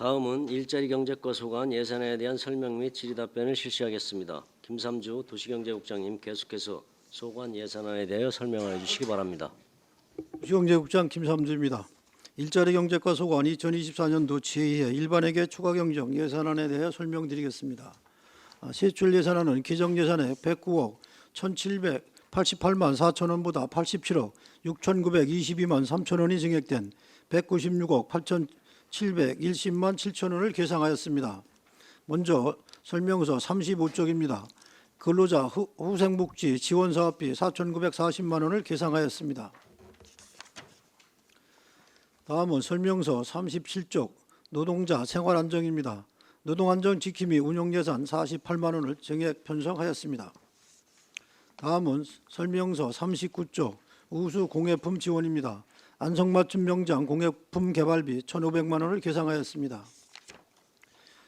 다음은 일자리 경제과 소관 예산에 대한 설명 및 질의답변을 실시하겠습니다. 김삼주 도시경제국장님 계속해서 소관 예산안에 대하여 설명을 해주시기 바랍니다. 도시경제국장 김삼주입니다. 일자리 경제과 소관 2024년도 제2회 일반회계 추가경정 예산안에 대해 설명드리겠습니다. 세출 예산안은 기정예산에 109억 1,788만 4천 원보다 87억 6,922만 3천 원이 증액된 196억 8,710만 7천 원을 계상하였습니다. 먼저 설명서 35쪽입니다. 근로자 후생복지 지원사업비 4,940만 원을 계상하였습니다. 다음은 설명서 37쪽 노동자 생활안정입니다. 노동안정 지킴이 운용예산 48만 원을 증액 편성하였습니다. 다음은 설명서 39쪽 우수 공예품 지원입니다. 안성맞춤 명장 공예품 개발비 1,500만 원을 계상하였습니다.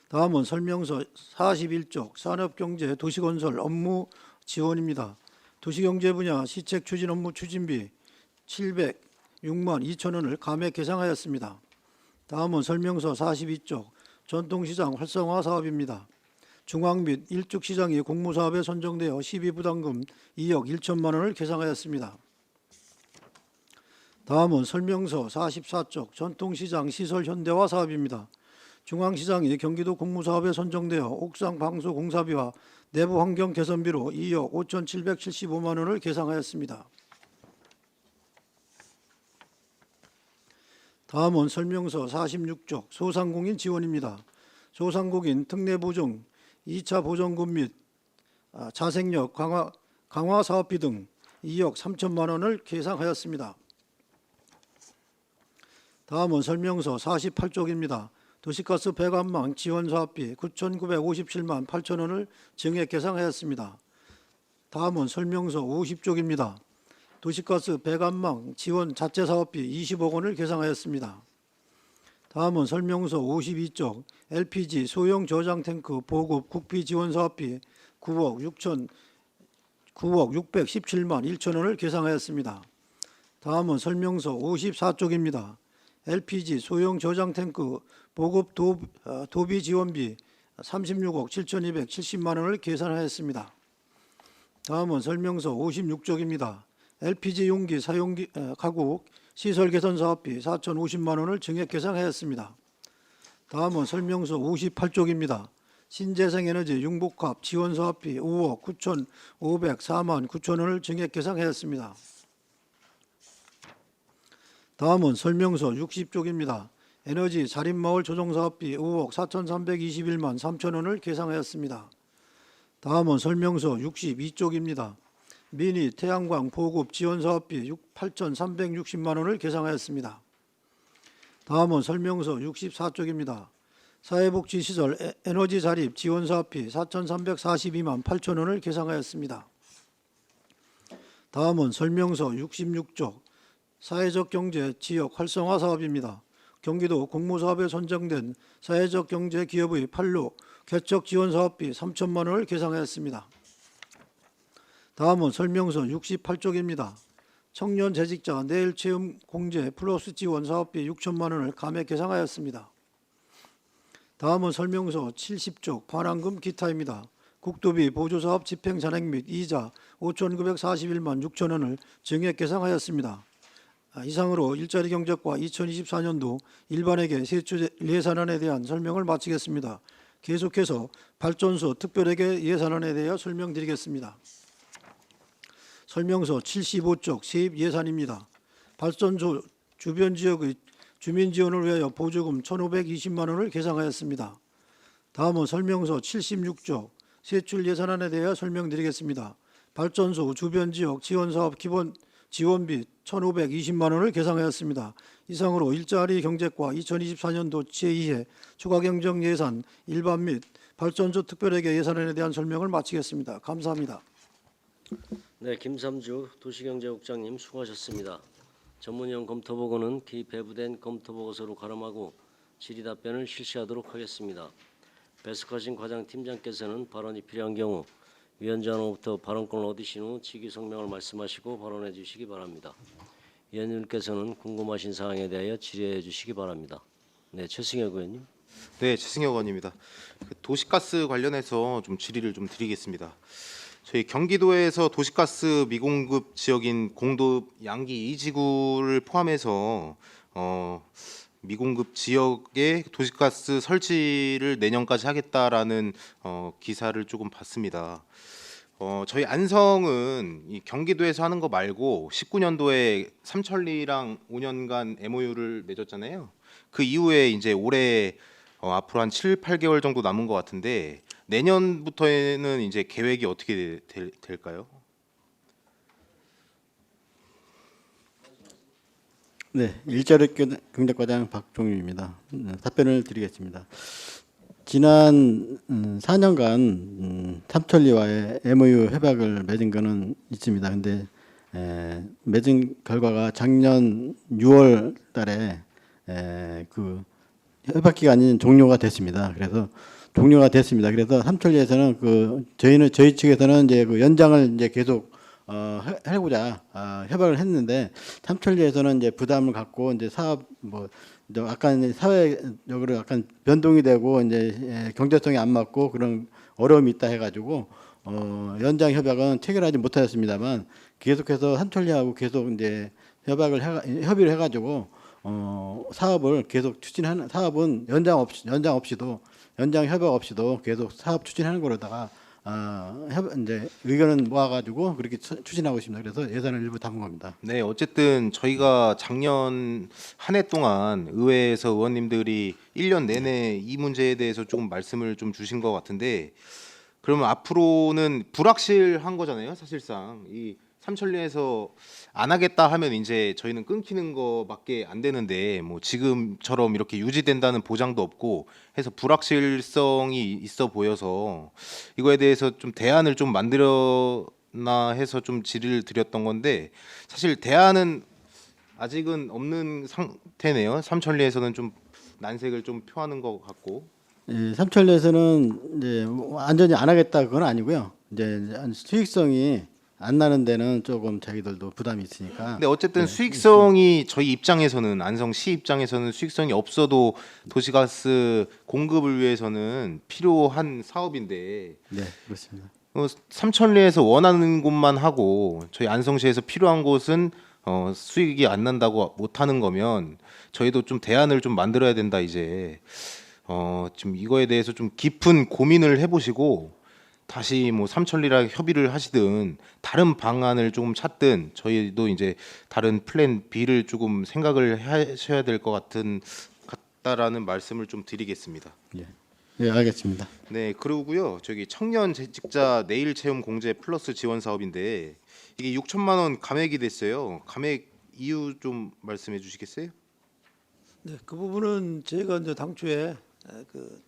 다음은 설명서 41쪽 산업경제 도시건설 업무 지원입니다. 도시경제 분야 시책 추진 업무 추진비 706만 2천 원을 감액 계상하였습니다. 다음은 설명서 42쪽 전통시장 활성화 사업입니다. 중앙 및 일축시장이 공모사업에 선정되어 시비부담금 2억 1천만 원을 계상하였습니다. 다음은 설명서 44쪽 전통시장 시설 현대화 사업입니다. 중앙시장이 경기도 공모사업에 선정되어 옥상 방수 공사비와 내부 환경 개선비로 2억 5,775만 원을 계상하였습니다. 다음은 설명서 46쪽 소상공인 지원입니다. 소상공인 특례보증, 2차 보전금 및 자생력 강화 사업비 등 2억 3천만 원을 계상하였습니다. 다음은 설명서 48쪽입니다. 도시가스 배관망 지원 사업비 9,957만 8천 원을 증액 계상하였습니다. 다음은 설명서 50쪽입니다. 도시가스 배관망 지원 자체 사업비 20억 원을 계상하였습니다. 다음은 설명서 52쪽 LPG 소형 저장 탱크 보급 국비 지원 사업비 9억 617만 1천 원을 계상하였습니다. 다음은 설명서 54쪽입니다. LPG 소형 저장 탱크 보급 도비 지원비 36억 7,270만 원을 계산하였습니다. 다음은 설명서 56쪽입니다. LPG 용기 사용 가구 시설 개선 사업비 4,050만 원을 증액 계상하였습니다. 다음은 설명서 58쪽입니다. 신재생에너지 융복합 지원 사업비 5억 9,504만 9천 원을 증액 계상하였습니다. 다음은 설명서 60쪽입니다. 에너지 자립마을 조성사업비 5억 4,321만 3천 원을 계상하였습니다. 다음은 설명서 62쪽입니다. 미니 태양광 보급 지원 사업비 8,360만 원을 계상하였습니다. 다음은 설명서 64쪽입니다. 사회복지시설 에너지 자립 지원 사업비 4,342만 8천 원을 계상하였습니다. 다음은 설명서 66쪽 사회적 경제 지역 활성화 사업입니다. 경기도 공모사업에 선정된 사회적 경제 기업의 판로 개척 지원 사업비 3천만 원을 계상하였습니다. 다음은 설명서 68쪽입니다. 청년 재직자 내일 체험 공제 플러스 지원 사업비 6천만 원을 감액 계상하였습니다. 다음은 설명서 70쪽 반환금 기타입니다. 국도비 보조사업 집행 잔액 및 이자 5,941만 6천 원을 증액 계상하였습니다. 이상으로 일자리 경제과 2024년도 일반회계 세출 예산안에 대한 설명을 마치겠습니다. 계속해서 발전소 특별회계 예산안에 대해 설명드리겠습니다. 설명서 75쪽 세입 예산입니다. 발전소 주변 지역의 주민 지원을 위하여 보조금 1,520만 원을 계상하였습니다. 다음은 설명서 76쪽 세출 예산안에 대해 설명드리겠습니다. 발전소 주변 지역 지원 사업 기본 지원비 1,520만 원을 계상하였습니다. 이상으로 일자리 경제과 2024년도 제2회 추가경정 예산 일반 및 발전소 특별회계 예산안에 대한 설명을 마치겠습니다. 감사합니다. 네, 김삼주 도시경제국장님 수고하셨습니다. 전문위원 검토보고는 기배부된 검토보고서로 가름하고 질의답변을 실시하도록 하겠습니다. 배석하신 과장팀장께서는 발언이 필요한 경우 위원장으로부터 발언권을 얻으신 후 직위 성명을 말씀하시고 발언해 주시기 바랍니다. 위원님께서는 궁금하신 사항에 대하여 질의해 주시기 바랍니다. 네, 최승혁 의원님. 네, 최승혁 의원입니다. 도시가스 관련해서 좀 질의를 좀 드리겠습니다. 저희 경기도에서 도시가스 미공급 지역인 공도 양기 2지구를 포함해서 미공급 지역에 도시가스 설치를 내년까지 하겠다라는 기사를 조금 봤습니다. 저희 안성은 이 경기도에서 하는 거 말고 19년도에 삼천리랑 5년간 MOU를 맺었잖아요. 그 이후에 이제 올해 앞으로 한 7, 8개월 정도 남은 것 같은데 내년부터는 이제 계획이 어떻게 될까요? 네, 일자리 경제과장 박종유입니다. 답변을 드리겠습니다. 지난 4년간 삼천리와의 MOU 협약을 맺은 거는 있습니다. 근데 맺은 결과가 작년 6월 달에 그 협약 기간이 종료가 됐습니다. 그래서 삼천리에서는 저희 측에서는 이제 그 연장을 이제 계속 하고자 협약을 했는데 삼천리에서는 이제 부담을 갖고 이제 사업 이제 약간 사회적으로 약간 변동이 되고 이제 경제성이 안 맞고 그런 어려움이 있다 해가지고 연장 협약은 체결하지 못하였습니다만 계속해서 삼천리하고 계속 이제 협의를 해가지고 사업을 계속 추진하는 사업은 연장 협약 없이도 계속 사업 추진하는 거로다가 이제 의견을 모아가지고 그렇게 추진하고 있습니다. 그래서 예산을 일부 담은 겁니다. 네, 어쨌든 저희가 작년 한 해 동안 의회에서 의원님들이 1년 내내 이 문제에 대해서 조금 말씀을 좀 주신 것 같은데 그러면 앞으로는 불확실한 거잖아요, 사실상. 이 삼천리에서 안 하겠다 하면 이제 저희는 끊기는 거밖에 안 되는데 뭐 지금처럼 이렇게 유지된다는 보장도 없고 해서 불확실성이 있어 보여서 이거에 대해서 좀 대안을 좀 만들었나 해서 좀 질의를 드렸던 건데 사실 대안은 아직은 없는 상태네요. 삼천리에서는 좀 난색을 좀 표하는 것 같고. 예, 삼천리에서는 이제 완전히 안 하겠다 그건 아니고요. 이제 수익성이 안 나는 데는 조금 자기들도 부담이 있으니까. 근데 어쨌든 수익성이 저희 입장에서는 안성시 입장에서는 수익성이 없어도 도시가스 공급을 위해서는 필요한 사업인데 네, 그렇습니다. 삼천리에서 원하는 곳만 하고 저희 안성시에서 필요한 곳은 수익이 안 난다고 못하는 거면 저희도 좀 대안을 좀 만들어야 된다 이제 지금 이거에 대해서 좀 깊은 고민을 해보시고 다시 뭐 삼천리랑 협의를 하시든 다른 방안을 조금 찾든 저희도 이제 다른 플랜 B를 조금 생각을 하셔야 될 것 같다라는 말씀을 좀 드리겠습니다. 예, 예, 알겠습니다. 네, 그러고요. 저기 청년 재직자 내일 채용 공제 플러스 지원 사업인데 이게 6천만 원 감액이 됐어요. 감액 이유 좀 말씀해 주시겠어요? 네, 그 부분은 저희가 이제 당초에 그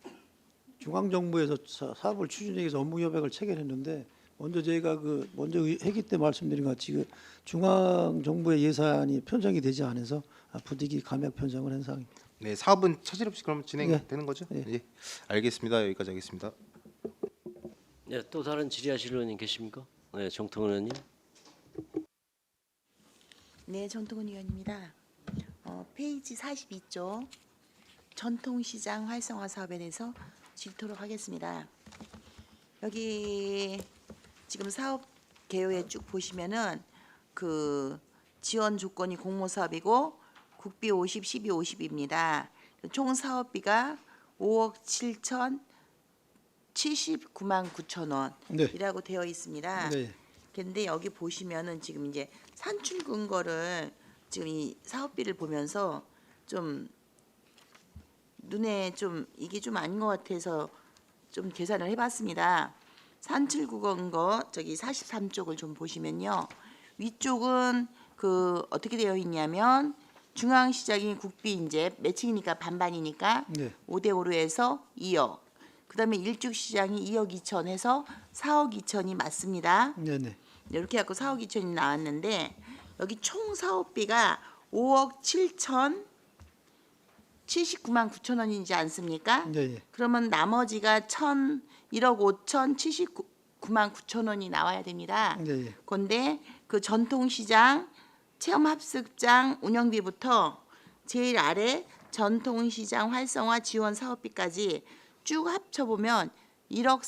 중앙정부에서 사업을 추진하기 위해서 업무협약을 체결했는데 먼저 저희가 먼저 회기 때 말씀드린 것 같이 중앙정부의 예산이 편성이 되지 않아서 부득이 감액 편성을 한 상황입니다. 네, 사업은 차질 없이 그럼 진행되는 네. 거죠? 네. 예, 알겠습니다. 여기까지 하겠습니다. 네, 또 다른 질의하실 의원님 계십니까? 네, 정통은 의원님. 네, 전통은 의원입니다. 페이지 42쪽 전통시장 활성화 사업에 대해서 질의토록 하겠습니다. 여기 지금 사업 개요에 쭉 보시면은 그 지원 조건이 공모 사업이고 국비 50, 12, 50입니다. 총 사업비가 5억 7천 79만 9천 원이라고 되어 있습니다. 네. 근데 여기 보시면은 지금 이제 산출 근거를 지금 이 사업비를 보면서 좀 눈에 좀 이게 좀 아닌 것 같아서 좀 계산을 해봤습니다. 산출 근거 저기 43쪽을 좀 보시면요. 위쪽은 그 어떻게 되어 있냐면 중앙시장이 국비 이제 매칭이니까 반반이니까 네. 5대 5로 해서 2억. 그다음에 일축시장이 2억 2천 해서 4억 2천이 맞습니다. 네네. 이렇게 갖고 4억 2천이 나왔는데 여기 총 사업비가 5억 7천 79만 9천 원이지 않습니까? 네. 그러면 나머지가 1억 5천 79만 9천 원이 나와야 됩니다. 네. 그런데 그 전통시장 체험합숙장 운영비부터 제일 아래 전통시장 활성화 지원 사업비까지 쭉 합쳐보면 1억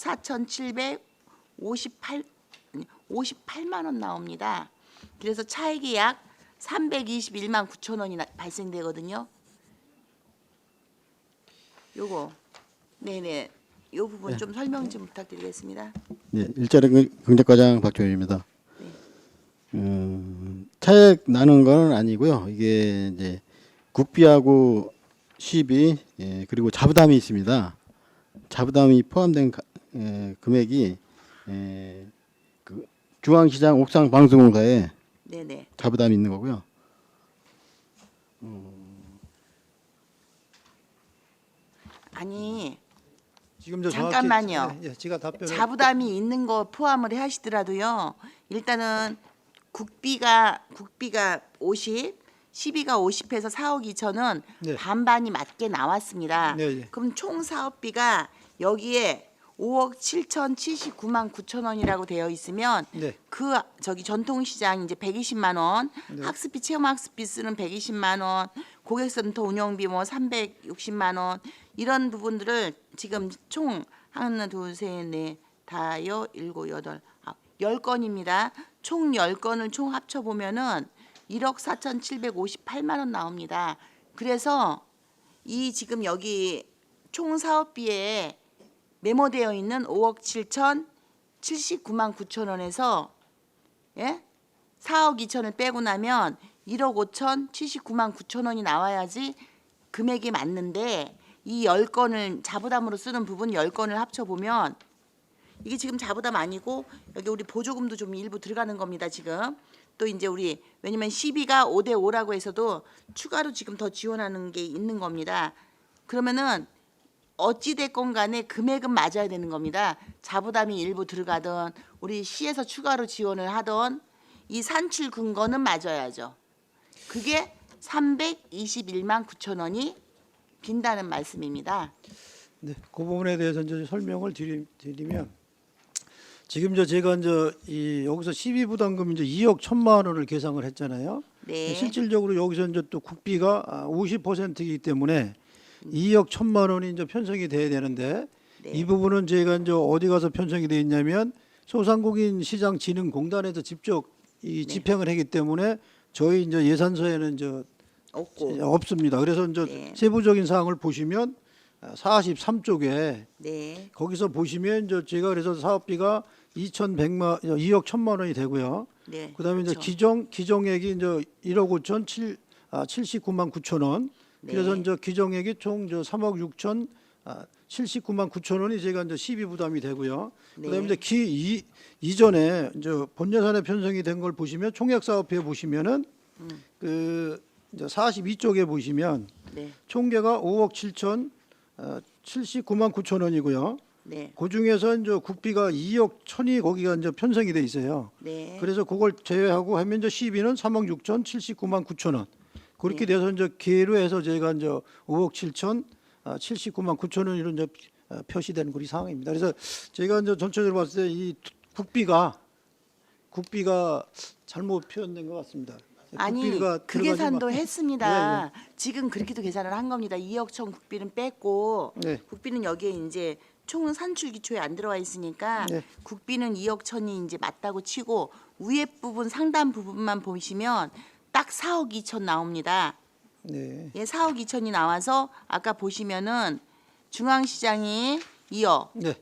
4,758만 원 나옵니다. 그래서 차액이 약 321만 9천 원이 발생되거든요. 요거 네네 요 부분 좀 설명 좀 부탁드리겠습니다. 예, 일자리 경제과장 박종현입니다. 차액 나눈 건 아니고요. 이게 이제 국비하고 시비 그리고 자부담이 있습니다. 자부담이 포함된 금액이 그 중앙시장 옥상 방송공사에 네네. 자부담이 있는 거고요. 아니 지금 저 잠깐만요. 정확히, 제가 답변을 자부담이 있는 거 포함을 하시더라도요. 일단은 국비가 50, 시비가 50해서 4억 2천은 네. 반반이 맞게 나왔습니다. 네, 네. 그럼 총 사업비가 여기에 5억 7,079만 9천 원이라고 되어 있으면 네. 그 저기 전통시장 이제 120만 원, 네. 학습비 체험학습비 쓰는 120만 원, 고객센터 운영비 뭐 360만 원 이런 부분들을 지금 총 하나 둘셋넷 다여 일곱 여덟 10건입니다. 총 10건을 총 합쳐 보면은 1억 4,758만 원 나옵니다. 그래서 이 지금 여기 총 사업비에 메모되어 있는 5억 7,079만 9천 원에서 4억 2천을 빼고 나면 1억 5천 79만 9천 원이 나와야지 금액이 맞는데 이 10건을 자부담으로 쓰는 부분 10건을 합쳐보면 이게 지금 자부담 아니고 여기 우리 보조금도 좀 일부 들어가는 겁니다. 지금 또 이제 우리 왜냐면 시비가 5대 5라고 해서도 추가로 지금 더 지원하는 게 있는 겁니다. 그러면은 어찌 됐건 간에 금액은 맞아야 되는 겁니다. 자부담이 일부 들어가든 우리 시에서 추가로 지원을 하던 이 산출 근거는 맞아야죠. 그게 321만 9천 원이 빈다는 말씀입니다. 네, 그 부분에 대해서 이제 설명을 드리면 지금 제가 이 여기서 시비 부담금 이제 2억 1천만 원을 계상을 했잖아요. 네. 실질적으로 여기서 이제 또 국비가 50%이기 때문에 2억 1천만 원이 이제 편성이 돼야 되는데 네. 이 부분은 제가 이제 어디 가서 편성이 돼 있냐면 소상공인 시장 진흥공단에서 직접 이 집행을 하기 때문에 저희 이제 예산서에는 이제 없고. 없습니다. 그래서 이제 네. 세부적인 사항을 보시면 43쪽에 네. 거기서 보시면 이제 제가 그래서 사업비가 2억 1천만 원이 되고요. 네. 그다음에 이제 그렇죠. 기정액이 이제 1억 5천 79만 9천 원. 그래서 네. 이제 기정액이 총 3억 6천 79만 9천 원이 제가 이제 시비 부담이 되고요. 그다음에 네. 이제 이전에 이제 본 예산에 편성이 된 걸 보시면 총액 사업비에 보시면은 그 이제 42쪽에 보시면 네. 총계가 5억 7천 79만 9천 원이고요. 네. 그 중에서 이제 국비가 2억 천이 거기가 이제 편성이 돼 있어요. 네. 그래서 그걸 제외하고 하면 이제 시비는 3억 6천 79만 9천 원. 그렇게 네. 돼서 이제 기회로 해서 저희가 이제 5억 7천 79만 9천 원으로 이제 표시되는 그런 상황입니다. 그래서 제가 이제 전체적으로 봤을 때 이 국비가 잘못 표현된 것 같습니다. 아니 국비가 그 들어가지 계산도 마- 했습니다. 지금 그렇게도 계산을 한 겁니다. 2억 천 국비는 뺐고 네. 국비는 여기에 이제 총 산출 기초에 안 들어와 있으니까 네. 국비는 2억 천이 이제 맞다고 치고 위에 부분 상단 부분만 보시면 딱 4억 2천 나옵니다. 네. 예, 4억 2천이 나와서 아까 보시면은 중앙시장이 2억, 네.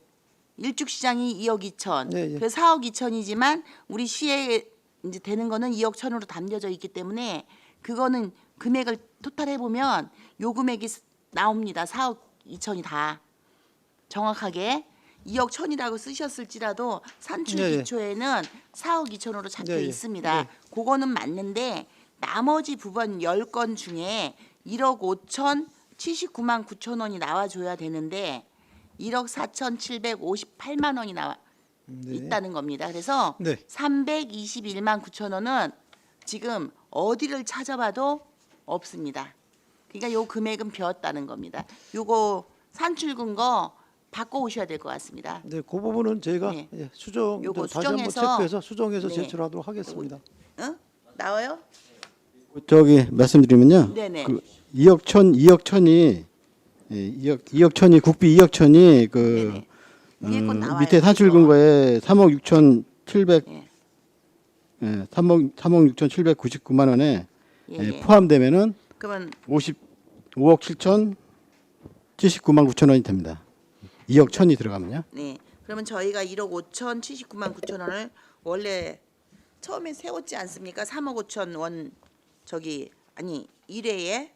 일축시장이 2억 2천, 네, 예. 그래서 4억 2천이지만 우리 시에 이제 되는 거는 2억 천으로 담겨져 있기 때문에 그거는 금액을 토탈 해보면 요 금액이 나옵니다. 4억 2천이 다 정확하게 2억 천이라고 쓰셨을지라도 산출 네, 예. 기초에는 4억 2천으로 잡혀 네, 예. 있습니다. 네. 그거는 맞는데 나머지 부분 10건 중에 1억 5천 79만 9천 원이 나와줘야 되는데 1억 4,758만 원이 나와 있다는 겁니다. 그래서 네. 321만 9천 원은 지금 어디를 찾아봐도 없습니다. 그러니까 요 금액은 비었다는 겁니다. 요거 산출 근거 바꿔 오셔야 될 것 같습니다. 네, 그 부분은 제가 네. 수정 요거 다시 한번 수정해서- 체크해서 수정해서 네. 제출하도록 하겠습니다. 응? 나와요? 저기 말씀드리면요. 네네. 그 2억 천이 예, 2억 천이 국비 2억 천이 그 네네. 위에 건 나와요. 밑에 산출 근거에 3억 6,700 예. 예, 3억 6,799만 원에 예, 예, 예. 포함되면은 그러면 55억 7천 79만 9천 원이 됩니다. 2억 천이 들어가면요. 네. 그러면 저희가 1억 5천 79만 9천 원을 원래 처음에 세웠지 않습니까? 3억 5천 원 저기 아니 1회에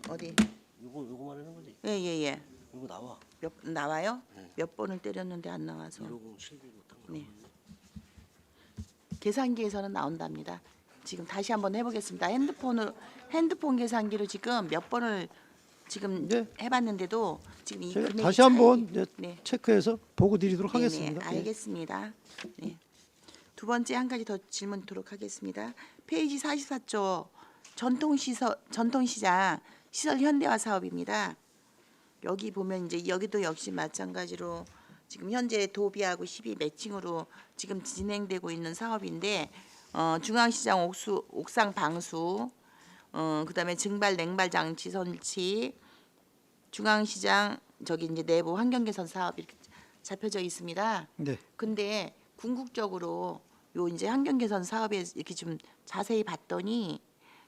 어디? 요거 말하는 거지. 예예예. 이거 나와. 몇 나와요? 몇 번을 때렸는데 안 나와서. 150 네. 계산기에서는 나온답니다. 지금 다시 한번 해보겠습니다. 핸드폰 계산기로 지금 몇 번을 지금 네. 해봤는데도 지금 이 제가 금액이 다시 한번 차이- 이제 네. 체크해서 보고 드리도록 네네, 하겠습니다. 예. 알겠습니다. 네. 두 번째 한 가지 더 질문 드리도록 하겠습니다. 페이지 44조 전통시장 시설 현대화 사업입니다. 여기 보면 이제 여기도 역시 마찬가지로 지금 현재 도비하고 12 매칭으로 지금 진행되고 있는 사업인데 중앙시장 옥상 방수, 그다음에 증발 냉발 장치 설치, 중앙시장 저기 이제 내부 환경 개선 사업 이렇게 잡혀져 있습니다. 네. 근데 궁극적으로 요 이제 환경 개선 사업에 이렇게 좀 자세히 봤더니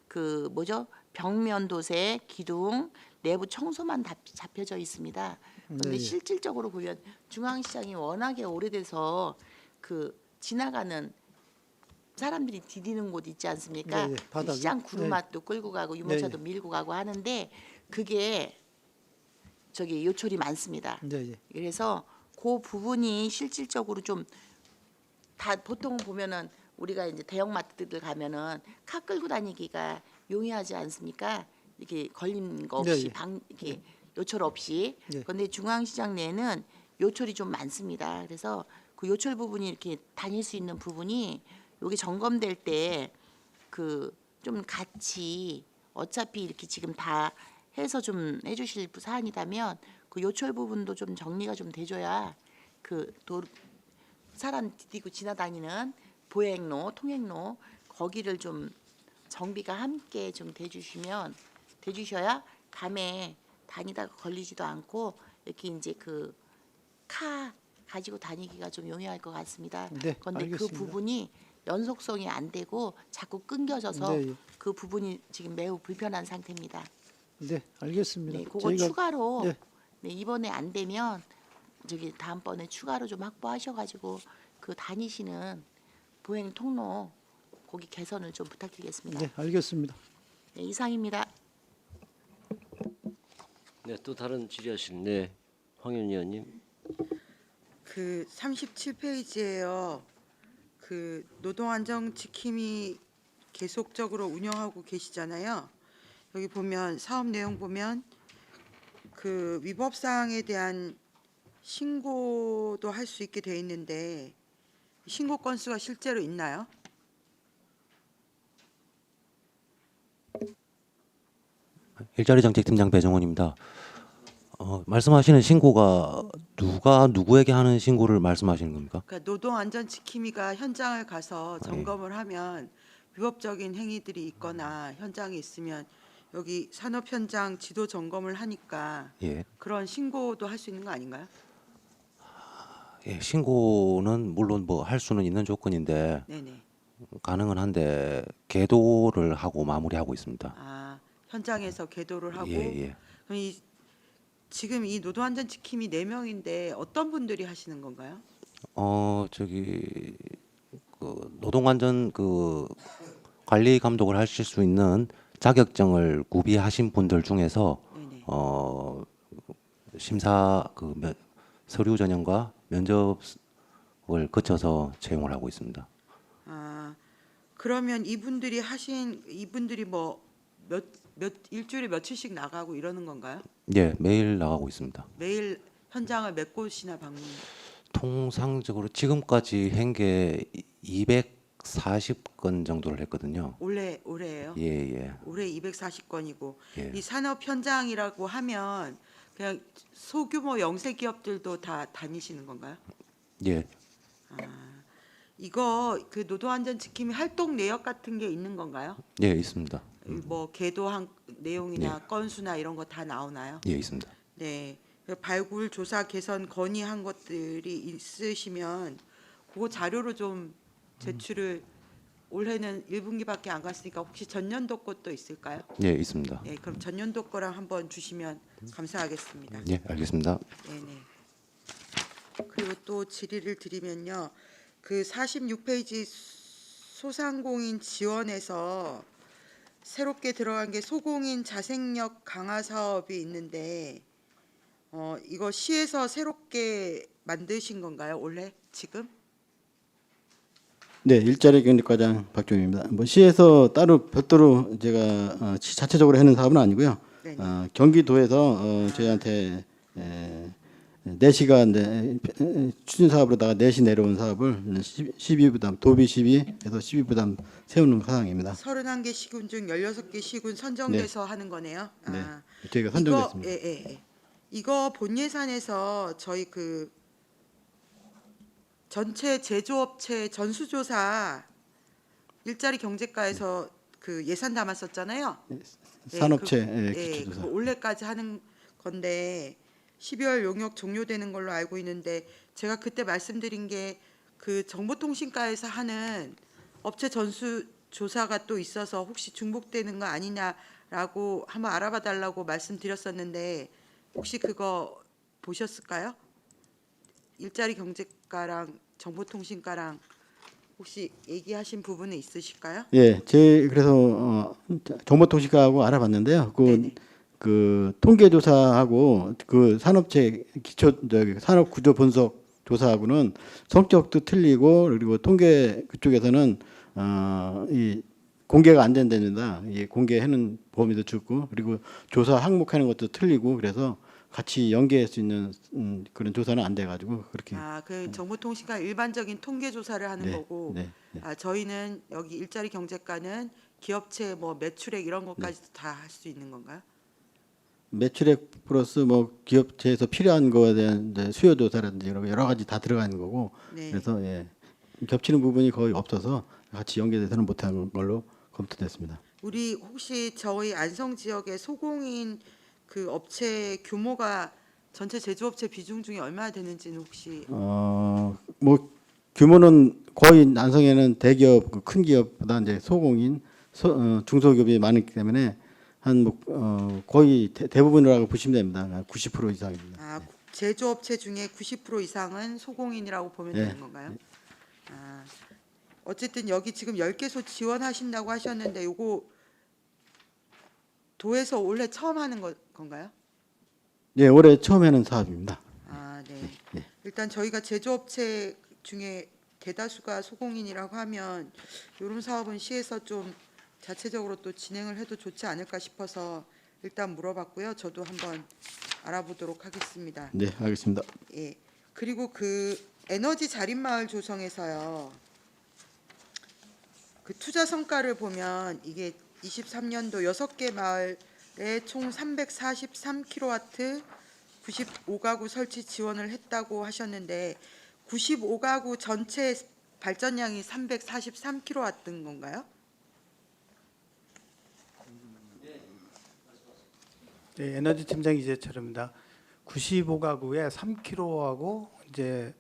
그 뭐죠? 벽면 도색, 기둥, 내부 청소만 다 잡혀져 있습니다. 그런데 네, 예. 실질적으로 보면 중앙시장이 워낙에 오래돼서 그 지나가는 사람들이 디디는 곳 있지 않습니까? 네, 예. 바닥이. 시장 구루마도 끌고 가고 유모차도 네, 밀고 가고 하는데 그게 저기 요철이 많습니다. 네, 예. 그래서 그 부분이 실질적으로 좀 다 보통 보면은 우리가 이제 대형마트들 가면은 카 끌고 다니기가 용이하지 않습니까? 이렇게 걸린 거 없이 네, 예. 이렇게 요철 없이. 네. 그런데 중앙시장 내에는 요철이 좀 많습니다. 그래서 그 요철 부분이 이렇게 다닐 수 있는 부분이 여기 점검될 때 그 좀 같이 어차피 이렇게 지금 다 해서 좀 해주실 사안이라면 그 요철 부분도 좀 정리가 좀 돼줘야 그 사람 디디고 지나다니는 보행로, 통행로 거기를 좀 정비가 함께 좀 돼주셔야 밤에 다니다가 걸리지도 않고 이렇게 이제 그 카 가지고 다니기가 좀 용이할 것 같습니다. 네, 그런데 그 알겠습니다. 부분이 연속성이 안 되고 자꾸 끊겨져서 네, 예. 그 부분이 지금 매우 불편한 상태입니다. 네, 알겠습니다. 네, 그거 추가로 네. 네, 이번에 안 되면 저기 다음번에 추가로 좀 확보하셔가지고 그 다니시는 보행 통로 거기 개선을 좀 부탁드리겠습니다. 네, 알겠습니다. 네, 이상입니다. 네, 또 다른 질의하실 네, 황윤희 의원님. 그 37페이지에요. 그 노동안정 지킴이 계속적으로 운영하고 계시잖아요. 여기 보면 사업 내용 보면 그 위법 사항에 대한 신고도 할 수 있게 돼 있는데 신고 건수가 실제로 있나요? 일자리 정책팀장 배정원입니다. 말씀하시는 신고가 누가 누구에게 하는 신고를 말씀하시는 겁니까? 그러니까 노동안전 지킴이가 현장을 가서 점검을 하면 위법적인 행위들이 있거나 현장에 있으면 여기 산업 현장 지도 점검을 하니까 예, 그런 신고도 할 수 있는 거 아닌가요? 예, 신고는 물론 뭐 할 수는 있는 조건인데 네네. 가능은 한데 계도를 하고 마무리하고 있습니다. 아 현장에서 계도를 하고 예, 예. 그럼 지금 이 노동안전 지킴이 4명인데 어떤 분들이 하시는 건가요? 저기 그 노동안전 그 관리 감독을 하실 수 있는 자격증을 구비하신 분들 중에서 네네. 심사 서류 전형과 면접을 거쳐서 채용을 하고 있습니다. 아 그러면 이분들이 뭐 일주일에 며칠씩 나가고 이러는 건가요? 예, 매일 나가고 있습니다. 매일 현장을 몇 곳이나 방문? 통상적으로 지금까지 한 게 240건 정도를 했거든요. 올해예요? 예, 예. 올해 240건이고 예. 이 산업 현장이라고 하면 그냥 소규모 영세 기업들도 다 다니시는 건가요? 예. 이거 그 노동안전 지킴이 활동 내역 같은 게 있는 건가요? 예, 있습니다. 뭐 계도한 내용이나 건수나 이런 거 다 나오나요? 예, 있습니다. 네. 그 발굴, 조사, 개선, 건의한 것들이 있으시면 그거 자료로 좀 제출을 올해는 1분기밖에 안 갔으니까 혹시 전년도 것도 있을까요? 예, 있습니다. 네, 그럼 전년도 거랑 한번 주시면 감사하겠습니다. 예, 알겠습니다. 네네. 그리고 또 질의를 드리면요, 그 46페이지 소상공인 지원에서 새롭게 들어간 게 소공인 자생력 강화 사업이 있는데, 이거 시에서 새롭게 만드신 건가요, 올해 지금? 네, 일자리 경력과장 박종입니다. 뭐 시에서 따로 별도로 제가 시 자체적으로 해는 사업은 아니고요. 네. 경기도에서 저희한테 4시간 추진 사업으로다가 4시 내려온 사업을 12부담 도비 12에서 12부담 세우는 사항입니다. 31개 시군 중 16개 시군 선정돼서 하는 거네요. 네, 아, 저희가 선정됐습니다. 예. 이거 본 예산에서 저희 그 전체 제조업체 전수조사 일자리 경제과에서 그 예산 담았었잖아요. 산업체 예, 기초조사. 그거 올해까지 하는 건데 12월 용역 종료되는 걸로 알고 있는데 제가 그때 말씀드린 게 그 정보통신과에서 하는 업체 전수 조사가 또 있어서 혹시 중복되는 거 아니냐라고 한번 알아봐 달라고 말씀드렸었는데 혹시 그거 보셨을까요? 일자리 경제과랑 정보통신과랑 혹시 얘기하신 부분은 있으실까요? 예, 그래서 정보통신과하고 알아봤는데요. 네네. 그 통계조사하고 그 산업체 산업 구조 분석 조사하고는 성격도 틀리고, 그리고 통계 그쪽에서는 이 공개가 안 된답니다. 이 공개하는 범위도 적고, 그리고 조사 항목하는 것도 틀리고, 그래서 같이 연계할 수 있는 그런 조사는 안 돼가지고 그렇게. 그 정보통신과 일반적인 통계 조사를 하는 네, 거고, 네. 저희는 여기 일자리 경제과는 기업체 뭐 매출액 이런 것까지 다 할 수 있는 건가요? 매출액 플러스 뭐 기업체에서 필요한 거에 대한 이제 수요 조사라든지 이런 거 여러 가지 다 들어가는 거고, 네. 그래서 겹치는 부분이 거의 없어서 같이 연계돼서는 못한 걸로 검토됐습니다. 우리 혹시 저희 안성 지역의 소공인 그 업체 규모가 전체 제조업체 비중 중에 얼마나 되는지는 혹시 뭐 규모는 거의 난성에는 대기업 큰 기업보다 이제 소공인 중소기업이 많기 때문에 한 거의 대부분이라고 보시면 됩니다. 90% 이상입니다. 제조업체 중에 90% 이상은 소공인이라고 보면 네. 되는 건가요? 어쨌든 여기 지금 10개소 지원하신다고 하셨는데 요거 도에서 올해 처음 하는 건가요? 예, 올해 처음 하는 사업입니다. 네. 네. 일단 저희가 제조업체 중에 대다수가 소공인이라고 하면 이런 사업은 시에서 좀 자체적으로 또 진행을 해도 좋지 않을까 싶어서 일단 물어봤고요. 저도 한번 알아보도록 하겠습니다. 네, 알겠습니다. 예. 그리고 그 에너지 자립마을 조성에서요. 그 투자 성과를 보면 이게 23년도 6개 마을에 총 343kW 95가구 설치 지원을 했다고 하셨는데 95가구 전체 발전량이 343kW인 건가요? 네, 에너지 팀장 이재철입니다. 95가구에 3kW하고 이제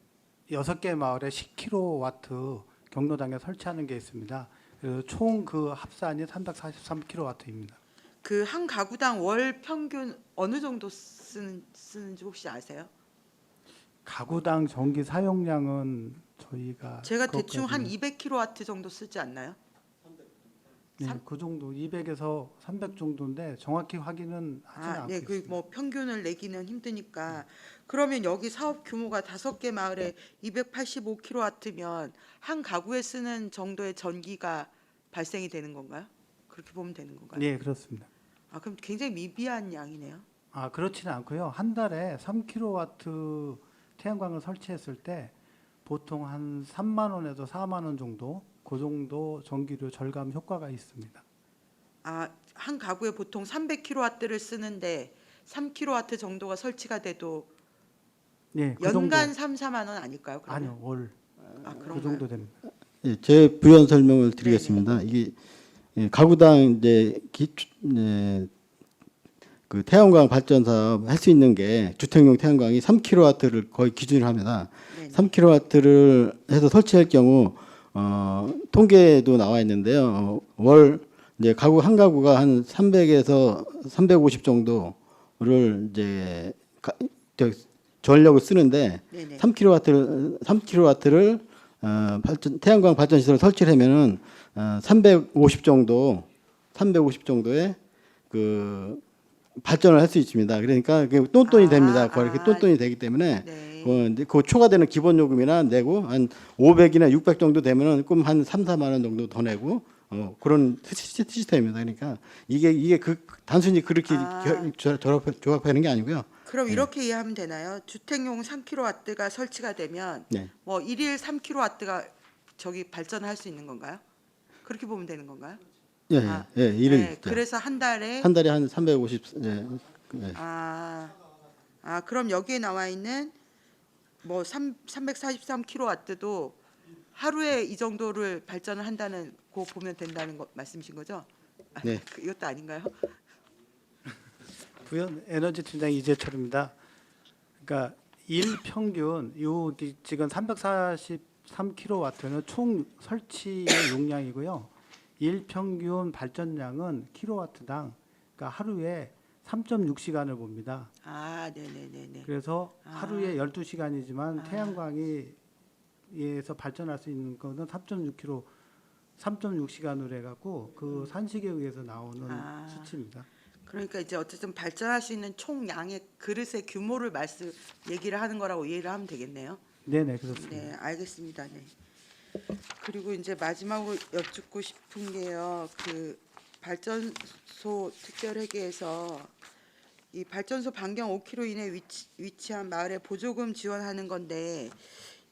6개 마을에 10kW 경로당에 설치하는 게 있습니다. 그래서 총 그 합산이 343kW입니다. 그 한 가구당 월 평균 어느 정도 쓰는지 혹시 아세요? 가구당 전기 사용량은 저희가 제가 대충 한 그것까지는- 200kW 정도 쓰지 않나요? 네, 그 정도 200에서 300 정도인데 정확히 확인은 하지는 않고 네, 있습니다. 그 뭐 평균을 내기는 힘드니까 그러면 여기 사업 규모가 5개 마을에 285kW면 한 가구에 쓰는 정도의 전기가 발생이 되는 건가요? 그렇게 보면 되는 건가요? 네, 그렇습니다. 그럼 굉장히 미비한 양이네요. 그렇지는 않고요. 한 달에 3kW 태양광을 설치했을 때 보통 한 3만 원에서 4만 원 정도 그 정도 전기료 절감 효과가 있습니다. 한 가구에 보통 300kW를 쓰는데 3kW 정도가 설치가 돼도 네, 그 연간 정도 3, 4만 원 아닐까요? 그러면? 아니요, 월 그 그런가요? 정도 됩니다. 예, 제 부연 설명을 드리겠습니다. 이게 가구당 이제 그 태양광 발전 사업 할 수 있는 게 주택용 태양광이 3kW를 거의 기준으로 합니다. 네네. 3kW를 해서 설치할 경우 통계도 나와 있는데요. 월 이제 가구 한 가구가 한 300에서 350 정도를 이제 전력을 쓰는데 네네. 3kW를 태양광 발전 시설을 설치하면은 350 정도의 그 발전을 할 수 있습니다. 그러니까 그게 똔똔이 됩니다. 거의 이렇게 똔똔이 되기 때문에 네. 그 초과되는 기본 요금이나 내고 한 500이나 600 정도 되면은 그럼 한 3, 4만 원 정도 더 내고 그런 시스템입니다. 그러니까 이게 그 단순히 그렇게 조합하는 게 아니고요. 그럼 이렇게 이해하면 되나요? 주택용 3kW가 설치가 되면 네. 뭐 일일 3kW가 저기 발전할 수 있는 건가요? 그렇게 보면 되는 건가요? 예, 아, 예, 일을 네, 그래서 한 달에 한 달에 한 350. 예, 예. 그럼 여기에 나와 있는 뭐 343kW도 하루에 이 정도를 발전을 한다는 거 보면 된다는 거 말씀이신 거죠? 네. 이것도 아닌가요? 부연 에너지 팀장 이재철입니다. 그러니까 일 평균 요 지금 343kW는 총 설치의 용량이고요. 일 평균 발전량은 킬로와트당 그러니까 하루에 3.6시간을 봅니다. 네네네네. 그래서 하루에 12시간이지만 태양광에서 발전할 수 있는 거는 3.6시간으로 해갖고 그 산식에 의해서 나오는 수치입니다. 그러니까 이제 어쨌든 발전할 수 있는 총 양의 그릇의 규모를 얘기를 하는 거라고 이해를 하면 되겠네요. 네네 그렇습니다. 네, 알겠습니다. 네. 그리고 이제 마지막으로 여쭙고 싶은 게요. 그 발전소 특별회계에서 이 발전소 반경 5km 이내 위치한 마을에 보조금 지원하는 건데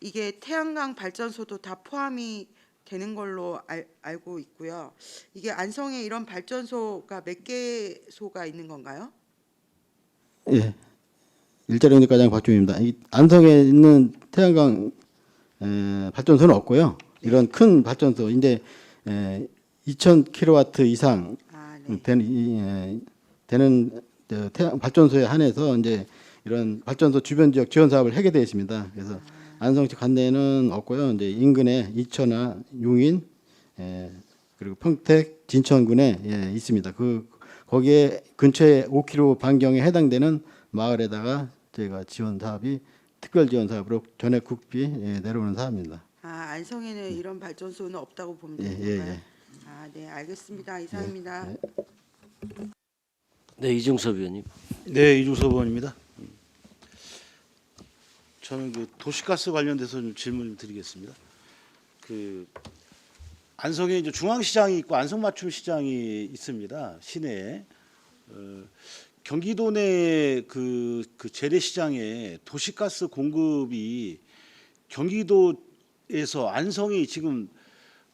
이게 태양광 발전소도 다 포함이 되는 걸로 알고 있고요. 이게 안성에 이런 발전소가 몇 개소가 있는 건가요? 예. 일자리 영역과장 박주입니다. 안성에 있는 태양광 발전소는 없고요. 이런 큰 발전소 이제 2,000kW 이상 네. 되는 태양 발전소에 한해서 이제 이런 발전소 주변 지역 지원 사업을 하게 되어 있습니다. 그래서 안성시 관내에는 없고요. 이제 인근에 이천화, 용인, 그리고 평택, 진천군에 있습니다. 거기에 근처에 5km 반경에 해당되는 마을에다가 저희가 지원 사업이 특별 지원 사업으로 전액 국비 내려오는 사업입니다. 안성에는 이런 발전소는 없다고 보면 되는 예, 건가요? 네, 알겠습니다. 이상입니다. 네, 이중섭 의원님. 네, 이중섭 의원입니다. 저는 그 도시가스 관련돼서 좀 질문을 드리겠습니다. 그 안성에 이제 중앙시장이 있고 안성맞춤 시장이 있습니다. 시내에 경기도 내 그 재래시장에 도시가스 공급이 경기도에서 안성이 지금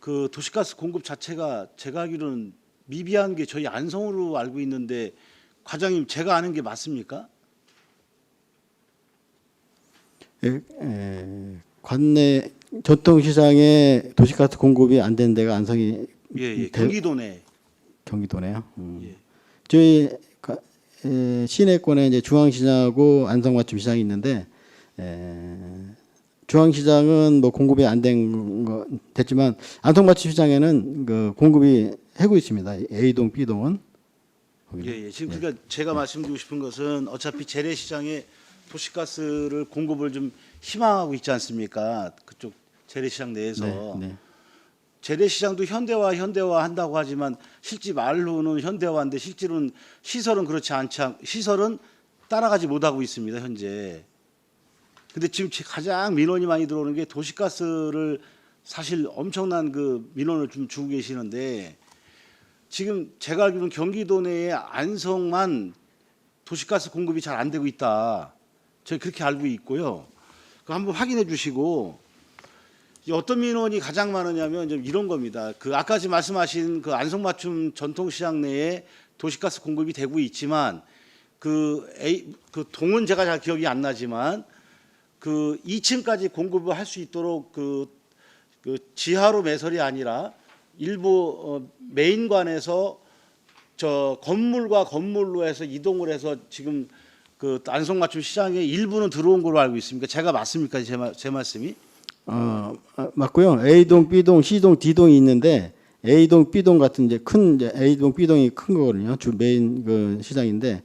그 도시가스 공급 자체가 제가 알기로는 미비한 게 저희 안성으로 알고 있는데 과장님 제가 아는 게 맞습니까? 관내 전통시장에 도시가스 공급이 안 된 데가 안성이 경기도 내. 경기도네요. 예. 저희 시내권에 이제 중앙시장하고 안성맞춤 시장이 있는데 중앙시장은 뭐 공급이 안 된 거 됐지만 안성맞춤 시장에는 그 공급이 하고 있습니다. A동, B동은. 지금 그러니까 제가 말씀드리고 싶은 것은 어차피 재래시장에 도시가스를 공급을 좀 희망하고 있지 않습니까? 그쪽 재래시장 내에서. 네. 재래시장도 현대화 한다고 하지만 실제 말로는 현대화인데 실제로는 시설은 그렇지 시설은 따라가지 못하고 있습니다, 현재. 근데 지금 가장 민원이 많이 들어오는 게 도시가스를 사실 엄청난 그 민원을 좀 주고 계시는데 지금 제가 알기로는 경기도 내에 안성만 도시가스 공급이 잘 안 되고 있다. 저희 그렇게 알고 있고요. 그 한번 확인해 주시고 어떤 민원이 가장 많으냐면 좀 이런 겁니다. 그 아까 지금 말씀하신 그 안성맞춤 전통시장 내에 도시가스 공급이 되고 있지만 그 동은 제가 잘 기억이 안 나지만 그 2층까지 공급을 할 수 있도록 그 지하로 매설이 아니라 일부 메인관에서 저 건물과 건물로 해서 이동을 해서 지금 그 안성맞춤 시장에 일부는 들어온 걸로 알고 있습니까? 제가 맞습니까? 제 말씀이? 맞고요. A동, B동, C동, D동이 있는데 A동, B동 같은 이제 큰 이제 A동, B동이 큰 거거든요. 주 메인 그 시장인데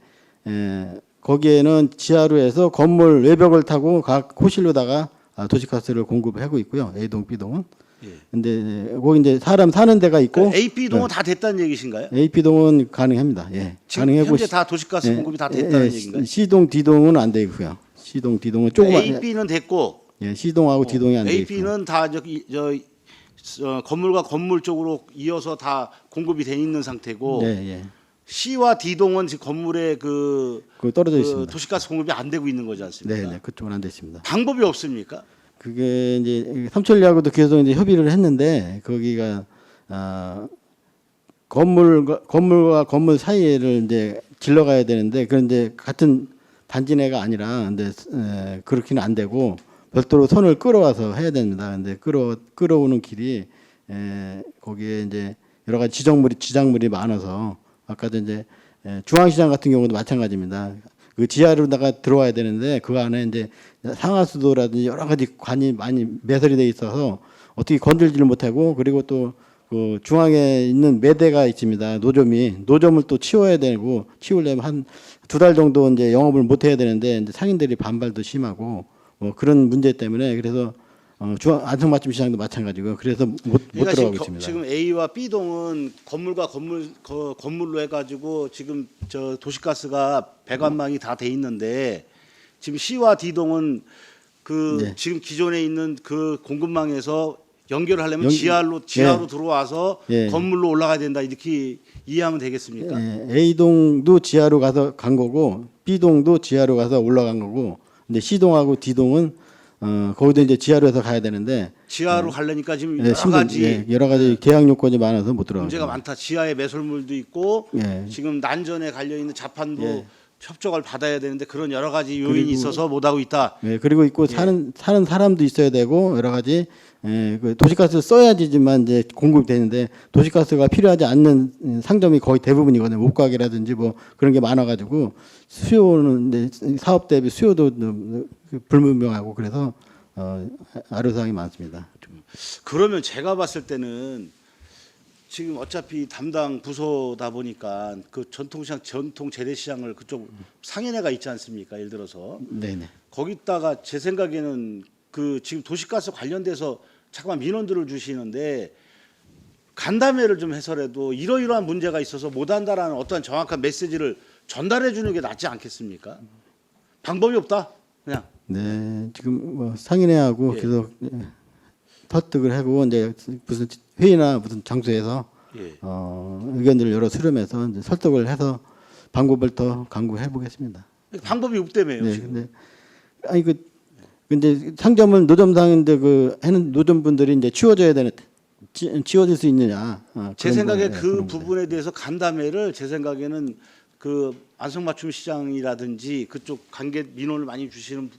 거기에는 지하로 해서 건물 외벽을 타고 각 호실로다가 도시가스를 공급하고 있고요. A동, B동은. 예. 근데 거기 이제 사람 사는 데가 있고 그러니까 A, B동은 다 됐다는 얘기신가요? A, B동은 가능합니다. 예. 지금 가능하고 현재 다 도시가스 공급이 다 됐다는 얘기인가요? C동, D동은 안 되고요. C동, D동은 조금만 A, B는 됐고 예, C동하고 D동이 안 돼 A, 있고. B는 다 건물과 건물 쪽으로 이어서 다 공급이 돼 있는 상태고 예. C와 D동은 지금 건물에 그 떨어져 있습니다. 도시가스 공급이 안 되고 있는 거지 않습니까? 네, 그쪽은 안 됐습니다. 방법이 없습니까? 그게 이제 삼천리하고도 계속 이제 협의를 했는데 거기가 건물과 건물 사이를 이제 질러가야 되는데 그런데 같은 단지 내가 아니라 근데 그렇게는 안 되고 별도로 선을 끌어와서 해야 됩니다. 근데 끌어오는 길이 거기에 이제 여러 가지 지작물이 많아서 아까도 이제 중앙시장 같은 경우도 마찬가지입니다. 그 지하로다가 들어와야 되는데 그 안에 이제 상하수도라든지 여러 가지 관이 많이 매설이 돼 있어서 어떻게 건들지를 못하고 그리고 또 그 중앙에 있는 매대가 있습니다. 노점을 또 치워야 되고 치우려면 한 2달 정도 이제 영업을 못 해야 되는데 이제 상인들이 반발도 심하고 그런 문제 때문에 그래서 안성맞춤 시장도 마찬가지고 그래서 못 그러니까 들어가고 지금, 있습니다. 지금 A와 B동은 건물과 건물로 해가지고 지금 저 도시가스가 배관망이 다 돼 있는데 지금 C와 D동은 네. 지금 기존에 있는 그 공급망에서 연결을 하려면 지하로 들어와서 예. 건물로 올라가야 된다 이렇게 이해하면 되겠습니까? A동도 지하로 가서 간 거고 B동도 지하로 가서 올라간 거고 근데 C동하고 D동은 거기도 이제 지하로 해서 가야 되는데 지하로 가려니까 지금 여러 가지 계약 요건이 많아서 못 들어가요. 문제가 많다. 지하에 매설물도 있고 예. 지금 난전에 갈려 있는 자판도 예. 협조를 받아야 되는데 그런 여러 가지 요인이 그리고- 있어서 못 하고 있다. 예, 그리고 있고 사는 사람도 있어야 되고 여러 가지 그 도시가스 써야지만 이제 공급되는데 도시가스가 필요하지 않는 상점이 거의 대부분이거든요. 옷가게라든지 뭐 그런 게 많아가지고 수요는 이제 사업 대비 수요도 불분명하고 그래서 애로사항이 많습니다. 그러면 제가 봤을 때는 지금 어차피 담당 부서다 보니까 그 전통 재래시장을 그쪽 상인회가 있지 않습니까? 예를 들어서 네네. 거기다가 제 생각에는 그 지금 도시가스 관련돼서 잠깐만 민원들을 주시는데 간담회를 좀 해서라도 이러이러한 문제가 있어서 못한다라는 어떠한 정확한 메시지를 전달해 주는 게 낫지 않겠습니까? 방법이 없다. 그냥 네, 지금 뭐 상인회하고 예. 계속 설득을 하고 이제 무슨 회의나 무슨 장소에서 예. 의견들을 여러 수렴해서 이제 설득을 해서 방법을 더 강구해 보겠습니다. 방법이 없다며요. 네, 지금. 근데 근데 상점을 노점상인데 하는 노점분들이 이제 치워줘야 되는 치워질 수 있느냐? 제 그런 생각에 부분에, 그 그런 부분에 대해서 간담회를 제 생각에는 그 안성맞춤 시장이라든지 그쪽 민원을 많이 주시는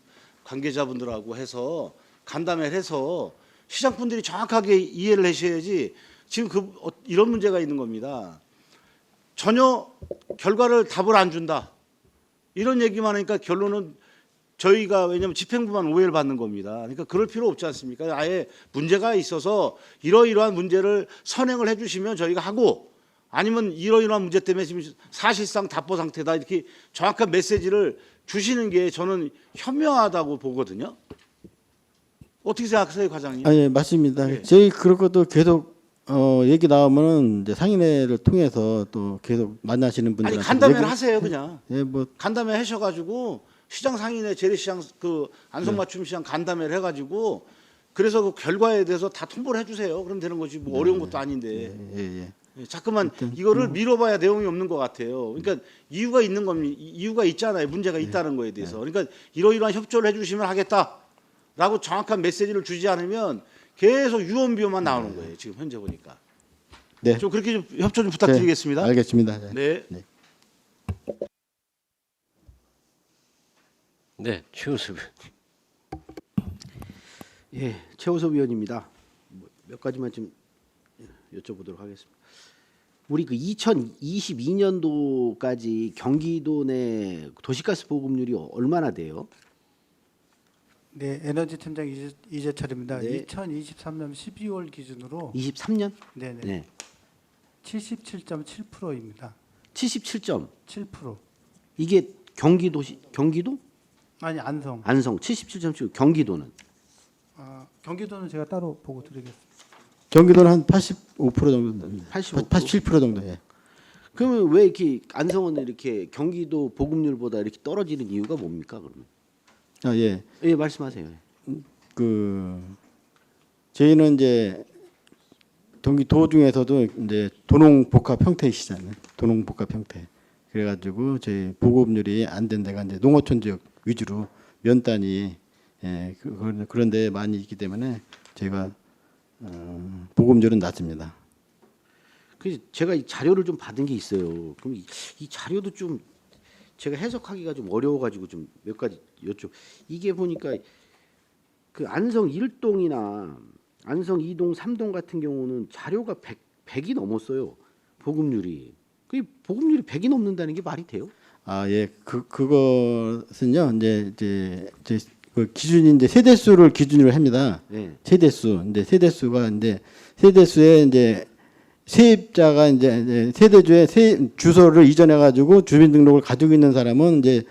관계자분들하고 해서 간담회를 해서 시장분들이 정확하게 이해를 하셔야지 지금 이런 문제가 있는 겁니다. 전혀 답을 안 준다. 이런 얘기만 하니까 결론은 저희가 왜냐하면 집행부만 오해를 받는 겁니다. 그러니까 그럴 필요 없지 않습니까? 아예 문제가 있어서 이러이러한 문제를 선행을 해주시면 저희가 하고 아니면 이러이러한 문제 때문에 지금 사실상 답보 상태다 이렇게 정확한 메시지를 주시는 게 저는 현명하다고 보거든요. 어떻게 생각하세요, 과장님? 아니 맞습니다. 예. 저희 그런 것도 계속 얘기 나오면은 이제 상인회를 통해서 또 계속 만나시는 분들 아니 간담회를 하세요, 그냥. 예, 뭐 간담회 하셔가지고 시장 상인회 재래시장 그 안성맞춤 시장 간담회를 해가지고 그래서 그 결과에 대해서 다 통보를 해주세요. 그럼 되는 거지 뭐 어려운 것도 아닌데. 예. 예, 자꾸만 이거를 미뤄봐야 내용이 없는 것 같아요. 그러니까 이유가 있는 겁니다. 이유가 있잖아요. 문제가 있다는 거에 대해서. 그러니까 이러이러한 협조를 해주시면 하겠다라고 정확한 메시지를 주지 않으면 계속 유언비어만 나오는 거예요. 지금 현재 보니까. 네. 좀 그렇게 좀 협조 좀 부탁드리겠습니다. 알겠습니다. 네. 네, 최우섭. 예, 최우섭 위원입니다. 몇 가지만 좀 여쭤보도록 하겠습니다. 우리 그 2022년도까지 경기도 내 도시가스 보급률이 얼마나 돼요? 네, 에너지팀장 이재철입니다. 네. 2023년 12월 기준으로 23년? 네네 네. 77.7%입니다. 77점. 7%. 이게 경기도? 아니 안성. 안성 77.7. 경기도는 경기도는 제가 따로 보고 드리겠습니다. 경기도는 한 85% 정도, 85%? 87% 정도. 예. 그러면 왜 이렇게 안성은 이렇게 경기도 보급률보다 이렇게 떨어지는 이유가 뭡니까? 그러면? 아 예. 예, 말씀하세요. 그 저희는 이제 경기도 중에서도 이제 도농복합 형태이시잖아요. 도농복합 형태. 그래가지고 저희 보급률이 안 된 데가 이제 농어촌 지역 위주로 면 단위 그런 데 많이 있기 때문에 저희가 보급률은 낮습니다. 그래서 제가 이 자료를 좀 받은 게 있어요. 그럼 이 자료도 좀 제가 해석하기가 좀 어려워가지고 좀 몇 가지 이게 보니까 그 안성 1동이나 안성 2동, 3동 같은 경우는 자료가 100이 넘었어요. 보급률이. 그 보급률이 100이 넘는다는 게 말이 돼요? 아 예, 그것은요 이제 그 기준이 이제 세대수를 기준으로 합니다. 네. 세대수 이제 세대수에 이제 세입자가 이제 세대주에 주소를 이전해 가지고 주민등록을 가지고 있는 사람은 이제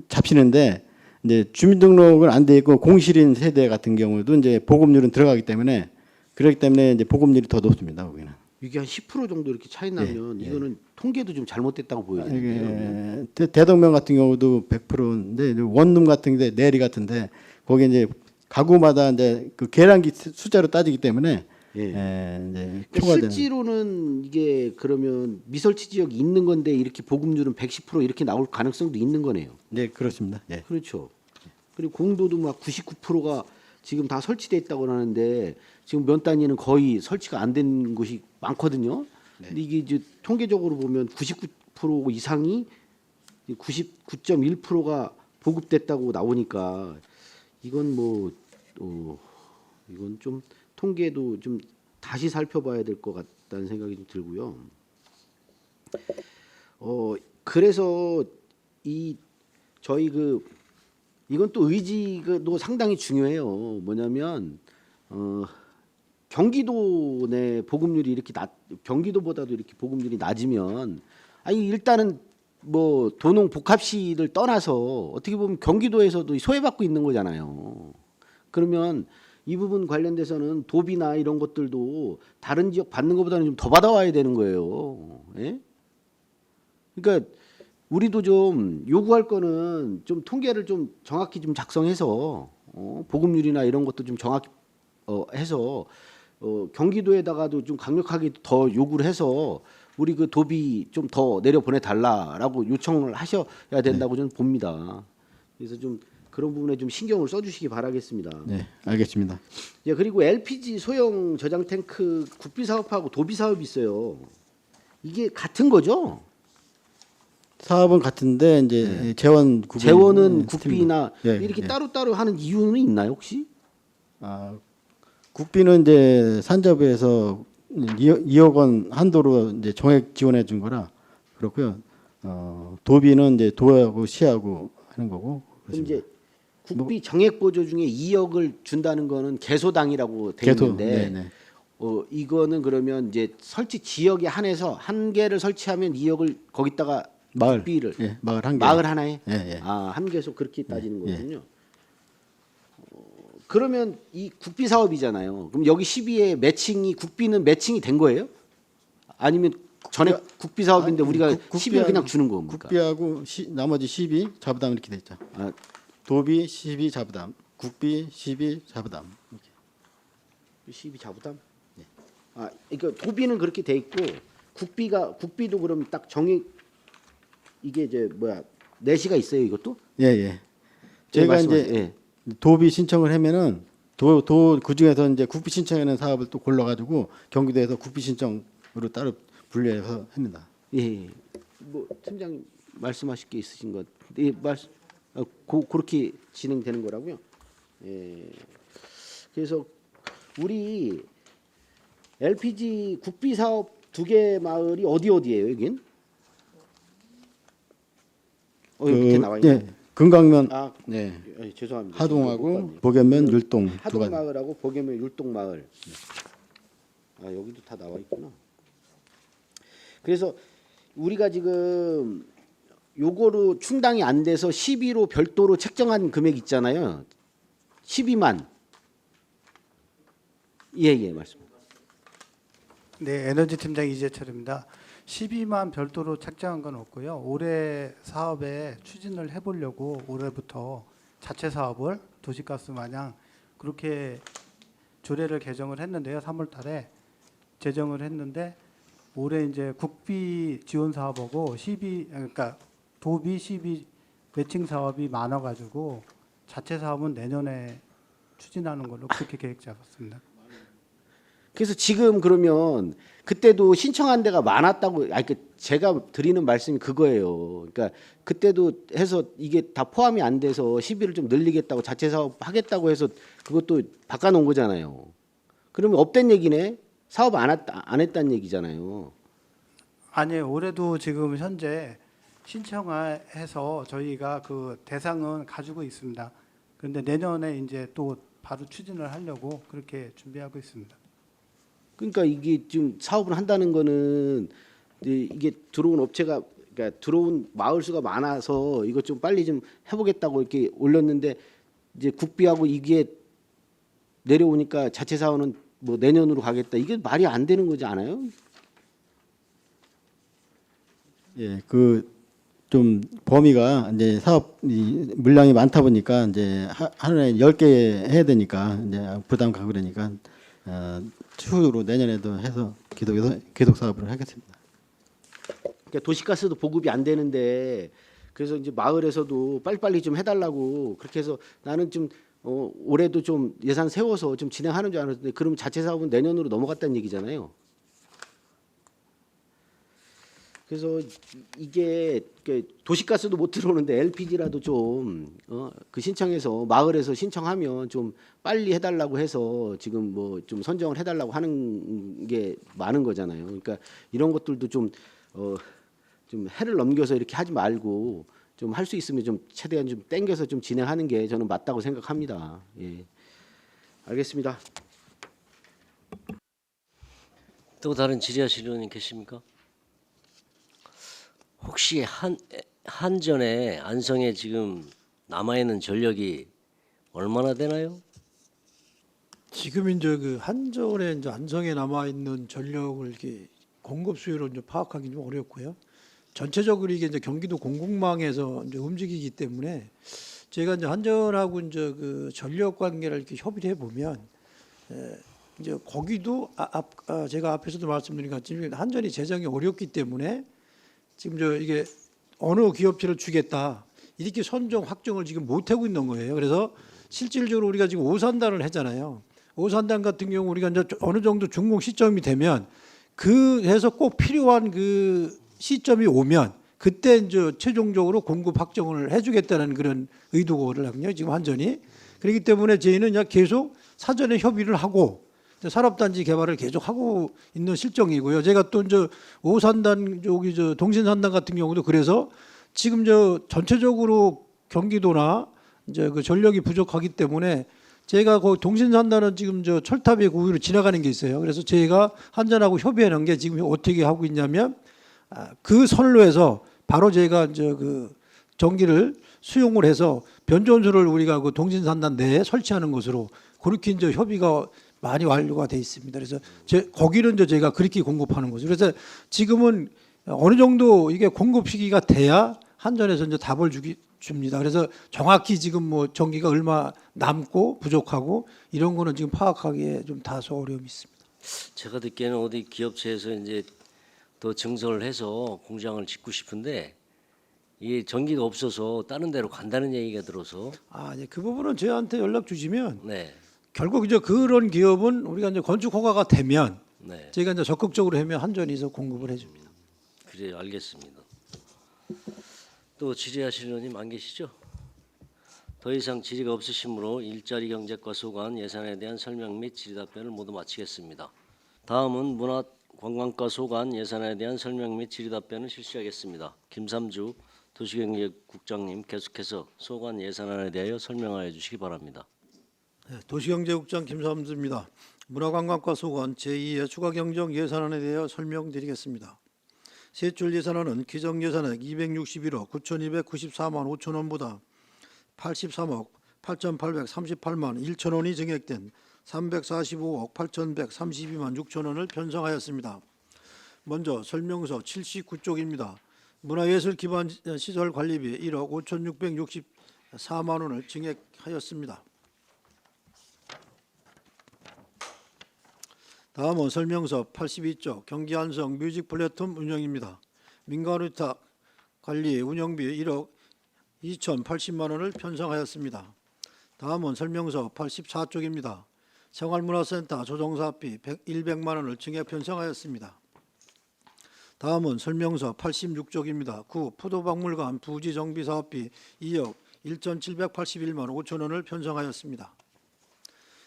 잡히는데 이제 주민등록을 안 돼 있고 공실인 세대 같은 경우도 이제 보급률은 들어가기 때문에 그렇기 때문에 이제 보급률이 더 높습니다. 거기는. 이게 한 10% 정도 이렇게 차이 나면 예, 예. 이거는 통계도 좀 잘못됐다고 보여지는데요. 대동면 같은 경우도 100%인데 원룸 같은 데 내리 같은데 거기 이제 가구마다 이제 그 계량기 숫자로 따지기 때문에 예. 이제 그러니까 초과되는. 실제로는 이게 그러면 미설치 지역이 있는 건데 이렇게 보급률은 110% 이렇게 나올 가능성도 있는 거네요. 네 그렇습니다. 예. 그렇죠. 그리고 공도도 막 99%가 지금 다 설치돼 있다고 하는데 지금 면 단위는 거의 설치가 안 된 곳이 많거든요. 근데 이게 이제 통계적으로 보면 99% 이상이 99.1%가 보급됐다고 나오니까 이건 이건 좀 통계도 좀 다시 살펴봐야 될 것 같다는 생각이 좀 들고요. 그래서 저희 이건 또 의지도 상당히 중요해요. 뭐냐면 경기도 내 보급률이 이렇게 경기도보다도 이렇게 보급률이 낮으면 일단은 뭐 도농 복합시를 떠나서 어떻게 보면 경기도에서도 소외받고 있는 거잖아요. 그러면 이 부분 관련돼서는 도비나 이런 것들도 다른 지역 받는 것보다는 좀 더 받아와야 되는 거예요. 예? 그러니까 우리도 좀 요구할 거는 좀 통계를 좀 정확히 좀 작성해서 보급률이나 이런 것도 좀 정확히 해서 경기도에다가도 좀 강력하게 더 요구를 해서 우리 그 도비 좀 더 내려 보내 달라라고 요청을 하셔야 된다고 저는 봅니다. 그래서 좀 그런 부분에 좀 신경을 써주시기 바라겠습니다. 네 알겠습니다. 예, 그리고 LPG 소형 저장 탱크 국비 사업하고 도비 사업이 있어요. 이게 같은 거죠? 사업은 같은데 이제 재원은 국비나 예, 이렇게 예. 따로따로 하는 이유는 있나요 혹시? 국비는 이제 산자부에서 2억 원 한도로 이제 정액 지원해 준 거라 그렇고요. 도비는 이제 도하고 시하고 하는 거고. 그럼 그렇습니다. 이제 국비 정액 보조 중에 2억을 준다는 거는 개소당이라고 돼 개소, 있는데 네네. 이거는 그러면 이제 설치 지역에 한해서 한 개를 설치하면 2억을 거기다가 마을 국비를 예, 마을 한 개. 마을 하나에 예, 예. 한 개소 그렇게 따지는 예. 거군요. 그러면 이 국비 사업이잖아요. 그럼 여기 12에 매칭이 국비는 매칭이 된 거예요? 아니면 전에 국비 사업인데 우리가 12를 그냥 주는 겁니까? 국비하고 나머지 12 자부담 이렇게 돼 있죠. 도비 12 자부담, 국비 12 자부담. 이렇게. 12 자부담? 네. 그러니까 도비는 그렇게 돼 있고 국비도 그럼 딱 정액 이게 이제 내시가 있어요, 이것도? 예, 예. 제가 이제 도비 신청을 하면은 그 중에서 이제 국비 신청하는 사업을 또 골라 가지고 경기도에서 국비 신청으로 따로 분류해서 합니다. 예. 뭐 팀장님 말씀하실 게 있으신 것. 예, 그렇게 진행되는 거라고요. 예. 그래서 우리 LPG 국비 사업 두 개 마을이 어디예요, 여긴? 여기 밑에 나와 있네. 예, 금강면 아, 네, 죄송합니다. 못 하동하고 봤네요. 복연면 율동 두 하동 가지. 마을하고 복연면 율동 마을. 아, 여기도 다 나와 있구나. 그래서 우리가 지금 요거로 충당이 안 돼서 12로 별도로 책정한 금액 있잖아요. 12만. 예, 말씀. 네, 에너지 팀장 이재철입니다. 12만 별도로 책정한 건 없고요. 올해 사업에 추진을 해보려고 올해부터 자체 사업을 도시가스 마냥 그렇게 조례를 개정을 했는데요. 3월달에 제정을 했는데 올해 이제 국비 지원 사업하고 그러니까 도비 시비 매칭 사업이 많아가지고 자체 사업은 내년에 추진하는 걸로 그렇게 계획 잡았습니다. 그래서 지금 그러면 그때도 신청한 데가 많았다고, 제가 드리는 말씀이 그거예요. 그러니까 그때도 해서 이게 다 포함이 안 돼서 시비를 좀 늘리겠다고 자체 사업 하겠다고 해서 그것도 바꿔놓은 거잖아요. 그러면 업된 얘기네. 사업 안 했다는 얘기잖아요. 아니요, 올해도 지금 현재 신청해서 저희가 그 대상은 가지고 있습니다. 그런데 내년에 이제 또 바로 추진을 하려고 그렇게 준비하고 있습니다. 그러니까 이게 지금 사업을 한다는 거는 이게 들어온 업체가, 그러니까 들어온 마을 수가 많아서 이것 좀 빨리 좀 해보겠다고 이렇게 올렸는데 이제 국비하고 이게 내려오니까 자체 사업은 뭐 내년으로 가겠다. 이게 말이 안 되는 거지 않아요? 예, 그 좀 범위가 이제 사업 물량이 많다 보니까 이제 하루에 10개 해야 되니까 이제 부담 가고 그러니까 추후로 내년에도 해서 계속 사업을 하겠습니다. 그러니까 도시가스도 보급이 안 되는데 그래서 이제 마을에서도 빨리빨리 좀 해달라고 그렇게 해서 나는 좀 올해도 좀 예산 세워서 좀 진행하는 줄 알았는데 그럼 자체 사업은 내년으로 넘어갔다는 얘기잖아요. 그래서 이게 도시가스도 못 들어오는데 LPG라도 좀 그 신청해서 마을에서 신청하면 좀 빨리 해달라고 해서 지금 뭐 좀 선정을 해달라고 하는 게 많은 거잖아요. 그러니까 이런 것들도 좀 해를 넘겨서 이렇게 하지 말고 좀 할 수 있으면 좀 최대한 좀 땡겨서 좀 진행하는 게 저는 맞다고 생각합니다. 예, 알겠습니다. 또 다른 질의하실 의원님 계십니까? 혹시 한전에 안성에 지금 남아 있는 전력이 얼마나 되나요? 지금 이제 그 한전에 이제 안성에 남아 있는 전력을 이렇게 공급 수요를 이제 파악하기 좀 어렵고요. 전체적으로 이게 이제 경기도 공급망에서 이제 움직이기 때문에 제가 이제 한전하고 이제 그 전력 관계를 이렇게 협의를 해 보면 이제 거기도 제가 앞에서도 말씀드린 것 같지만 한전이 재정이 어렵기 때문에 지금 이게 어느 기업체를 주겠다 이렇게 선정 확정을 지금 못 하고 있는 거예요. 그래서 실질적으로 우리가 지금 오산단을 했잖아요. 오산단 같은 경우 우리가 이제 어느 정도 준공 시점이 되면 그 해서 꼭 필요한 그 시점이 오면 그때 이제 최종적으로 공급 확정을 해주겠다는 그런 의도를 하거든요. 지금 한전이. 그렇기 때문에 저희는 그냥 계속 사전에 협의를 하고 산업단지 개발을 계속 하고 있는 실정이고요. 제가 또 이제 오산단 여기 동신산단 같은 경우도 그래서 지금 전체적으로 경기도나 이제 그 전력이 부족하기 때문에 제가 그 동신산단은 지금 철탑의 그 위로 지나가는 게 있어요. 그래서 저희가 한전하고 협의해 놓은 게 지금 어떻게 하고 있냐면 그 선로에서 바로 저희가 이제 그 전기를 수용을 해서 변전소를 우리가 그 동신산단 내에 설치하는 것으로 그렇게 이제 협의가 많이 완료가 돼 있습니다. 그래서 거기는 이제 저희가 그렇게 공급하는 거죠. 그래서 지금은 어느 정도 이게 공급 시기가 돼야 한전에서 이제 답을 줍니다. 그래서 정확히 지금 뭐 전기가 얼마 남고 부족하고 이런 거는 지금 파악하기에 좀 다소 어려움이 있습니다. 제가 듣기에는 어디 기업체에서 이제 더 증설을 해서 공장을 짓고 싶은데 이게 전기가 없어서 다른 데로 간다는 얘기가 들어서 네, 그 부분은 저희한테 연락 주시면 네, 결국 이제 그런 기업은 우리가 이제 건축 허가가 되면 네, 저희가 이제 적극적으로 하면 한전에서 공급을 해줍니다. 그래 알겠습니다. 또 질의하실 의원님 안 계시죠? 더 이상 질의가 없으시므로 일자리 경제과 소관 예산에 대한 설명 및 질의 답변을 모두 마치겠습니다. 다음은 관광과 소관 예산에 대한 설명 및 질의답변을 실시하겠습니다. 김삼주 도시경제국장님 계속해서 소관 예산안에 대하여 설명하여 주시기 바랍니다. 네, 도시경제국장 김삼주입니다. 문화관광과 소관 제2의 추가경정 예산안에 대하여 설명드리겠습니다. 세출 예산안은 기정예산액 261억 9,294만 5천 원보다 83억 8,838만 1천 원이 증액된 345억 8,132만 6천 원을 편성하였습니다. 먼저 설명서 79쪽입니다. 문화예술 기반 시설 관리비 1억 5,664만 원을 증액하였습니다. 다음은 설명서 82쪽 경기 안성 뮤직 플랫폼 운영입니다. 민간 위탁 관리 운영비 1억 2,080만 원을 편성하였습니다. 다음은 설명서 84쪽입니다. 생활문화센터 조정사업비 100만 원을 증액 편성하였습니다. 다음은 설명서 86쪽입니다. 구 포도박물관 부지 정비 사업비 2억 1,781만 5천 원을 편성하였습니다.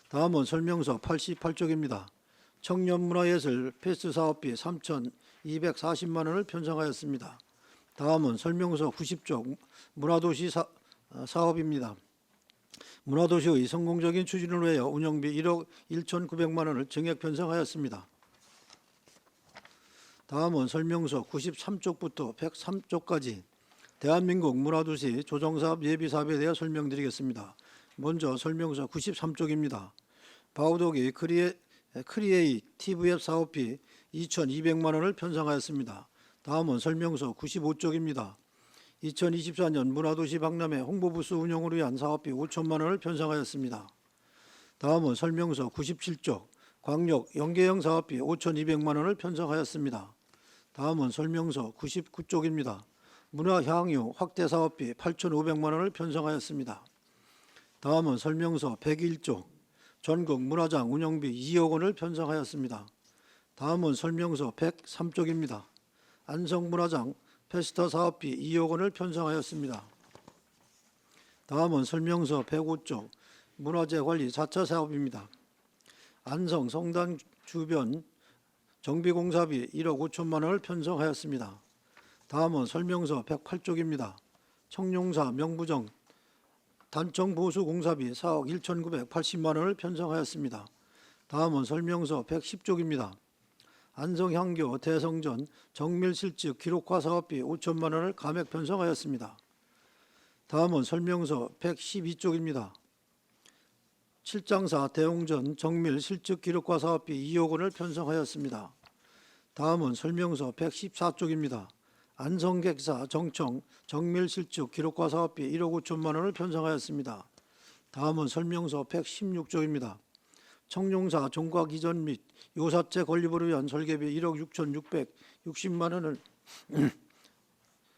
다음은 설명서 88쪽입니다. 청년문화예술 패스 사업비 3,240만 원을 편성하였습니다. 다음은 설명서 90쪽 문화도시 사업입니다. 문화도시의 성공적인 추진을 위하여 운영비 1억 1,900만 원을 증액 편성하였습니다. 다음은 설명서 93쪽부터 103쪽까지 대한민국 문화도시 조정사업 예비사업에 대해 설명드리겠습니다. 먼저 설명서 93쪽입니다. 바우독이 크리에이티브앱 사업비 2,200만 원을 편성하였습니다. 다음은 설명서 95쪽입니다. 2024년 문화도시 박람회 홍보부스 운영을 위한 사업비 5천만 원을 편성하였습니다. 다음은 설명서 97쪽 광역 연계형 사업비 5,200만 원을 편성하였습니다. 다음은 설명서 99쪽입니다. 문화향유 확대 사업비 8,500만 원을 편성하였습니다. 다음은 설명서 101쪽 전국 문화장 운영비 2억 원을 편성하였습니다. 다음은 설명서 103쪽입니다. 안성문화장 페스타 사업비 2억 원을 편성하였습니다. 다음은 설명서 105쪽 문화재관리 4차 사업입니다. 안성 성당 주변 정비공사비 1억 5천만 원을 편성하였습니다. 다음은 설명서 108쪽입니다. 청룡사 명부정 단청보수공사비 4억 1,980만 원을 편성하였습니다. 다음은 설명서 110쪽입니다. 안성향교 대성전 정밀실측 기록화 사업비 5천만 원을 감액 편성하였습니다. 다음은 설명서 112쪽입니다. 칠장사 대웅전 정밀실측 기록화 사업비 2억 원을 편성하였습니다. 다음은 설명서 114쪽입니다. 안성객사 정청 정밀실측 기록화 사업비 1억 5천만 원을 편성하였습니다. 다음은 설명서 116쪽입니다. 청룡사 종각 이전 및 요사체 건립을 위한 설계비 1억 6,660만 원을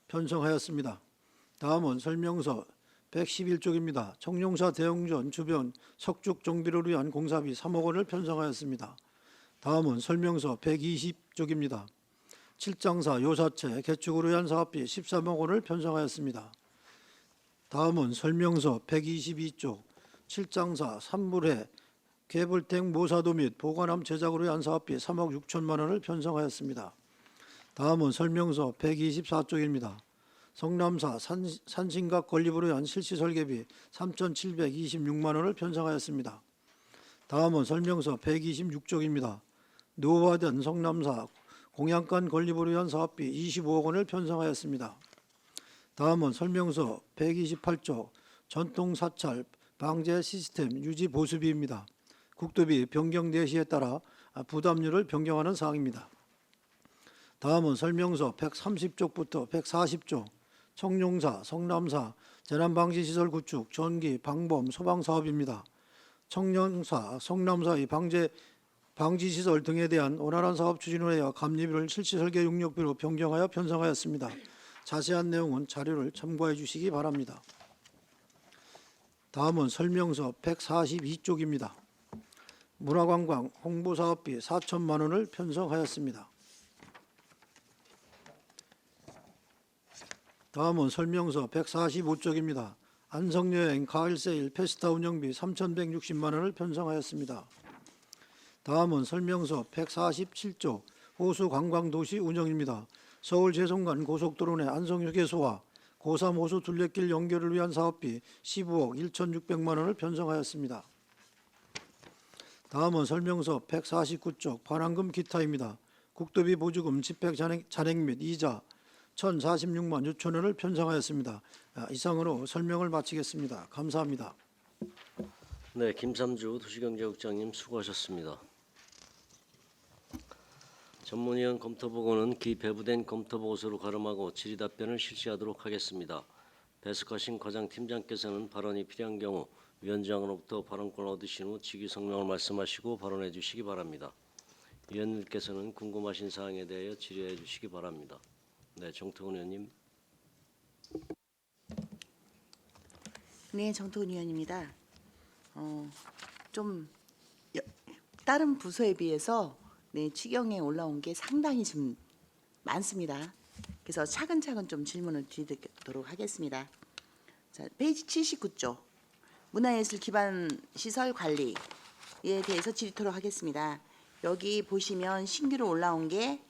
편성하였습니다. 다음은 설명서 111쪽입니다. 청룡사 대웅전 주변 석축 정비를 위한 공사비 3억 원을 편성하였습니다. 다음은 설명서 120쪽입니다. 칠장사 요사체 개축을 위한 사업비 13억 원을 편성하였습니다. 다음은 설명서 122쪽 칠장사 산물회 개불택 모사도 및 보관함 제작을 위한 사업비 3억 6천만 원을 편성하였습니다. 다음은 설명서 124쪽입니다. 성남사 산신각 건립을 위한 실시 설계비 3,726만 원을 편성하였습니다. 다음은 설명서 126쪽입니다. 노후화된 성남사 공양간 건립을 위한 사업비 25억 원을 편성하였습니다. 다음은 설명서 128쪽 전통사찰 방제 시스템 유지 보수비입니다. 국도비 변경 내시에 따라 부담률을 변경하는 사항입니다. 다음은 설명서 130쪽부터 140쪽 청룡사, 성남사 재난방지시설 구축, 전기, 방범, 소방사업입니다. 청룡사, 성남사의 방지시설 등에 대한 원활한 사업 추진을 위하여 감리비를 실시설계 용역비로 변경하여 편성하였습니다. 자세한 내용은 자료를 참고해 주시기 바랍니다. 다음은 설명서 142쪽입니다. 문화관광 홍보사업비 4천만 원을 편성하였습니다. 다음은 설명서 145쪽입니다. 안성여행 가을세일 페스타 운영비 3,160만 원을 편성하였습니다. 다음은 설명서 147쪽 호수 관광도시 운영입니다. 서울 제송간 고속도로 내 안성휴게소와 고3 호수 둘레길 연결을 위한 사업비 15억 1,600만 원을 편성하였습니다. 다음은 설명서 149쪽 반환금 기타입니다. 국도비 보조금 집행 잔액 및 이자 1,046만 6천 원을 편성하였습니다. 이상으로 설명을 마치겠습니다. 감사합니다. 네, 김삼주 도시경제국장님 수고하셨습니다. 전문위원 검토보고는 기 배부된 검토보고서로 가름하고 질의답변을 실시하도록 하겠습니다. 배석하신 과장팀장께서는 발언이 필요한 경우 위원장으로부터 발언권을 얻으신 후 직위성명을 말씀하시고 발언해 주시기 바랍니다. 위원님께서는 궁금하신 사항에 대하여 질의해 주시기 바랍니다. 네, 정태훈 의원님. 네, 정태훈 의원입니다. 좀 다른 부서에 비해서 네, 추경에 올라온 게 상당히 좀 많습니다. 그래서 차근차근 좀 질문을 드리도록 하겠습니다. 자, 페이지 79쪽 문화예술 기반 시설 관리에 대해서 질의토록 하겠습니다. 여기 보시면 신규로 올라온 게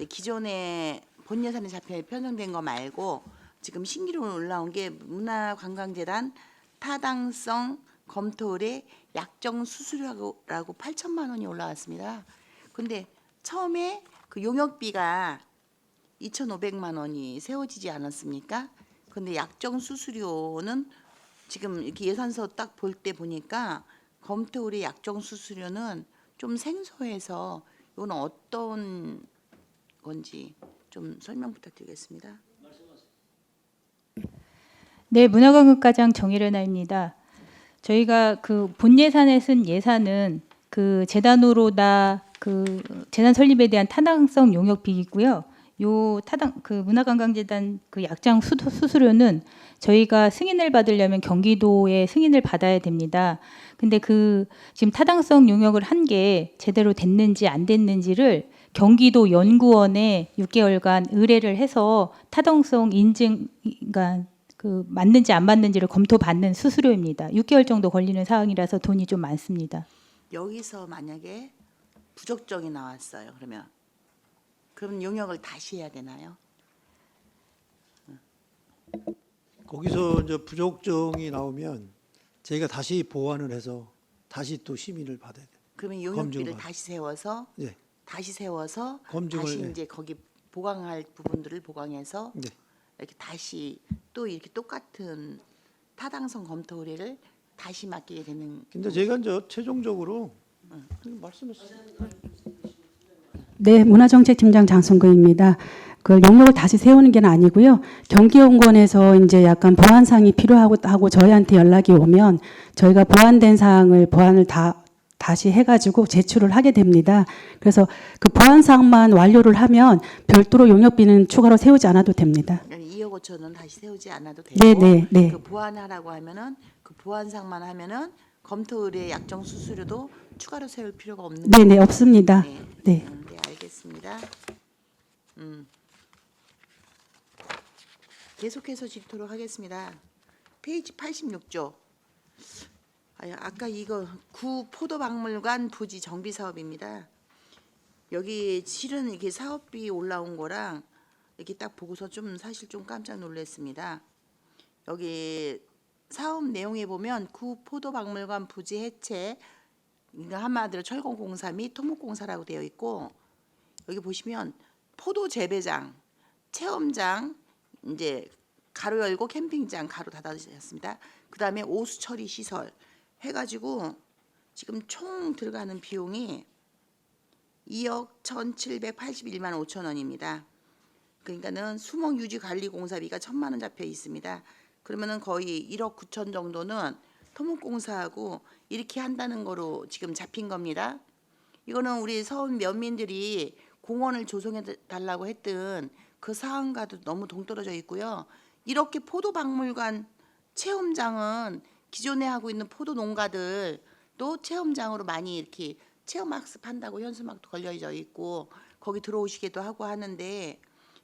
기존에 본 예산에 잡혀 편성된 거 말고 지금 신규로 올라온 게 문화관광재단 타당성 검토 의뢰 약정 수수료라고 8천만 원이 올라왔습니다. 근데 처음에 그 용역비가 2,500만 원이 세워지지 않았습니까? 근데 약정 수수료는 지금 이렇게 예산서 딱 볼 때 보니까 검토 의뢰 약정 수수료는 좀 생소해서 이건 어떤 건지 좀 설명 부탁드리겠습니다. 네, 문화관광과장 정일은아입니다. 저희가 그 본 예산에 쓴 예산은 그 재단으로 다 그 재단 설립에 대한 타당성 용역비이고요. 요 그 문화관광재단 그 약정 수수료는 저희가 승인을 받으려면 경기도의 승인을 받아야 됩니다. 근데 그 지금 타당성 용역을 한 게 제대로 됐는지 안 됐는지를 경기도 연구원에 6개월간 의뢰를 해서 타당성 인증, 그러니까 그 맞는지 안 맞는지를 검토받는 수수료입니다. 6개월 정도 걸리는 사항이라서 돈이 좀 많습니다. 여기서 만약에 부적정이 나왔어요. 그럼 용역을 다시 해야 되나요? 거기서 이제 부족정이 나오면 저희가 다시 보완을 해서 다시 또 심의를 받아야 돼요. 그러면 용역비를 검증을 다시 세워서 네. 다시 세워서 검증을, 다시 네. 이제 거기 보강할 부분들을 보강해서 네. 이렇게 다시 또 이렇게 똑같은 타당성 검토 의뢰를 다시 맡기게 되는. 근데 저희가 이제 최종적으로 말씀하세요. 네, 문화정책팀장 장순근입니다. 그 용역을 다시 세우는 게 아니고요. 경기연구원에서 이제 약간 보완 사항이 필요하고 저희한테 연락이 오면 저희가 보완된 사항을 보완을 다시 해가지고 제출을 하게 됩니다. 그래서 그 보완 사항만 완료를 하면 별도로 용역비는 추가로 세우지 않아도 됩니다. 2억 5천은 다시 세우지 않아도 되고 네. 그 보완하라고 하면은 그 보완상만 하면은 검토 의뢰 약정 수수료도 추가로 세울 필요가 없는 거죠? 네, 없습니다. 네, 알겠습니다. 계속해서 질의토록 하겠습니다. 페이지 86쪽. 아까 이거 구 포도박물관 부지 정비 사업입니다. 여기 실은 이게 사업비 올라온 거랑 이렇게 딱 보고서 좀 사실 좀 깜짝 놀랐습니다. 여기 사업 내용에 보면 구 포도박물관 부지 해체, 그러니까 한마디로 철거공사 및 토목공사라고 되어 있고, 여기 보시면 포도 재배장, 체험장, 이제 가로 열고 캠핑장 가로 닫아주셨습니다. 그 다음에 오수 처리 시설 해가지고 지금 총 들어가는 비용이 2억 1,781만 5천 원입니다. 그러니까는 수목 유지 관리 공사비가 1,000만 원 잡혀 있습니다. 그러면은 거의 1억 9천 정도는 토목공사하고 이렇게 한다는 거로 지금 잡힌 겁니다. 이거는 우리 서울 면민들이 공원을 조성해 달라고 했던 그 사항과도 너무 동떨어져 있고요. 이렇게 포도박물관 체험장은 기존에 하고 있는 포도 농가들 또 체험장으로 많이 이렇게 체험학습한다고 현수막도 걸려져 있고 거기 들어오시기도 하고 하는데,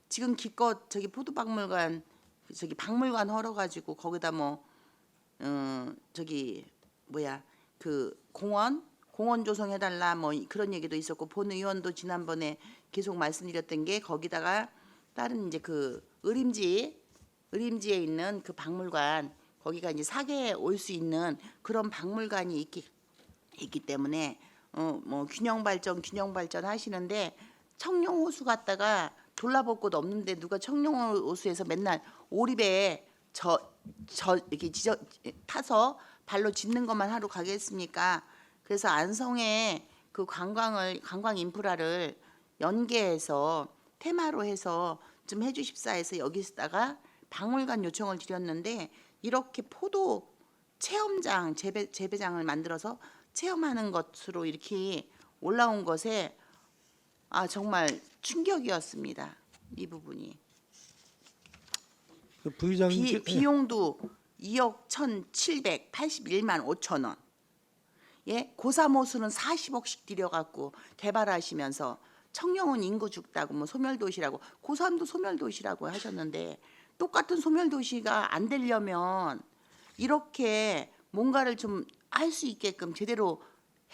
지금 기껏 저기 포도박물관 저기 박물관 헐어가지고 거기다 저기 그 공원 조성해달라 뭐 그런 얘기도 있었고, 본 의원도 지난번에 계속 말씀드렸던 게 거기다가 다른 이제 그 의림지에 있는 그 박물관 거기가 이제 사계에 올 수 있는 그런 박물관이 있기 때문에 뭐 균형 발전 하시는데 청룡호수 갔다가 돌아볼 곳 없는데 누가 청룡호수에서 맨날 오리배에 이렇게 타서 발로 짚는 것만 하러 가겠습니까? 그래서 안성에 그 관광 인프라를 연계해서 테마로 해서 좀 해주십사 해서 여기다가 박물관 요청을 드렸는데 이렇게 포도 체험장 재배장을 만들어서 체험하는 것으로 이렇게 올라온 것에 정말 충격이었습니다. 이 부분이. 그 부의장님 비용도 2억 1,781만 5천 원. 예, 고사모수는 40억씩 들여갖고 개발하시면서 청룡은 인구 죽다고 뭐 소멸도시라고 고삼도 소멸도시라고 하셨는데 똑같은 소멸도시가 안 되려면 이렇게 뭔가를 좀 할 수 있게끔 제대로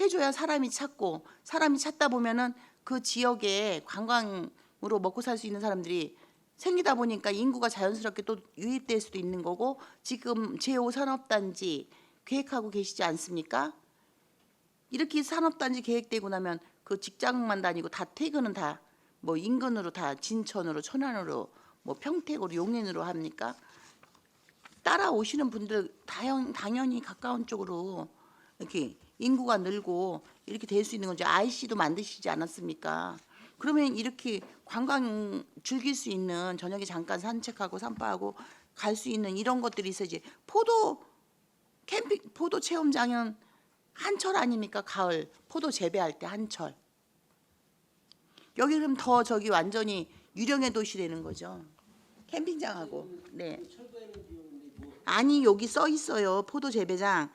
해줘야 사람이 찾고 사람이 찾다 보면은 그 지역에 관광으로 먹고 살 수 있는 사람들이 생기다 보니까 인구가 자연스럽게 또 유입될 수도 있는 거고 지금 제5산업단지 계획하고 계시지 않습니까? 이렇게 산업단지 계획되고 나면 그 직장만 다니고 다 퇴근은 다 뭐 인근으로 다 진천으로 천안으로 뭐 평택으로 용인으로 합니까? 따라오시는 분들 당연히 가까운 쪽으로 이렇게 인구가 늘고 이렇게 될 수 있는 거죠. IC도 만드시지 않았습니까? 그러면 이렇게 관광 즐길 수 있는 저녁에 잠깐 산책하고 산바하고 갈 수 있는 이런 것들이 있어야지. 포도 체험장은 한철 아닙니까? 가을 포도 재배할 때 한철. 여기 그럼 더 저기 완전히 유령의 도시 되는 거죠. 캠핑장하고. 네. 아니 여기 써 있어요. 포도 재배장,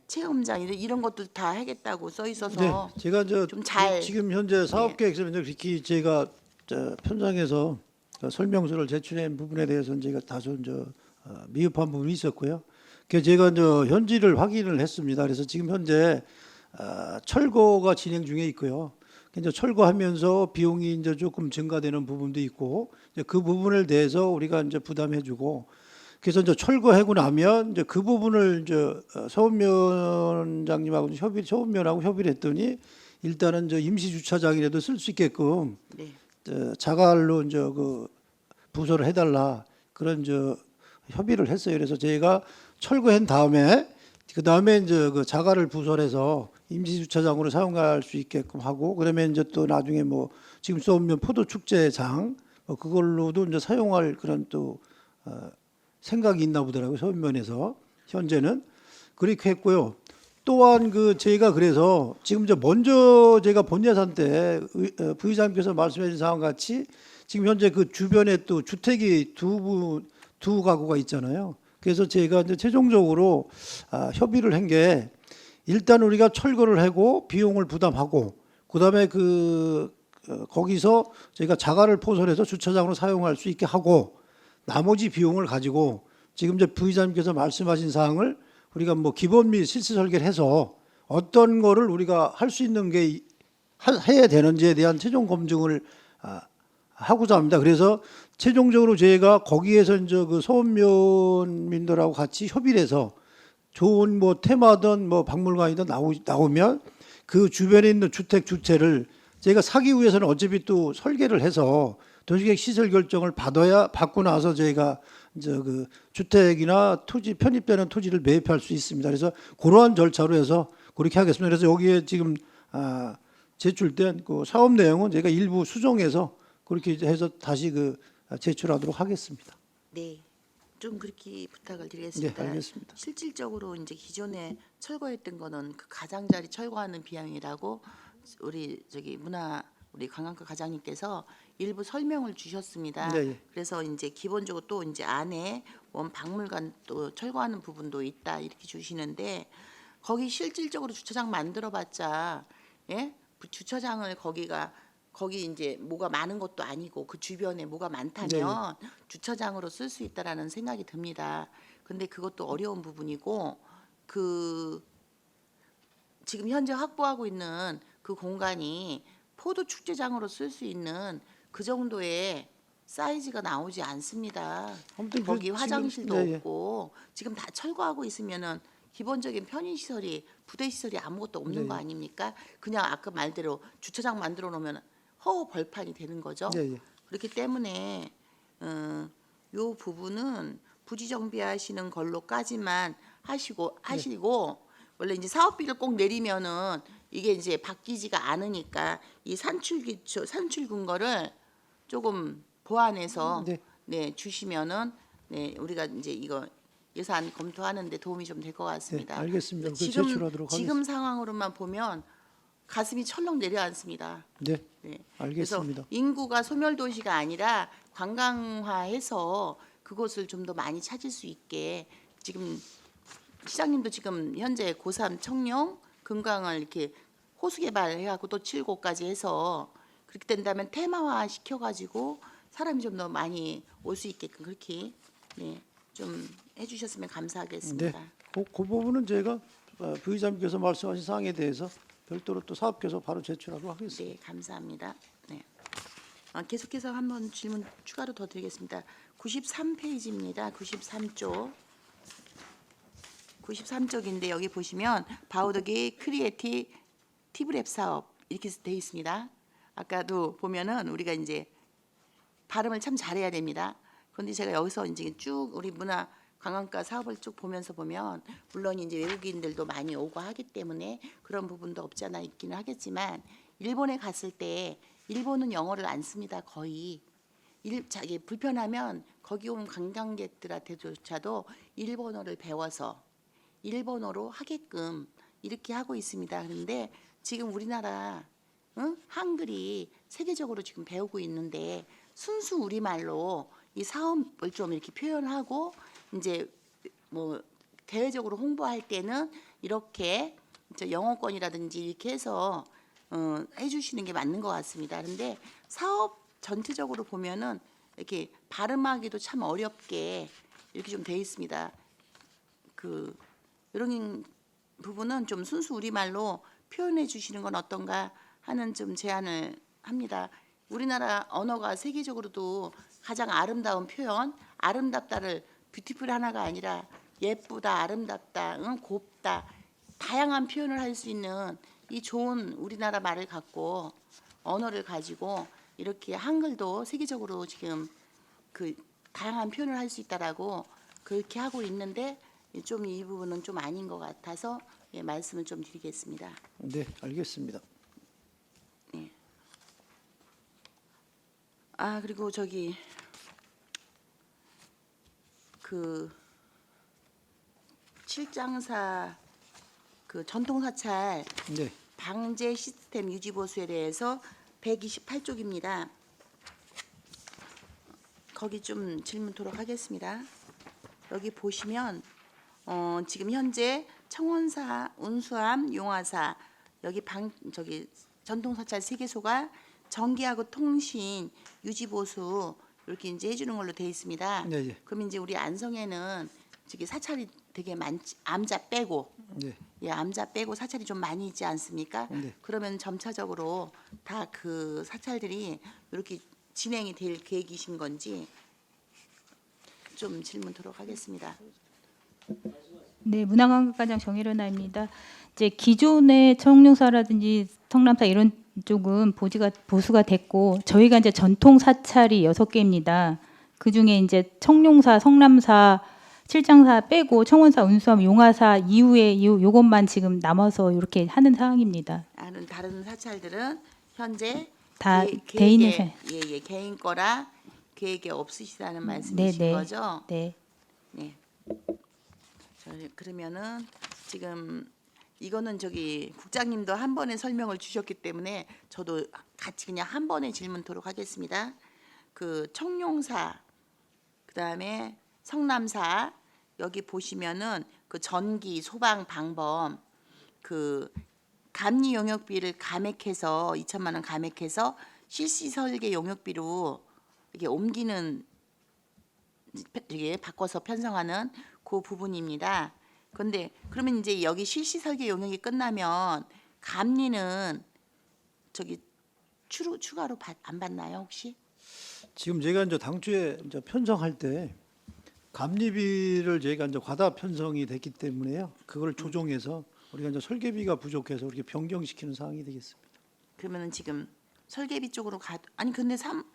체험장 이런 것도 다 하겠다고 써 있어서. 네, 제가 좀 잘. 지금 현재 사업 계획서는 이렇게 제가 편장에서 설명서를 제출한 부분에 대해서는 제가 다소 미흡한 부분이 있었고요. 그래서 제가 현지를 확인을 했습니다. 그래서 지금 현재 철거가 진행 중에 있고요. 이제 철거하면서 비용이 이제 조금 증가되는 부분도 있고 이제 그 부분에 대해서 우리가 이제 부담해주고 그래서 이제 철거하고 나면 이제 그 부분을 이제 서운면장님하고 서운면하고 협의를 했더니 일단은 이제 임시 주차장이라도 쓸 수 있게끔 네. 자갈로 이제 그 부서를 해달라 그런 협의를 했어요. 그래서 저희가 철거한 다음에 그 다음에 이제 그 자갈을 부설해서 임시 주차장으로 사용할 수 있게끔 하고 그러면 이제 또 나중에 뭐 지금 서운면 포도 축제장 그걸로도 이제 사용할 그런 또 생각이 있나 보더라고요. 서운면에서 현재는 그렇게 했고요. 또한 그 저희가 그래서 지금 이제 먼저 제가 본 예산 때 부의장님께서 말씀해 주신 사항 같이 지금 현재 그 주변에 또 주택이 두 가구가 있잖아요. 그래서 제가 이제 최종적으로 협의를 한 게 일단 우리가 철거를 하고 비용을 부담하고 그다음에 거기서 저희가 자갈을 포설해서 주차장으로 사용할 수 있게 하고 나머지 비용을 가지고 지금 이제 부의장님께서 말씀하신 사항을 우리가 뭐 기본 및 실시 설계를 해서 어떤 거를 우리가 할 수 있는 게 해야 되는지에 대한 최종 검증을 하고자 합니다. 그래서 최종적으로 저희가 거기에서 이제 그 서운면민들하고 같이 협의를 해서 좋은 뭐 테마든 뭐 박물관이든 나오면 그 주변에 있는 주택주체를 저희가 사기 위해서는 어차피 또 설계를 해서 도시계획 시설 결정을 받고 나서 저희가 이제 그 주택이나 토지 편입되는 토지를 매입할 수 있습니다. 그래서 그러한 절차로 해서 그렇게 하겠습니다. 그래서 여기에 지금 제출된 그 사업 내용은 저희가 일부 수정해서 그렇게 해서 다시 제출하도록 하겠습니다. 네. 좀 그렇게 부탁을 드리겠습니다. 네, 알겠습니다. 실질적으로 이제 기존에 철거했던 거는 그 가장자리 철거하는 비용이라고 우리 우리 관광과 과장님께서 일부 설명을 주셨습니다. 네, 예. 그래서 이제 기본적으로 또 이제 안에 원 박물관 또 철거하는 부분도 있다 이렇게 주시는데 거기 실질적으로 주차장 만들어봤자 예 주차장을 거기 이제 뭐가 많은 것도 아니고 그 주변에 뭐가 많다면 주차장으로 쓸 수 있다라는 생각이 듭니다. 근데 그것도 어려운 부분이고 지금 현재 확보하고 있는 그 공간이 포도 축제장으로 쓸 수 있는 그 정도의 사이즈가 나오지 않습니다. 아무튼 거기 지금- 화장실도 네, 예. 없고 지금 다 철거하고 있으면은 기본적인 편의 시설이 부대 시설이 아무것도 없는 네, 거 예. 아닙니까? 그냥 아까 말대로 주차장 만들어 놓으면 허허 벌판이 되는 거죠. 예, 예. 그렇기 때문에 요 부분은 부지 정비하시는 걸로까지만 하시고 원래 이제 사업비를 꼭 내리면은 이게 이제 바뀌지가 않으니까 이 산출 근거를 조금 보완해서 네. 네 주시면은 네 우리가 이제 이거 예산 검토하는데 도움이 좀 될 것 같습니다. 네, 알겠습니다. 그 지금 제출하도록 지금 상황으로만 보면 가슴이 철렁 내려앉습니다. 네, 네. 알겠습니다. 그래서 인구가 소멸 도시가 아니라 관광화해서 그곳을 좀 더 많이 찾을 수 있게 지금 시장님도 지금 현재 고3 청룡 금강을 이렇게 호수 개발해갖고 또 7곳까지 해서 그렇게 된다면 테마화 시켜가지고 사람이 좀 더 많이 올 수 있게끔 그렇게 네, 좀 해주셨으면 감사하겠습니다. 네, 그 부분은 제가 부의장님께서 말씀하신 사항에 대해서 별도로 또 사업계획서 바로 제출하도록 하겠습니다. 네, 감사합니다. 네. 계속해서 한번 질문 추가로 더 드리겠습니다. 93페이지입니다. 93쪽. 93쪽인데 여기 보시면 바우더기 크리에이티 티브랩 사업 이렇게 돼 있습니다. 아까도 보면은 우리가 이제 발음을 참 잘해야 됩니다. 그런데 제가 여기서 이제 쭉 우리 문화 관광가 사업을 쭉 보면서 보면 물론 이제 외국인들도 많이 오고 하기 때문에 그런 부분도 없지 않아 있기는 하겠지만 일본에 갔을 때 일본은 영어를 안 씁니다. 거의 자기 불편하면 거기 온 관광객들한테조차도 일본어를 배워서 일본어로 하게끔 이렇게 하고 있습니다. 그런데 지금 우리나라 한글이 세계적으로 지금 배우고 있는데 순수 우리말로 이 사업을 좀 이렇게 표현하고 이제 뭐 대외적으로 홍보할 때는 이렇게 영어권이라든지 이렇게 해서 해주시는 게 맞는 것 같습니다. 그런데 사업 전체적으로 보면은 이렇게 발음하기도 참 어렵게 이렇게 좀 돼 있습니다. 이런 부분은 좀 순수 우리말로 표현해 주시는 건 어떤가 하는 좀 제안을 합니다. 우리나라 언어가 세계적으로도 가장 아름다운 표현, 아름답다를 뷰티풀 하나가 아니라 예쁘다, 아름답다, 곱다, 다양한 표현을 할 수 있는 이 좋은 우리나라 말을 갖고 언어를 가지고 이렇게 한글도 세계적으로 지금 그 다양한 표현을 할 수 있다라고 그렇게 하고 있는데 좀 이 부분은 좀 아닌 것 같아서 말씀을 좀 드리겠습니다. 네, 알겠습니다. 네. 그리고 저기 그 칠장사 그 전통 사찰 네, 방제 시스템 유지 보수에 대해서 128쪽입니다. 거기 좀 질문 토록 하겠습니다. 여기 보시면 지금 현재 청원사, 운수함, 용화사 여기 저기 전통 사찰 3개소가 전기하고 통신 유지 보수 이렇게 이제 해주는 걸로 돼 있습니다. 네, 예. 그럼 이제 우리 안성에는 저기 사찰이 되게 많지 암자 빼고 네, 예, 암자 빼고 사찰이 좀 많이 있지 않습니까? 네. 그러면 점차적으로 다 그 사찰들이 이렇게 진행이 될 계획이신 건지 좀 질문 드리도록 하겠습니다. 네, 문화관광과장 정일은아입니다. 이제 기존의 청룡사라든지 성남사 이런 쪽은 보수가 됐고 저희가 이제 전통 사찰이 6개입니다. 그 중에 이제 청룡사, 성남사, 칠장사 빼고 청원사, 운수함, 용화사 이후에 요것만 지금 남아서 이렇게 하는 상황입니다. 다른 사찰들은 현재 다 계획에- 돼 있는 사- 예, 개인 거라 계획에 없으시다는 네, 말씀이신 네. 거죠? 네. 네. 그러면은 지금 이거는 저기 국장님도 한 번에 설명을 주셨기 때문에 저도 같이 그냥 한 번에 질문토록 하겠습니다. 그 청룡사, 그다음에 성남사 여기 보시면은 그 전기 소방 방범 그 감리 용역비를 감액해서 2천만 원 감액해서 실시 설계 용역비로 이게 옮기는 이게 바꿔서 편성하는 그 부분입니다. 그런데 그러면 이제 여기 실시 설계 용역이 끝나면 감리는 저기 추가로 안 받나요 혹시? 지금 제가 이제 당초에 이제 편성할 때 감리비를 저희가 이제 과다 편성이 됐기 때문에요. 그걸 조정해서 우리가 이제 설계비가 부족해서 이렇게 변경시키는 사항이 되겠습니다. 그러면은 지금 설계비 쪽으로 아니 근데 3억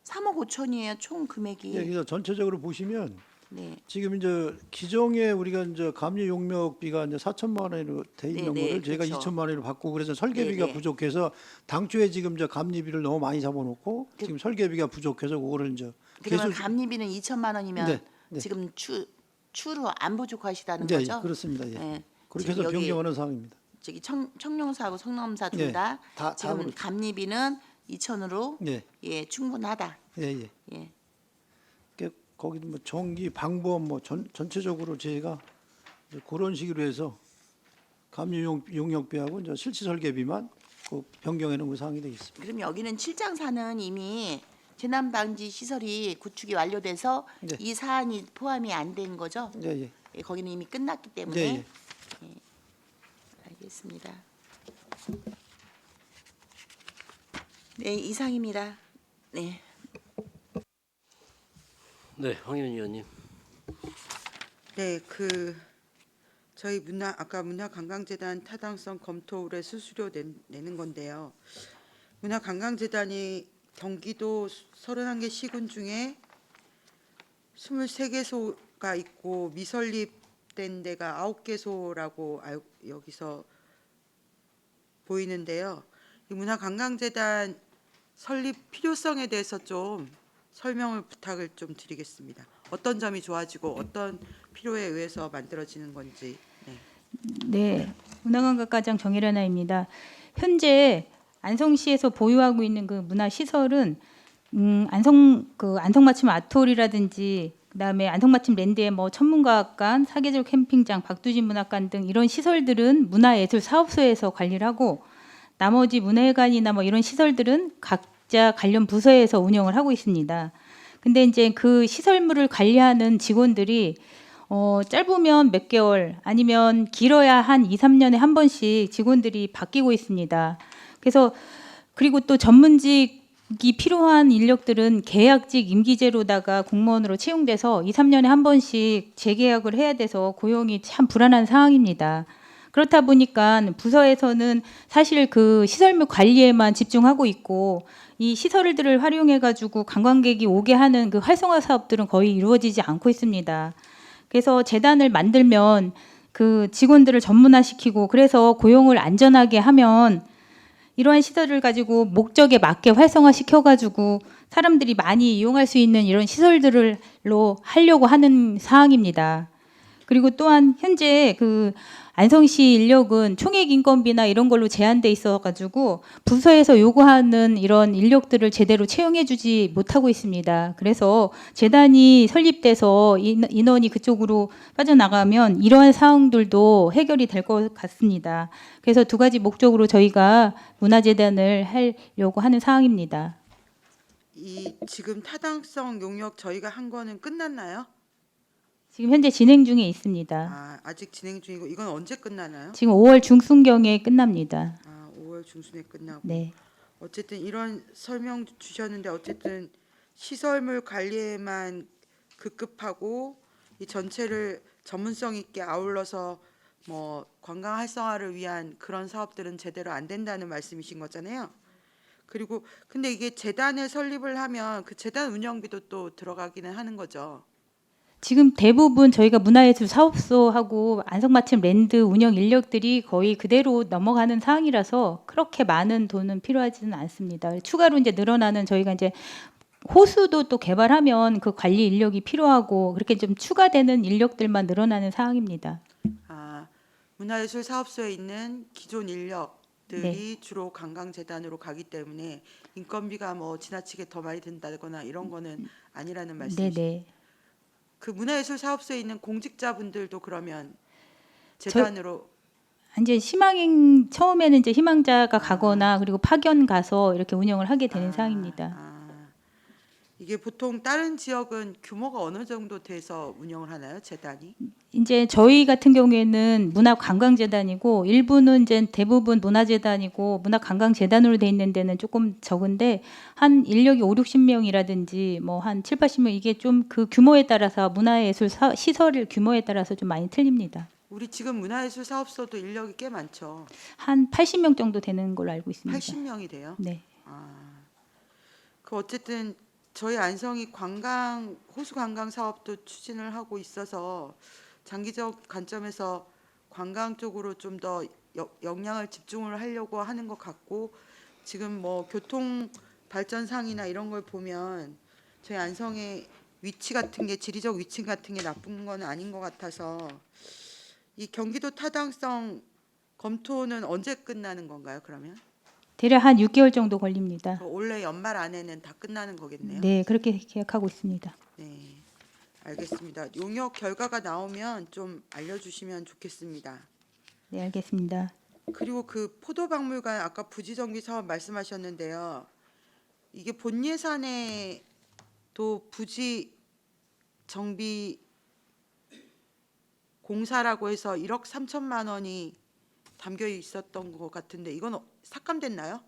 5천이에요 총 금액이. 예, 그래서 전체적으로 보시면 네. 지금 이제 기존에 우리가 이제 감리 용역비가 이제 4천만 원으로 돼 있는 네, 거를 저희가 그렇죠. 2천만 원으로 받고 그래서 설계비가 네. 부족해서 당초에 지금 이제 감리비를 너무 많이 잡아놓고 지금 설계비가 부족해서 그거를 이제 그러면 계속 감리비는 2천만 원이면 네, 네. 지금 추로 안 부족하시다는 네, 거죠? 그렇습니다. 예. 네. 그렇게 지금 해서 여기 변경하는 사항입니다. 저기 청룡사하고 성남사 둘 예, 다 다 지금 그렇죠. 감리비는 2천으로 예, 예 충분하다. 예, 예. 예. 거기 뭐 전기 방법 뭐 전체적으로 저희가 이제 그런 식으로 해서 감리 용역비하고 이제 실시 설계비만 그 변경해 놓은 사항이 되겠습니다. 그럼 여기는 7장사는 이미 재난 방지 시설이 구축이 완료돼서 네. 이 사안이 포함이 안 된 거죠? 예, 예. 예, 거기는 이미 끝났기 때문에 예, 예. 알겠습니다. 네, 이상입니다. 네. 네, 황현 의원님. 네, 저희 아까 문화관광재단 타당성 검토 의뢰 수수료 내는 건데요. 문화관광재단이 경기도 31개 시군 중에 23개소가 있고 미설립된 데가 9개소라고 여기서 보이는데요. 이 문화관광재단 설립 필요성에 대해서 좀 설명을 부탁을 좀 드리겠습니다. 어떤 점이 좋아지고 어떤 필요에 의해서 만들어지는 건지. 네. 네, 문화관광과장 정혜련아입니다. 현재 안성시에서 보유하고 있는 그 문화 시설은 안성맞춤 아트홀이라든지 그다음에 안성맞춤 랜드의 뭐 천문과학관, 사계절 캠핑장, 박두진 문학관 등 이런 시설들은 문화예술 사업소에서 관리를 하고 나머지 문화회관이나 뭐 이런 시설들은 각자 관련 부서에서 운영을 하고 있습니다. 근데 이제 그 시설물을 관리하는 직원들이 짧으면 몇 개월 아니면 길어야 한 2, 3년에 한 번씩 직원들이 바뀌고 있습니다. 그래서 그리고 또 전문직이 필요한 인력들은 계약직 임기제로다가 공무원으로 채용돼서 2, 3년에 한 번씩 재계약을 해야 돼서 고용이 참 불안한 상황입니다. 그렇다 보니까 부서에서는 사실 그 시설물 관리에만 집중하고 있고 이 시설들을 활용해 가지고 관광객이 오게 하는 그 활성화 사업들은 거의 이루어지지 않고 있습니다. 그래서 재단을 만들면 그 직원들을 전문화시키고 그래서 고용을 안전하게 하면 이러한 시설을 가지고 목적에 맞게 활성화시켜 가지고 사람들이 많이 이용할 수 있는 이런 시설들로 하려고 하는 사항입니다. 그리고 또한 현재 그 안성시 인력은 총액 인건비나 이런 걸로 제한돼 있어 가지고 부서에서 요구하는 이런 인력들을 제대로 채용해 주지 못하고 있습니다. 그래서 재단이 설립돼서 인원이 그쪽으로 빠져나가면 이러한 사항들도 해결이 될 것 같습니다. 그래서 두 가지 목적으로 저희가 문화재단을 하려고 하는 사항입니다. 이 지금 타당성 용역 저희가 한 거는 끝났나요? 지금 현재 진행 중에 있습니다. 아직 진행 중이고 이건 언제 끝나나요? 지금 5월 중순경에 끝납니다. 5월 중순에 끝나고. 네. 어쨌든 이런 설명 주셨는데 어쨌든 시설물 관리에만 급급하고 이 전체를 전문성 있게 아울러서 뭐 관광 활성화를 위한 그런 사업들은 제대로 안 된다는 말씀이신 거잖아요. 그리고 근데 이게 재단을 설립을 하면 그 재단 운영비도 또 들어가기는 하는 거죠. 지금 대부분 저희가 문화예술 사업소하고 안성맞춤 랜드 운영 인력들이 거의 그대로 넘어가는 상황이라서 그렇게 많은 돈은 필요하지는 않습니다. 추가로 이제 늘어나는 저희가 이제 호수도 또 개발하면 그 관리 인력이 필요하고 그렇게 좀 추가되는 인력들만 늘어나는 상황입니다. 문화예술 사업소에 있는 기존 인력들이 네. 주로 관광재단으로 가기 때문에 인건비가 뭐 지나치게 더 많이 든다거나 이런 거는 아니라는 말씀이시죠? 네네. 그 문화예술 사업소에 있는 공직자분들도 그러면 재단으로 이제 처음에는 이제 희망자가 가거나 그리고 파견 가서 이렇게 운영을 하게 되는 상황입니다. 이게 보통 다른 지역은 규모가 어느 정도 돼서 운영을 하나요, 재단이? 이제 저희 같은 경우에는 문화관광재단이고 일부는 이제 대부분 문화재단이고 문화관광재단으로 돼 있는 데는 조금 적은데 한 인력이 5, 60명이라든지 뭐 한 7, 80명 이게 좀 그 규모에 따라서 문화예술 시설 규모에 따라서 좀 많이 틀립니다. 우리 지금 문화예술 사업소도 인력이 꽤 많죠. 한 80명 정도 되는 걸로 알고 있습니다. 80명이 돼요. 네. 그 어쨌든 저희 안성이 관광 호수 관광 사업도 추진을 하고 있어서 장기적 관점에서 관광 쪽으로 좀 더 역량을 집중을 하려고 하는 것 같고 지금 뭐 교통 발전상이나 이런 걸 보면 저희 안성의 위치 같은 게 지리적 위치 같은 게 나쁜 건 아닌 것 같아서 이 경기도 타당성 검토는 언제 끝나는 건가요? 그러면 대략 한 6개월 정도 걸립니다. 올해 연말 안에는 다 끝나는 거겠네요. 네, 그렇게 계획하고 있습니다. 네, 알겠습니다. 용역 결과가 나오면 좀 알려주시면 좋겠습니다. 네, 알겠습니다. 그리고 그 포도박물관 아까 부지 정비 사업 말씀하셨는데요. 이게 본 예산에도 부지 정비 공사라고 해서 1억 3천만 원이 담겨 있었던 것 같은데 이건 삭감됐나요?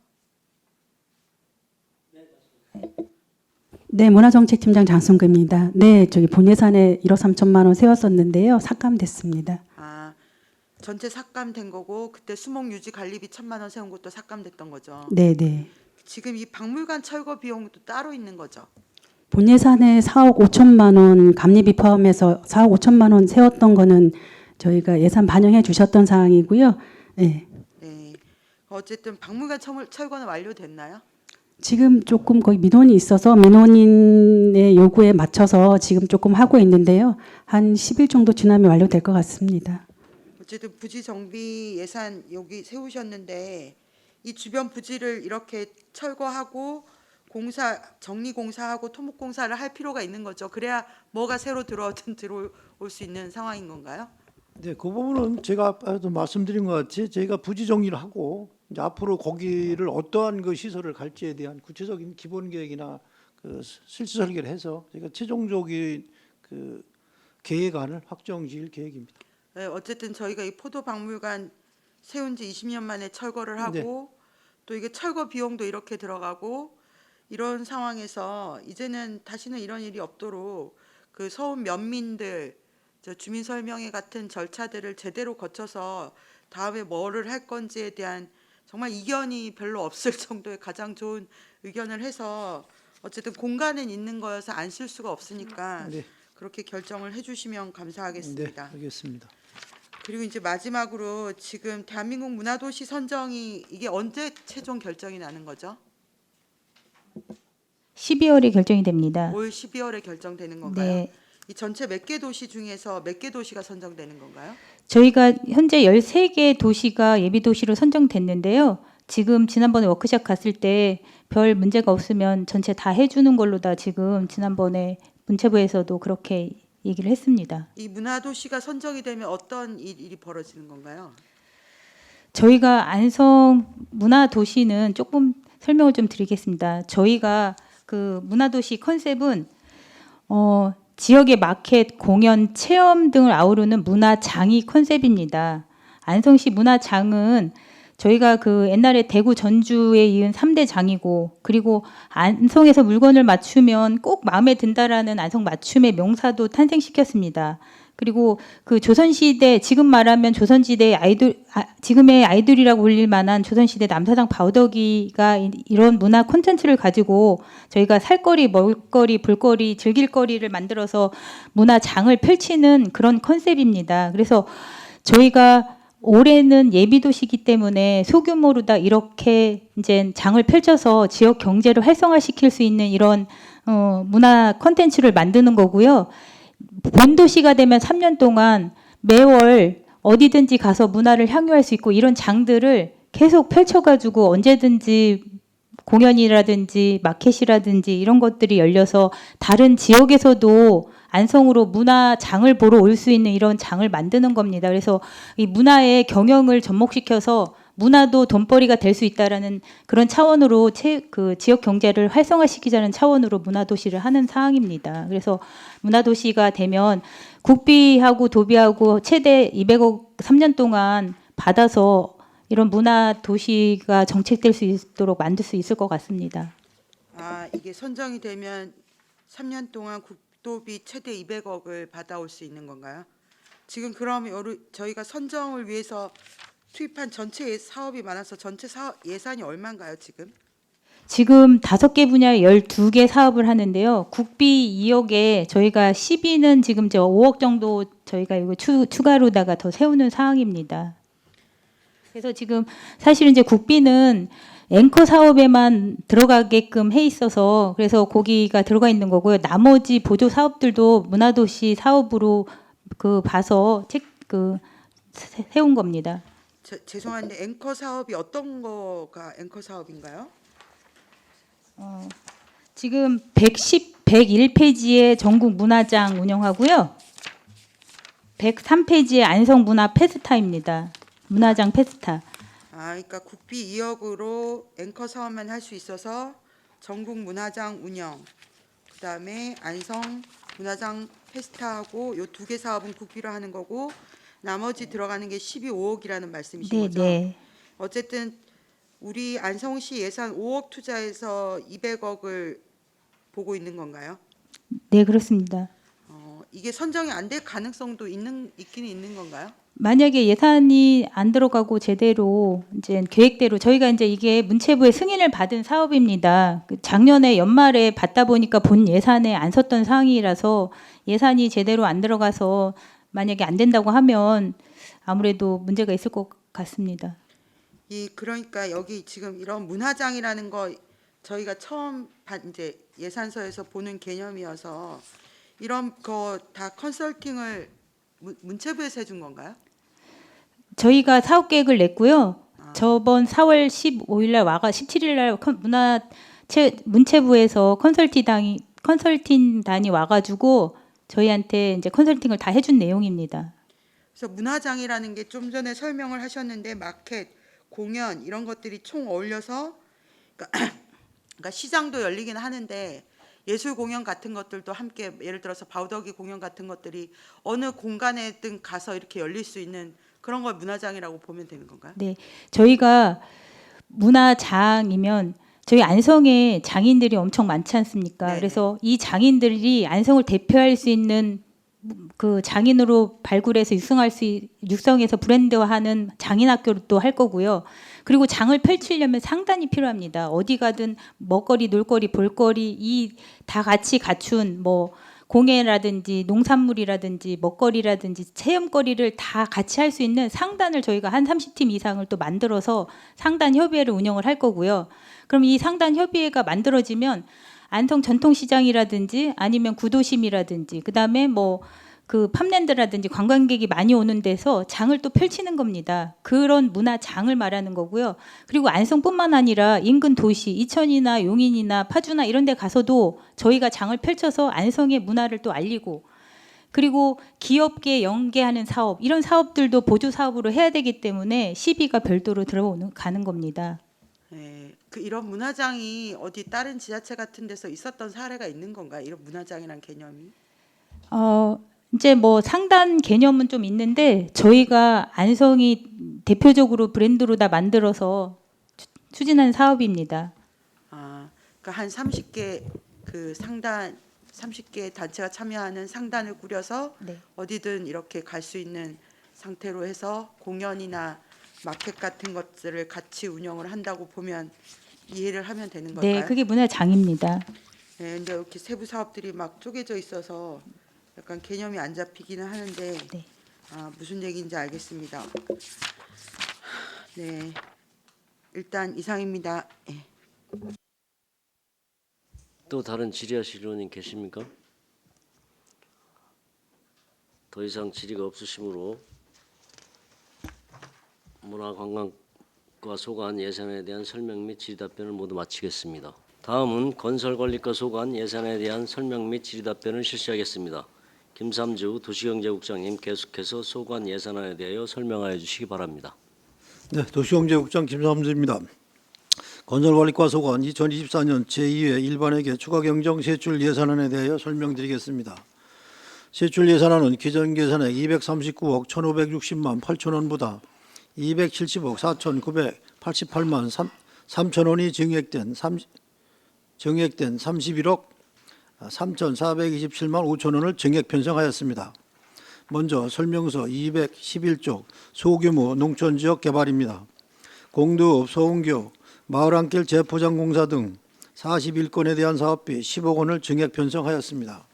네, 문화정책팀장 장순구입니다. 네, 저기 본 예산에 1억 3천만 원 세웠었는데요. 삭감됐습니다. 전체 삭감된 거고 그때 수목 유지 관리비 1,000만 원 세운 것도 삭감됐던 거죠. 네, 네. 지금 이 박물관 철거 비용도 따로 있는 거죠. 본 예산에 4억 5천만 원 감리비 포함해서 4억 5천만 원 세웠던 거는 저희가 예산 반영해 주셨던 사항이고요. 네. 네. 어쨌든 박물관 철거는 완료됐나요? 지금 조금 거기 민원이 있어서 민원인의 요구에 맞춰서 지금 조금 하고 있는데요. 한 10일 정도 지나면 완료될 것 같습니다. 어쨌든 부지 정비 예산 여기 세우셨는데 이 주변 부지를 이렇게 철거하고 공사 정리 공사하고 토목 공사를 할 필요가 있는 거죠. 그래야 뭐가 새로 들어오든 들어올 수 있는 상황인 건가요? 네, 그 부분은 제가 아까도 말씀드린 것 같이 저희가 부지 정리를 하고 이제 앞으로 거기를 어떠한 그 시설을 갈지에 대한 구체적인 기본 계획이나 그 실시 설계를 해서 저희가 최종적인 그 계획안을 확정 지을 계획입니다. 네, 어쨌든 저희가 이 포도박물관 세운 지 20년 만에 철거를 하고 또 이게 철거 비용도 이렇게 들어가고 이런 상황에서 이제는 다시는 이런 일이 없도록 그 서울 면민들 주민 설명회 같은 절차들을 제대로 거쳐서 다음에 뭐를 할 건지에 대한 정말 이견이 별로 없을 정도의 가장 좋은 의견을 해서 어쨌든 공간은 있는 거여서 안 쓸 수가 없으니까 네. 그렇게 결정을 해주시면 감사하겠습니다. 네, 알겠습니다. 그리고 이제 마지막으로 지금 대한민국 문화도시 선정이 이게 언제 최종 결정이 나는 거죠? 12월에 결정이 됩니다. 올 12월에 결정되는 건가요? 네. 이 전체 몇 개 도시 중에서 몇 개 도시가 선정되는 건가요? 저희가 현재 13개 도시가 예비 도시로 선정됐는데요. 지금 지난번에 워크숍 갔을 때 별 문제가 없으면 전체 다 해주는 걸로 다 지금 지난번에 문체부에서도 그렇게 얘기를 했습니다. 이 문화도시가 선정이 되면 어떤 일이 벌어지는 건가요? 저희가 안성 문화도시는 조금 설명을 좀 드리겠습니다. 저희가 그 문화도시 컨셉은 지역의 마켓, 공연, 체험 등을 아우르는 문화장이 컨셉입니다. 안성시 문화장은 저희가 그 옛날에 대구, 전주에 이은 3대 장이고 그리고 안성에서 물건을 맞추면 꼭 마음에 든다라는 안성 맞춤의 명사도 탄생시켰습니다. 그리고 그 조선시대 지금 말하면 조선시대 지금의 아이돌이라고 불릴 만한 조선시대 남사장 바우더기가 이런 문화 콘텐츠를 가지고 저희가 살거리, 먹을거리, 볼거리, 즐길거리를 만들어서 문화장을 펼치는 그런 컨셉입니다. 그래서 저희가 올해는 예비도시이기 때문에 소규모로 다 이렇게 이제 장을 펼쳐서 지역 경제를 활성화시킬 수 있는 이런 문화 콘텐츠를 만드는 거고요. 본도시가 되면 3년 동안 매월 어디든지 가서 문화를 향유할 수 있고 이런 장들을 계속 펼쳐가지고 언제든지 공연이라든지 마켓이라든지 이런 것들이 열려서 다른 지역에서도 안성으로 문화장을 보러 올 수 있는 이런 장을 만드는 겁니다. 그래서 이 문화의 경영을 접목시켜서 문화도 돈벌이가 될 수 있다라는 그런 차원으로 그 지역 경제를 활성화시키자는 차원으로 문화도시를 하는 사항입니다. 그래서 문화도시가 되면 국비하고 도비하고 최대 200억 3년 동안 받아서 이런 문화도시가 정책될 수 있도록 만들 수 있을 것 같습니다. 아, 이게 선정이 되면 3년 동안 국도비 최대 200억을 받아올 수 있는 건가요? 지금 그럼 저희가 선정을 위해서 투입한 전체 사업이 많아서 전체 예산이 얼마인가요, 지금? 지금 5개 분야에 12개 사업을 하는데요. 국비 2억에 저희가 시비는 지금 5억 정도 저희가 이거 추가로다가 더 세우는 상황입니다. 그래서 지금 사실 이제 국비는 앵커 사업에만 들어가게끔 해 있어서 그래서 거기가 들어가 있는 거고요. 나머지 보조 사업들도 문화도시 사업으로 봐서 세운 겁니다. 죄송한데 앵커 사업이 어떤 거가 앵커 사업인가요? 지금 101페이지에 전국 문화장 운영하고요. 103페이지에 안성 문화 페스타입니다. 문화장 페스타. 아, 그러니까 국비 2억으로 앵커 사업만 할 수 있어서 전국 문화장 운영, 그다음에 안성 문화장 페스타하고 요 2개 사업은 국비로 하는 거고 나머지 들어가는 게 12억이라는 말씀이신 네, 거죠? 네. 어쨌든 우리 안성시 예산 5억 투자해서 200억을 보고 있는 건가요? 네, 그렇습니다. 이게 선정이 안 될 가능성도 있긴 있는 건가요? 만약에 예산이 안 들어가고 제대로 이제 계획대로 저희가 이제 이게 문체부의 승인을 받은 사업입니다. 작년에 연말에 받다 보니까 본 예산에 안 썼던 사항이라서 예산이 제대로 안 들어가서 만약에 안 된다고 하면 아무래도 문제가 있을 것 같습니다. 그러니까 여기 지금 이런 문화장이라는 거 저희가 처음 이제 예산서에서 보는 개념이어서 이런 거 다 컨설팅을 문체부에서 해준 건가요? 저희가 사업 계획을 냈고요. 저번 4월 15일 날 17일 날 문체부에서 컨설팅단이 와가지고 저희한테 이제 컨설팅을 다 해준 내용입니다. 그래서 문화장이라는 게 좀 전에 설명을 하셨는데 마켓, 공연 이런 것들이 총 어울려서 그러니까 시장도 열리긴 하는데 예술 공연 같은 것들도 함께 예를 들어서 바우더기 공연 같은 것들이 어느 공간에든 가서 이렇게 열릴 수 있는 그런 걸 문화장이라고 보면 되는 건가요? 네, 저희가 문화장이면 저희 안성에 장인들이 엄청 많지 않습니까? 네네. 그래서 이 장인들이 안성을 대표할 수 있는 그 장인으로 발굴해서 육성해서 브랜드화하는 장인학교를 또 할 거고요. 그리고 장을 펼치려면 상단이 필요합니다. 어디 가든 먹거리, 놀거리, 볼거리 이 다 같이 갖춘 뭐 공예라든지 농산물이라든지 먹거리라든지 체험거리를 다 같이 할 수 있는 상단을 저희가 한 30팀 이상을 또 만들어서 상단 협의회를 운영을 할 거고요. 그럼 이 상단 협의회가 만들어지면 안성 전통시장이라든지 아니면 구도심이라든지 그다음에 뭐 그 팜랜드라든지 관광객이 많이 오는 데서 장을 또 펼치는 겁니다. 그런 문화장을 말하는 거고요. 그리고 안성뿐만 아니라 인근 도시 이천이나 용인이나 파주나 이런 데 가서도 저희가 장을 펼쳐서 안성의 문화를 또 알리고 그리고 기업계 연계하는 사업 이런 사업들도 보조 사업으로 해야 되기 때문에 시비가 별도로 들어가는 겁니다. 네, 이런 문화장이 어디 다른 지자체 같은 데서 있었던 사례가 있는 건가요? 이런 문화장이란 개념이? 이제 뭐 상단 개념은 좀 있는데 저희가 안성이 대표적으로 브랜드로 다 만들어서 추진한 사업입니다. 그러니까 한 30개 그 상단 30개 단체가 참여하는 상단을 꾸려서 네. 어디든 이렇게 갈 수 있는 상태로 해서 공연이나 마켓 같은 것들을 같이 운영을 한다고 보면 이해를 하면 되는 걸까요? 네, 그게 문화장입니다. 네, 근데 이렇게 세부 사업들이 막 쪼개져 있어서 약간 개념이 안 잡히기는 하는데 네. 무슨 얘기인지 알겠습니다. 네, 일단 이상입니다. 네. 또 다른 질의하실 의원님 계십니까? 더 이상 질의가 없으시므로 문화관광과 소관 예산에 대한 설명 및 질의 답변을 모두 마치겠습니다. 다음은 건설관리과 소관 예산에 대한 설명 및 질의 답변을 실시하겠습니다. 김삼주 도시경제국장님 계속해서 소관 예산안에 대하여 설명하여 주시기 바랍니다. 네, 도시경제국장 김삼수입니다. 건설관리과 소관 2024년 제2회 일반회계 추가경정 세출 예산안에 대하여 설명드리겠습니다. 세출 예산안은 기존 계산액 239억 1,560만 8천 원보다 270억 4,988만 3천 원이 증액된 31억 3,427만 5천 원을 증액 편성하였습니다. 먼저 설명서 211쪽 소규모 농촌지역 개발입니다. 공두읍, 소은교, 마을안길 재포장공사 등 41건에 대한 사업비 10억 원을 증액 편성하였습니다.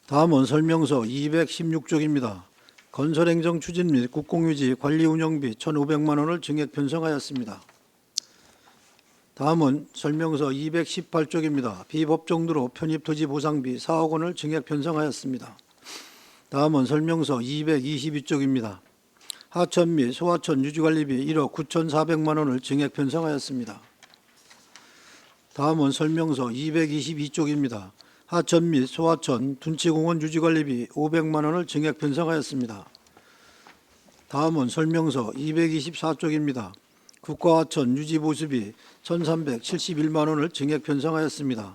다음은 설명서 216쪽입니다. 건설행정 추진 및 국공유지 관리 운영비 1,500만 원을 증액 편성하였습니다. 다음은 설명서 218쪽입니다. 비법정도로 편입토지 보상비 4억 원을 증액 편성하였습니다. 다음은 설명서 222쪽입니다. 하천 및 소하천 유지관리비 1억 9,400만 원을 증액 편성하였습니다. 다음은 설명서 222쪽입니다. 하천 및 소하천 둔치공원 유지관리비 500만 원을 증액 편성하였습니다. 다음은 설명서 224쪽입니다. 국가하천 유지보수비 1,371만 원을 증액 편성하였습니다.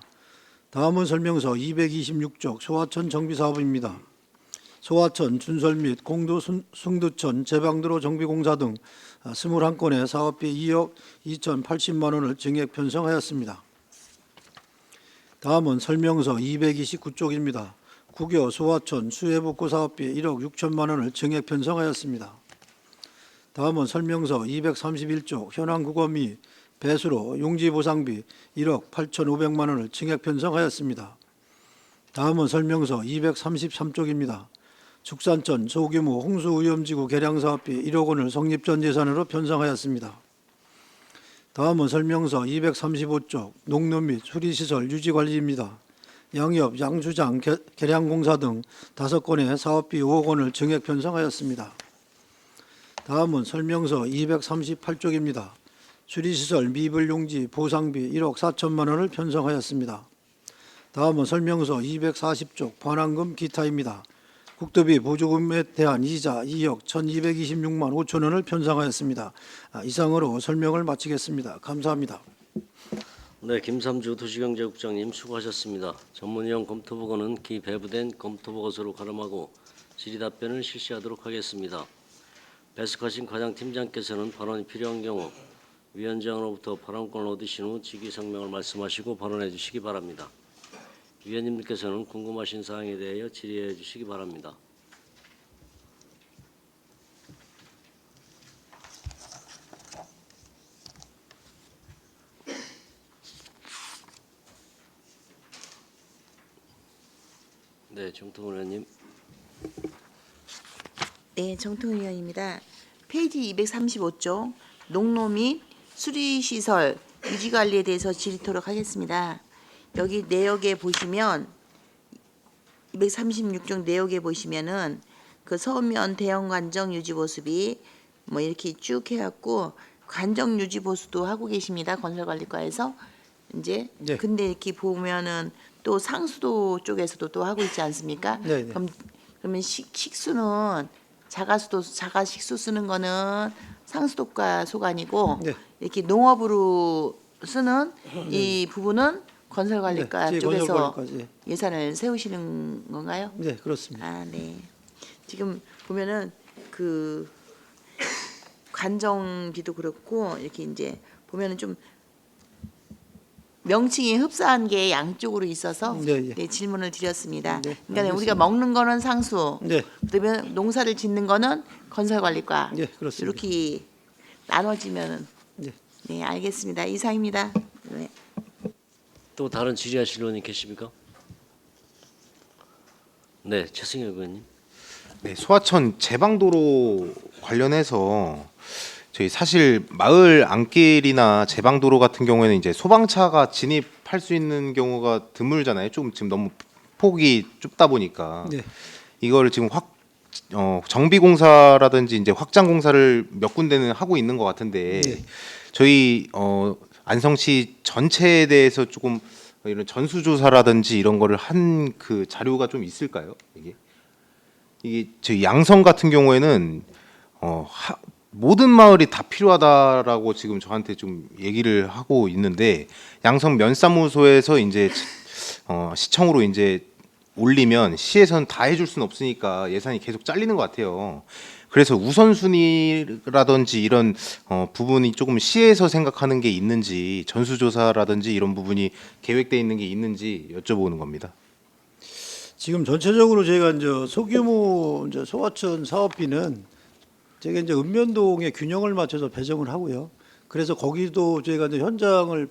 다음은 설명서 226쪽 소하천 정비사업입니다. 소하천 준설 및 공도 승두천 제방도로 정비공사 등 21건의 사업비 2억 2,080만 원을 증액 편성하였습니다. 다음은 설명서 229쪽입니다. 국여 소하천 수해복구 사업비 1억 6천만 원을 증액 편성하였습니다. 다음은 설명서 231쪽 현황국어 및 배수로 용지보상비 1억 8,500만 원을 증액 편성하였습니다. 다음은 설명서 233쪽입니다. 축산천 소규모 홍수오염지구 개량사업비 1억 원을 성립전 예산으로 편성하였습니다. 다음은 설명서 235쪽 농림 및 수리시설 유지관리입니다. 양엽, 양수장, 개량공사 등 5건의 사업비 5억 원을 증액 편성하였습니다. 다음은 설명서 238쪽입니다. 수리시설 미불용지 보상비 1억 4천만 원을 편성하였습니다. 다음은 설명서 240쪽 반환금 기타입니다. 국토비 보조금에 대한 이자 2억 1,226만 5천 원을 편성하였습니다. 이상으로 설명을 마치겠습니다. 감사합니다. 네, 김삼주 도시경제국장님 수고하셨습니다. 전문위원 검토보고는 기 배부된 검토보고서로 가름하고 질의답변을 실시하도록 하겠습니다. 배석하신 과장팀장께서는 발언이 필요한 경우 위원장으로부터 발언권을 얻으신 후 직위성명을 말씀하시고 발언해 주시기 바랍니다. 위원님들께서는 궁금하신 사항에 대하여 질의해 주시기 바랍니다. 네, 정통훈 의원님. 네, 정통훈 의원입니다. 페이지 235쪽 농로 및 수리시설 유지관리에 대해서 질의토록 하겠습니다. 여기 내역에 보시면 236쪽 내역에 보시면은 그 서면 대형 관정 유지 보수비 뭐 이렇게 쭉 해갖고 관정 유지 보수도 하고 계십니다. 건설관리과에서 이제 네. 근데 이렇게 보면은 또 상수도 쪽에서도 또 하고 있지 않습니까? 네, 네. 그러면 식수는 자가식수 쓰는 거는 상수도과 소관이고 네. 이렇게 농업으로 쓰는 이 부분은 건설관리과 네, 쪽에서 건설관리과, 예. 예산을 세우시는 건가요? 네, 그렇습니다. 아, 네. 지금 보면은 그 관정비도 그렇고 이렇게 이제 보면은 좀 명칭이 흡사한 게 양쪽으로 있어서 네, 예. 네, 질문을 드렸습니다. 네, 그러니까 알겠습니다. 우리가 먹는 거는 상수, 네, 그다음에 농사를 짓는 거는 건설관리과 네, 그렇습니다. 이렇게 나눠지면은 네. 네, 알겠습니다. 이상입니다. 네. 또 다른 질의하실 의원님 계십니까? 네, 최승혁 의원님. 네, 소하천 제방도로 관련해서 저희 사실 마을 안길이나 제방도로 같은 경우에는 이제 소방차가 진입할 수 있는 경우가 드물잖아요. 좀 지금 너무 폭이 좁다 보니까 네. 이거를 지금 정비공사라든지 이제 확장공사를 몇 군데는 하고 있는 것 같은데 네. 저희 안성시 전체에 대해서 조금 이런 전수조사라든지 이런 거를 한 그 자료가 좀 있을까요? 이게 이게 저희 양성 같은 경우에는 모든 마을이 다 필요하다라고 지금 저한테 좀 얘기를 하고 있는데 양성 면사무소에서 이제 시청으로 이제 올리면 시에서는 다 해줄 수는 없으니까 예산이 계속 잘리는 것 같아요. 그래서 우선순위라든지 이런 부분이 조금 시에서 생각하는 게 있는지 전수조사라든지 이런 부분이 계획돼 있는 게 있는지 여쭤보는 겁니다. 지금 전체적으로 저희가 이제 소규모 이제 소하천 사업비는 저희가 이제 읍면동의 균형을 맞춰서 배정을 하고요. 그래서 거기도 저희가 이제 현장을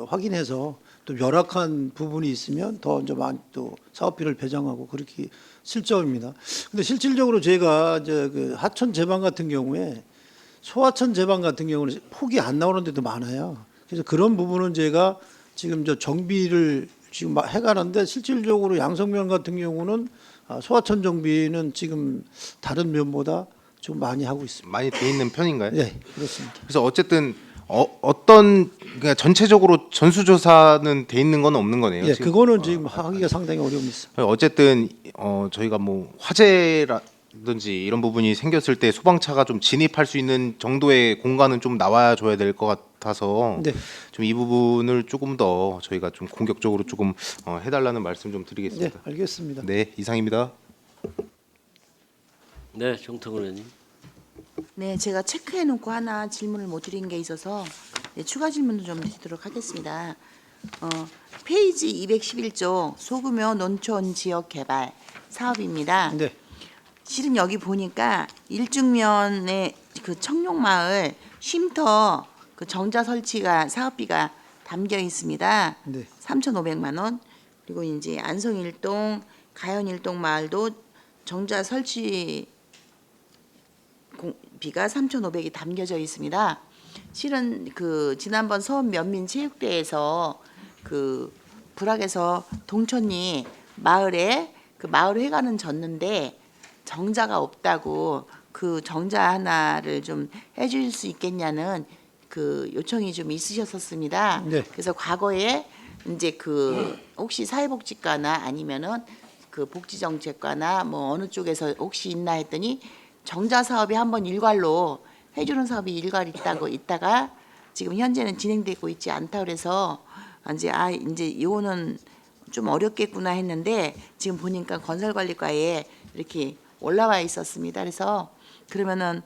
확인해서 또 열악한 부분이 있으면 더 이제 많이 또 사업비를 배정하고 그렇게 실정입니다. 근데 실질적으로 저희가 이제 그 하천 제방 같은 경우에 소하천 제방 같은 경우는 폭이 안 나오는 데도 많아요. 그래서 그런 부분은 제가 지금 저 정비를 지금 해가는데 실질적으로 양성면 같은 경우는 소하천 정비는 지금 다른 면보다 좀 많이 하고 있습니다. 많이 돼 있는 편인가요? 네, 그렇습니다. 그래서 어쨌든 어떤 그러니까 전체적으로 전수조사는 돼 있는 건 없는 거네요. 예, 지금. 그거는 지금 하기가 상당히 어려움이 있습니다. 어쨌든 저희가 뭐 화재라든지 이런 부분이 생겼을 때 소방차가 좀 진입할 수 있는 정도의 공간은 좀 나와 줘야 될 것 같아서 네. 좀 이 부분을 조금 더 저희가 좀 공격적으로 조금 해달라는 말씀 좀 네, 드리겠습니다. 알겠습니다. 네, 이상입니다. 네, 정태근 의원님. 네, 제가 체크해 놓고 하나 질문을 못 드린 게 있어서 네, 추가 질문도 좀 드리도록 하겠습니다. 페이지 211조 소규모 농촌 지역 개발 사업입니다. 네. 실은 여기 보니까 일중면의 그 청룡마을 쉼터 그 정자 설치가 사업비가 담겨 있습니다. 네. 3,500만 원. 그리고 이제 안성일동, 가현일동 마을도 정자 설치 비가 3,500이 담겨져 있습니다. 실은 그 지난번 서울 면민체육대회에서 그 불악에서 동천리 마을에 그 마을 회관은 졌는데 정자가 없다고 그 정자 하나를 좀 해줄 수 있겠냐는 그 요청이 좀 있으셨었습니다. 네. 그래서 과거에 이제 그 혹시 사회복지과나 아니면은 그 복지정책과나 뭐 어느 쪽에서 혹시 있나 했더니 정자 사업이 한번 일괄로 해주는 사업이 일괄 있다가 지금 현재는 진행되고 있지 않다 그래서 이제 이제 이거는 좀 어렵겠구나 했는데 지금 보니까 건설관리과에 이렇게 올라와 있었습니다. 그래서 그러면은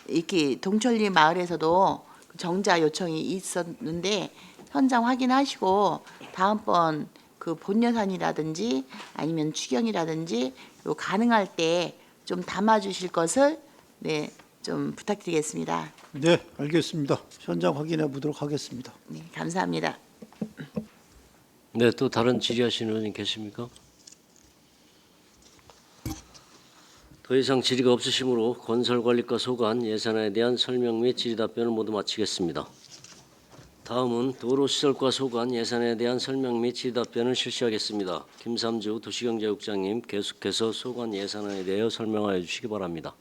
이렇게 동천리 마을에서도 정자 요청이 있었는데 현장 확인하시고 다음번 그 본예산이라든지 아니면 추경이라든지 요 가능할 때 좀 담아주실 것을 네, 좀 부탁드리겠습니다. 네, 알겠습니다. 현장 확인해 보도록 하겠습니다. 네, 감사합니다. 네, 또 다른 질의하시는 의원님 계십니까? 더 이상 질의가 없으시므로 건설관리과 소관 예산에 대한 설명 및 질의 답변을 모두 마치겠습니다. 다음은 도로시설과 소관 예산에 대한 설명 및 질의 답변을 실시하겠습니다. 김삼주 도시경제국장님 계속해서 소관 예산에 대해 설명하여 주시기 바랍니다.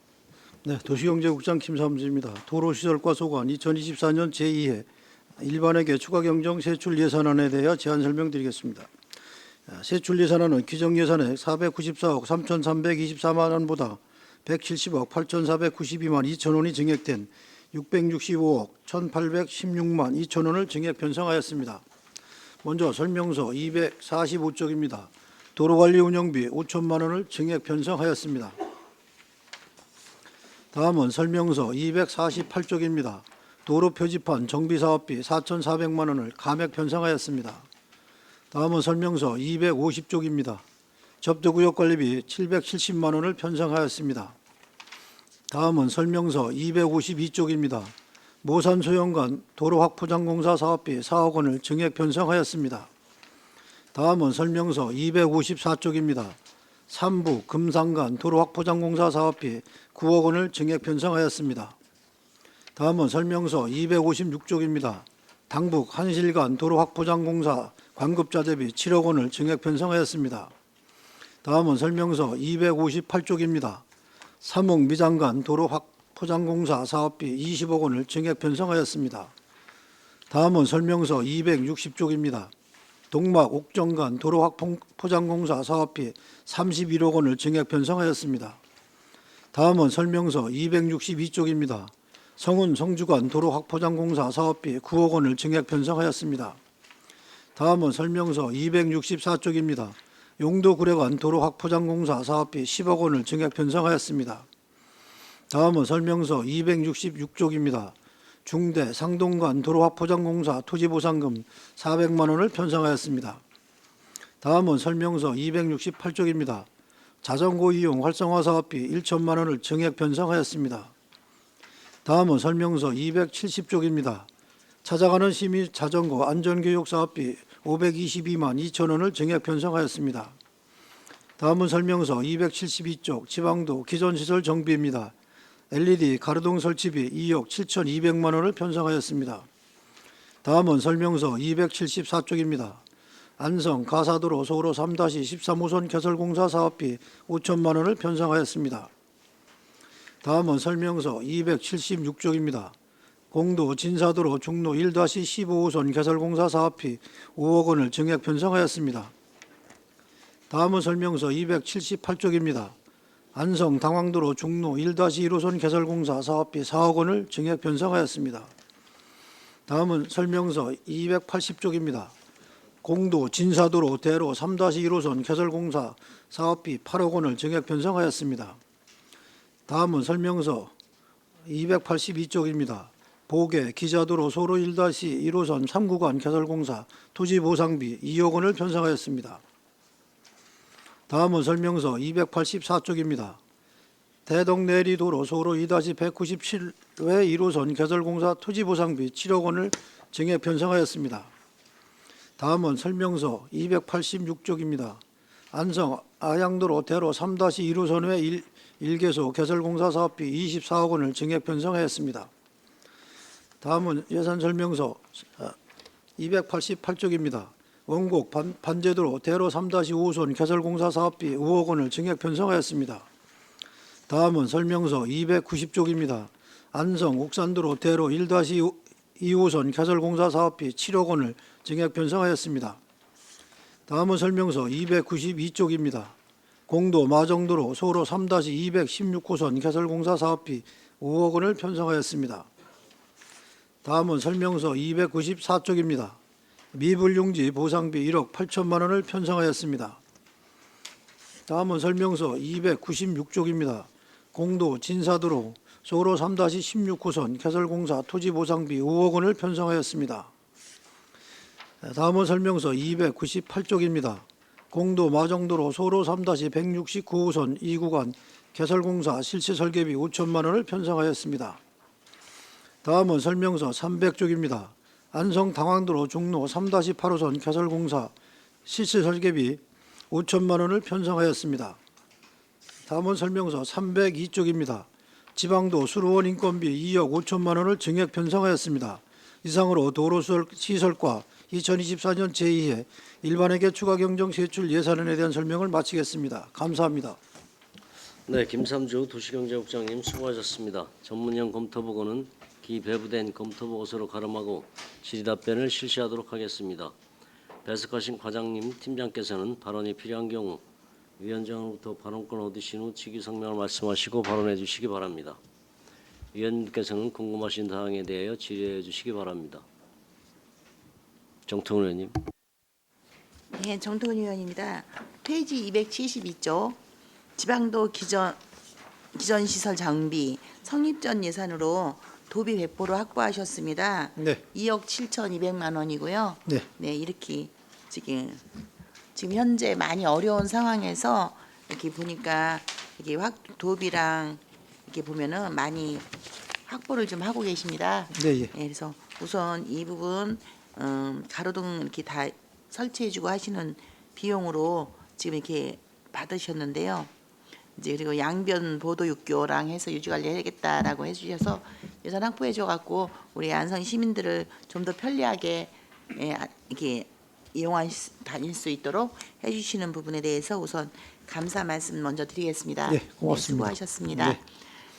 네, 도시경제국장 김삼주입니다. 도로시설과 소관 2024년 제2회 일반회계 추가경정 세출 예산안에 대하여 제안 설명드리겠습니다. 세출 예산안은 기정 예산액 494억 3,324만 원보다 170억 8,492만 2천 원이 증액된 665억 1,816만 2천 원을 증액 편성하였습니다. 먼저 설명서 245쪽입니다. 도로관리 운영비 5천만 원을 증액 편성하였습니다. 다음은 설명서 248쪽입니다. 도로 표지판 정비사업비 4,400만 원을 감액 편성하였습니다. 다음은 설명서 250쪽입니다. 접두구역 관리비 770만 원을 편성하였습니다. 다음은 설명서 252쪽입니다. 모산소영간 도로확포장공사 사업비 4억 원을 증액 편성하였습니다. 다음은 설명서 254쪽입니다. 삼부 금산간 도로확포장공사 사업비 9억 원을 증액 편성하였습니다. 다음은 설명서 256쪽입니다. 당북 한실간 도로확포장공사 관급자 대비 7억 원을 증액 편성하였습니다. 다음은 설명서 258쪽입니다. 삼옥 미장간 도로확포장공사 사업비 20억 원을 증액 편성하였습니다. 다음은 설명서 260쪽입니다. 동막 옥정간 도로 확포장공사 사업비 31억 원을 증액 편성하였습니다. 다음은 설명서 262쪽입니다. 성운 성주간 도로 확포장공사 사업비 9억 원을 증액 편성하였습니다. 다음은 설명서 264쪽입니다. 용도 구례간 도로 확포장공사 사업비 10억 원을 증액 편성하였습니다. 다음은 설명서 266쪽입니다. 중대 상동간 도로 확포장공사 토지보상금 400만 원을 편성하였습니다. 다음은 설명서 268쪽입니다. 자전거 이용 활성화 사업비 1천만 원을 증액 편성하였습니다. 다음은 설명서 270쪽입니다. 찾아가는 시민 자전거 안전교육 사업비 522만 2천 원을 증액 편성하였습니다. 다음은 설명서 272쪽 지방도 기존시설 정비입니다. LED 가로등 설치비 2억 7,200만 원을 편성하였습니다. 다음은 설명서 274쪽입니다. 안성 가사도로 소로 3-13호선 개설공사 사업비 5천만 원을 편성하였습니다. 다음은 설명서 276쪽입니다. 공도 진사도로 중로 1-15호선 개설공사 사업비 5억 원을 증액 편성하였습니다. 다음은 설명서 278쪽입니다. 안성 당황도로 중로 1-1호선 개설공사 사업비 4억 원을 증액 편성하였습니다. 다음은 설명서 280쪽입니다. 공도 진사도로 대로 3-1호선 개설공사 사업비 8억 원을 증액 편성하였습니다. 다음은 설명서 282쪽입니다. 보계 기자도로 소로 1-1호선 3구간 개설공사 토지보상비 2억 원을 편성하였습니다. 다음은 설명서 284쪽입니다. 대덕내리도로 소로 2-197회 1호선 개설공사 토지보상비 7억 원을 증액 편성하였습니다. 다음은 설명서 286쪽입니다. 안성 아양도로 대로 3-1호선회 1개소 개설공사 사업비 24억 원을 증액 편성하였습니다. 다음은 예산설명서 288쪽입니다. 원곡 반제도로 대로 3-5호선 개설공사 사업비 5억 원을 증액 편성하였습니다. 다음은 설명서 290쪽입니다. 안성 옥산도로 대로 1-2호선 개설공사 사업비 7억 원을 증액 편성하였습니다. 다음은 설명서 292쪽입니다. 공도 마정도로 소로 3-216호선 개설공사 사업비 5억 원을 편성하였습니다. 다음은 설명서 294쪽입니다. 미불용지 보상비 1억 8천만 원을 편성하였습니다. 다음은 설명서 296쪽입니다. 공도 진사도로 소로 3-16호선 개설공사 토지보상비 5억 원을 편성하였습니다. 다음은 설명서 298쪽입니다. 공도 마정도로 소로 3-169호선 2구간 개설공사 실시설계비 5천만 원을 편성하였습니다. 다음은 설명서 300쪽입니다. 안성 당황도로 중로 3-8호선 개설공사 실시설계비 5천만 원을 편성하였습니다. 다음은 설명서 302쪽입니다. 지방도 수로원 인건비 2억 5천만 원을 증액 편성하였습니다. 이상으로 도로시설과 2024년 제2회 일반회계 추가경정 세출 예산안에 대한 설명을 마치겠습니다. 감사합니다. 네, 김삼주 도시경제국장님 수고하셨습니다. 전문형 검토보고는 기배부된 검토보고서로 가름하고 질의답변을 실시하도록 하겠습니다. 배석하신 과장님, 팀장께서는 발언이 필요한 경우 위원장으로부터 발언권 얻으신 후 직위성명을 말씀하시고 발언해 주시기 바랍니다. 위원님께서는 궁금하신 사항에 대하여 질의해 주시기 바랍니다. 정통훈 의원님. 네, 정통훈 의원입니다. 페이지 272쪽 지방도 기존시설 장비 성립 전 예산으로 도비 배포를 확보하셨습니다. 네. 2억 7,200만 원이고요. 네. 네, 이렇게 지금 현재 많이 어려운 상황에서 이렇게 보니까 이게 도비랑 이렇게 보면은 많이 확보를 좀 하고 계십니다. 네, 예. 네, 그래서 우선 이 부분 가로등 이렇게 다 설치해주고 하시는 비용으로 지금 이렇게 받으셨는데요. 이제 그리고 양변 보도 육교랑 해서 유지 관리해야겠다라고 해주셔서 예산 확보해줘갖고 우리 안성 시민들을 좀 더 편리하게 이렇게 다닐 수 있도록 해주시는 부분에 대해서 우선 감사 말씀 먼저 드리겠습니다. 네, 고맙습니다. 네, 수고하셨습니다. 네.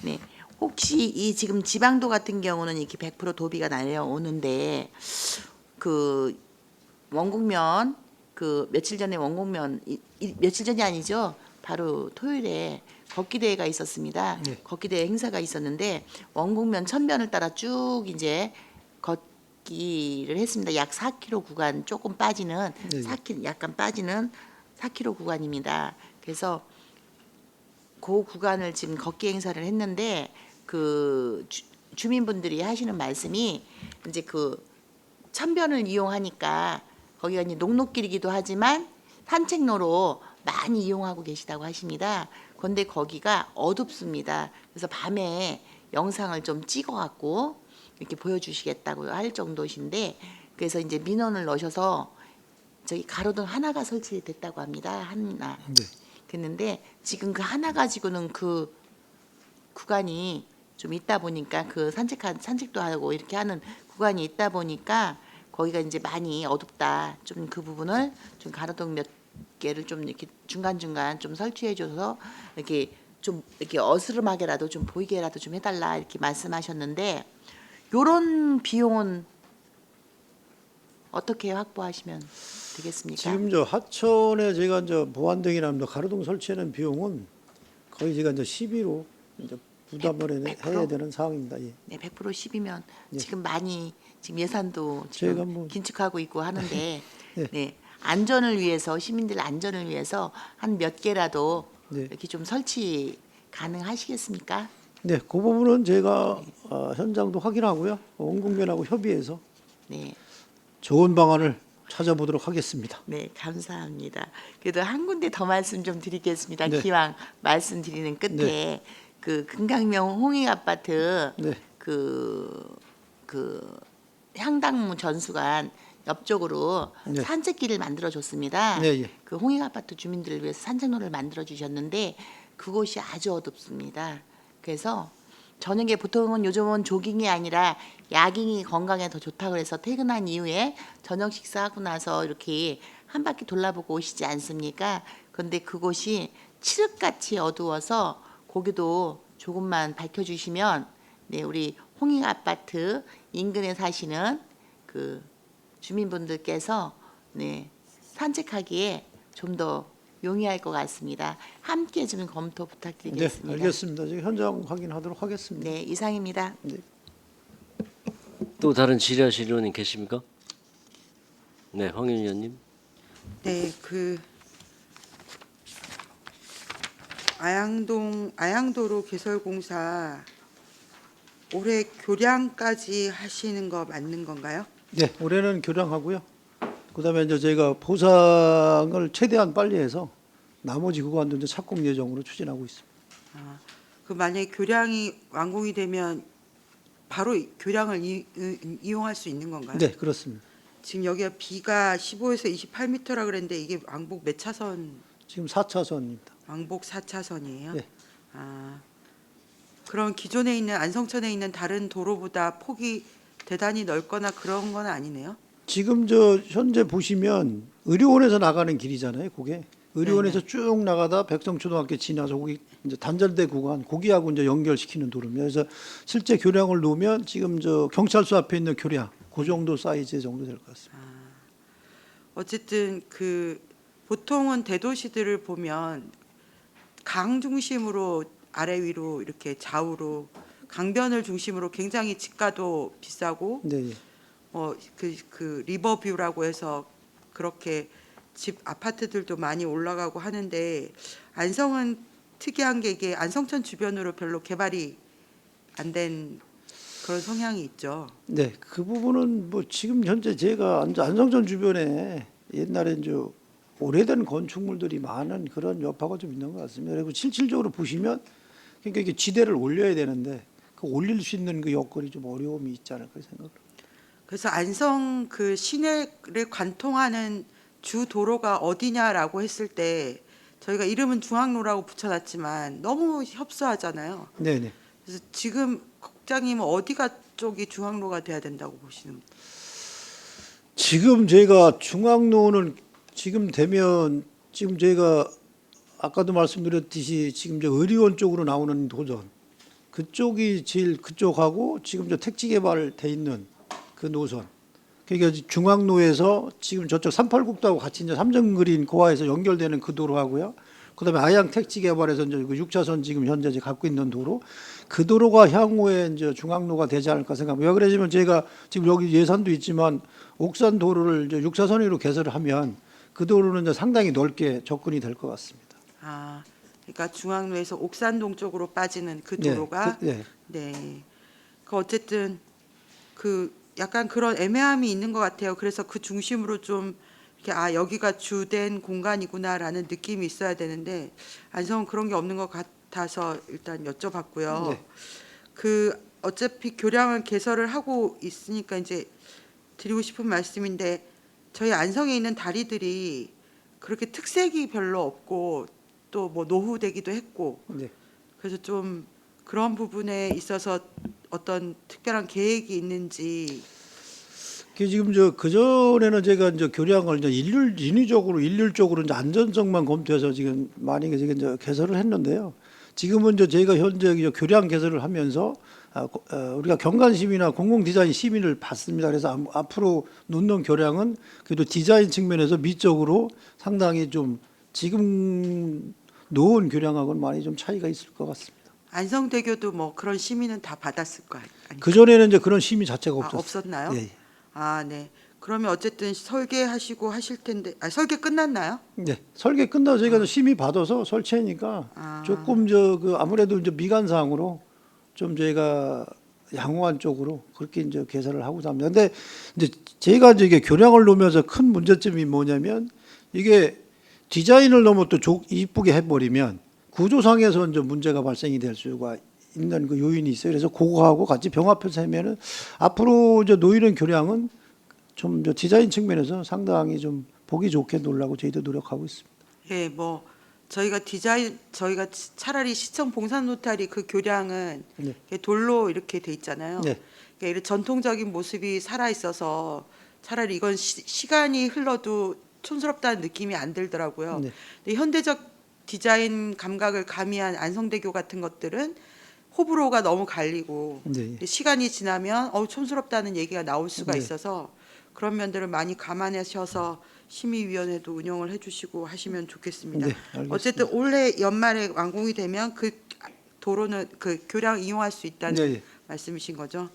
네, 혹시 이 지금 지방도 같은 경우는 이렇게 100% 도비가 날려오는데 그 원국면 그 며칠 전에 원곡면 며칠 전이 아니죠. 바로 토요일에 걷기 대회가 있었습니다. 네. 걷기 대회 행사가 있었는데 원곡면 천변을 따라 쭉 이제 걷기를 했습니다. 약 4km 구간 조금 빠지는 네. 4km 약간 빠지는 4km 구간입니다. 그래서 그 구간을 지금 걷기 행사를 했는데 그 주민분들이 하시는 말씀이 이제 그 천변을 이용하니까 거기가 이제 녹록길이기도 하지만 산책로로 많이 이용하고 계시다고 하십니다. 그런데 거기가 어둡습니다. 그래서 밤에 영상을 좀 찍어갖고 이렇게 보여주시겠다고 할 정도신데 그래서 이제 민원을 넣으셔서 저기 가로등 하나가 설치됐다고 합니다. 하나. 네. 그랬는데 지금 그 하나 가지고는 그 구간이 좀 있다 보니까 그 산책도 하고 이렇게 하는 구간이 있다 보니까 거기가 이제 많이 어둡다. 좀 그 부분을 좀 가로등 몇 개를 좀 이렇게 중간중간 좀 설치해줘서 이렇게 좀 이렇게 어스름하게라도 좀 보이게라도 좀 해달라 이렇게 말씀하셨는데 요런 비용은 어떻게 확보하시면 되겠습니까? 지금 저 하천에 제가 이제 보안등이나 가로등 설치하는 비용은 거의 제가 이제 12로 이제 부담을 100%? 해야 되는 상황입니다. 예. 네, 100% 10이면 예. 지금 많이 지금 예산도 제가 지금 뭐- 긴축하고 있고 하는데 예. 네, 안전을 위해서 시민들 안전을 위해서 한 몇 개라도 네. 이렇게 좀 설치 가능하시겠습니까? 네, 그 부분은 제가 현장도 확인하고요. 원국면하고 협의해서 네, 좋은 방안을 찾아보도록 하겠습니다. 네, 감사합니다. 그래도 한 군데 더 말씀 좀 드리겠습니다. 네. 기왕 말씀드리는 끝에 네. 그 금강명 홍익 아파트 네, 그 향당무 전수관 옆쪽으로 네. 산책길을 만들어 줬습니다. 네, 예. 그 홍익 아파트 주민들을 위해서 산책로를 만들어 주셨는데 그곳이 아주 어둡습니다. 그래서 저녁에 보통은 요즘은 조깅이 아니라 야깅이 건강에 더 좋다고 그래서 퇴근한 이후에 저녁 식사하고 나서 이렇게 한 바퀴 돌아보고 오시지 않습니까? 그런데 그곳이 칠흑같이 어두워서 거기도 조금만 밝혀주시면 네, 우리 홍익 아파트 인근에 사시는 그 주민분들께서 네, 산책하기에 좀 더 용이할 것 같습니다. 함께 좀 검토 네, 부탁드리겠습니다. 알겠습니다. 제가 현장 확인하도록 하겠습니다. 네, 이상입니다. 네. 또 다른 질의하실 의원님 계십니까? 네, 황윤 의원님. 네, 그 아양도로 개설공사 올해 교량까지 하시는 거 맞는 건가요? 네, 올해는 교량하고요. 그다음에 이제 저희가 보상을 최대한 빨리 해서 나머지 구간도 이제 착공 예정으로 추진하고 있습니다. 그 만약에 교량이 완공이 되면 바로 교량을 이용할 수 있는 건가요? 네, 그렇습니다. 지금 여기가 B가 15에서 28m라 그랬는데 이게 왕복 몇 차선? 지금 4차선입니다. 왕복 4차선이에요? 네. 아, 그럼 기존에 있는 안성천에 있는 다른 도로보다 폭이 대단히 넓거나 그런 건 아니네요? 지금 저 현재 보시면 의료원에서 나가는 길이잖아요. 그게 의료원에서 쭉 나가다 백성초등학교 지나서 거기 이제 단절대 구간 거기하고 이제 연결시키는 도로입니다. 그래서 실제 교량을 놓으면 지금 저 경찰서 앞에 있는 교량 그 정도 사이즈 정도 될 것 같습니다. 어쨌든 그 보통은 대도시들을 보면 강 중심으로 아래 위로 이렇게 좌우로 강변을 중심으로 굉장히 집가도 비싸고 네, 예. 그 리버뷰라고 해서 그렇게 집 아파트들도 많이 올라가고 하는데 안성은 특이한 게 이게 안성천 주변으로 별로 개발이 안 된 그런 성향이 있죠. 네, 그 부분은 뭐 지금 현재 제가 안성천 주변에 옛날에 이제 오래된 건축물들이 많은 그런 여파가 좀 있는 것 같습니다. 그리고 실질적으로 보시면 그러니까 이게 지대를 올려야 되는데 그 올릴 수 있는 그 여건이 좀 어려움이 있지 않을까 생각합니다. 그래서 안성 그 시내를 관통하는 주 도로가 어디냐라고 했을 때 저희가 이름은 중앙로라고 붙여놨지만 너무 협소하잖아요. 네, 네. 그래서 지금 국장님은 어디가 쪽이 중앙로가 돼야 된다고 보시는? 지금 제가 중앙로는 지금 되면 지금 제가 아까도 말씀드렸듯이 지금 저 의료원 쪽으로 나오는 도전 그쪽이 제일 그쪽하고 지금 저 택지 개발돼 있는 그 노선 그러니까 중앙로에서 지금 저쪽 386도하고 같이 이제 삼성그린 고아에서 연결되는 그 도로하고요. 그다음에 아양 택지 개발에서 이제 그 6차선 지금 현재 이제 갖고 있는 도로, 그 도로가 향후에 이제 중앙로가 되지 않을까 생각합니다. 왜 그러냐면 제가 지금 여기 예산도 있지만 옥산 도로를 이제 6차선으로 개설을 하면 그 도로는 이제 상당히 넓게 접근이 될 것 같습니다. 아, 그러니까 중앙로에서 옥산동 쪽으로 빠지는 그 네, 도로가 네. 네. 그 어쨌든 그 약간 그런 애매함이 있는 것 같아요. 그래서 그 중심으로 좀 이렇게 아 여기가 주된 공간이구나라는 느낌이 있어야 되는데 안성은 그런 게 없는 것 같아서 일단 여쭤봤고요. 네. 그 어차피 교량을 개설을 하고 있으니까 이제 드리고 싶은 말씀인데 저희 안성에 있는 다리들이 그렇게 특색이 별로 없고 또 뭐 노후되기도 했고 네. 그래서 좀 그런 부분에 있어서 어떤 특별한 계획이 있는지. 그 지금 그 전에는 제가 이제 교량을 이제 인위적으로 일률적으로 이제 안전성만 검토해서 지금 많이 이제 개설을 했는데요. 지금은 이제 저희가 현재 이제 교량 개설을 하면서 우리가 경관심의나 공공디자인 심의를 받습니다. 그래서 앞으로 놓는 교량은 그래도 디자인 측면에서 미적으로 상당히 좀 지금 놓은 교량하고는 많이 좀 차이가 있을 것 같습니다. 안성대교도 뭐 그런 심의는 다 받았을 거 아니에요? 그 전에는 이제 그런 심의 자체가 없었어요. 없었나요? 예, 예. 아, 네. 그러면 어쨌든 설계하시고 하실 텐데, 아, 설계 끝났나요? 네, 설계 끝나서 저희가 심의 받아서 설치하니까 아. 조금 아무래도 이제 미관 사항으로 좀 저희가 양호한 쪽으로 그렇게 이제 개설을 하고자 합니다. 근데 이제 제가 이게 교량을 놓으면서 큰 문제점이 뭐냐면 이게 디자인을 너무 또 이쁘게 해버리면 구조상에서 이제 문제가 발생이 될 수가 있는 그 요인이 있어요. 그래서 그거하고 같이 병합해서 하면은 앞으로 이제 놓이는 교량은 좀 디자인 측면에서 상당히 좀 보기 좋게 놓으려고 저희도 노력하고 있습니다. 예, 뭐 저희가 차라리 시청 봉산 노탈이 그 교량은 네. 이렇게 돌로 이렇게 돼 있잖아요. 네. 그러니까 이런 전통적인 모습이 살아 있어서 차라리 이건 시간이 흘러도 촌스럽다는 느낌이 안 들더라고요. 네. 근데 현대적 디자인 감각을 가미한 안성대교 같은 것들은 호불호가 너무 갈리고 네. 시간이 지나면 촌스럽다는 얘기가 나올 수가 네. 있어서 그런 면들을 많이 감안하셔서 심의위원회도 운영을 해주시고 하시면 좋겠습니다. 네, 알겠습니다. 어쨌든 올해 연말에 완공이 되면 그 도로는 그 교량 이용할 수 있다는 네, 네. 말씀이신 거죠.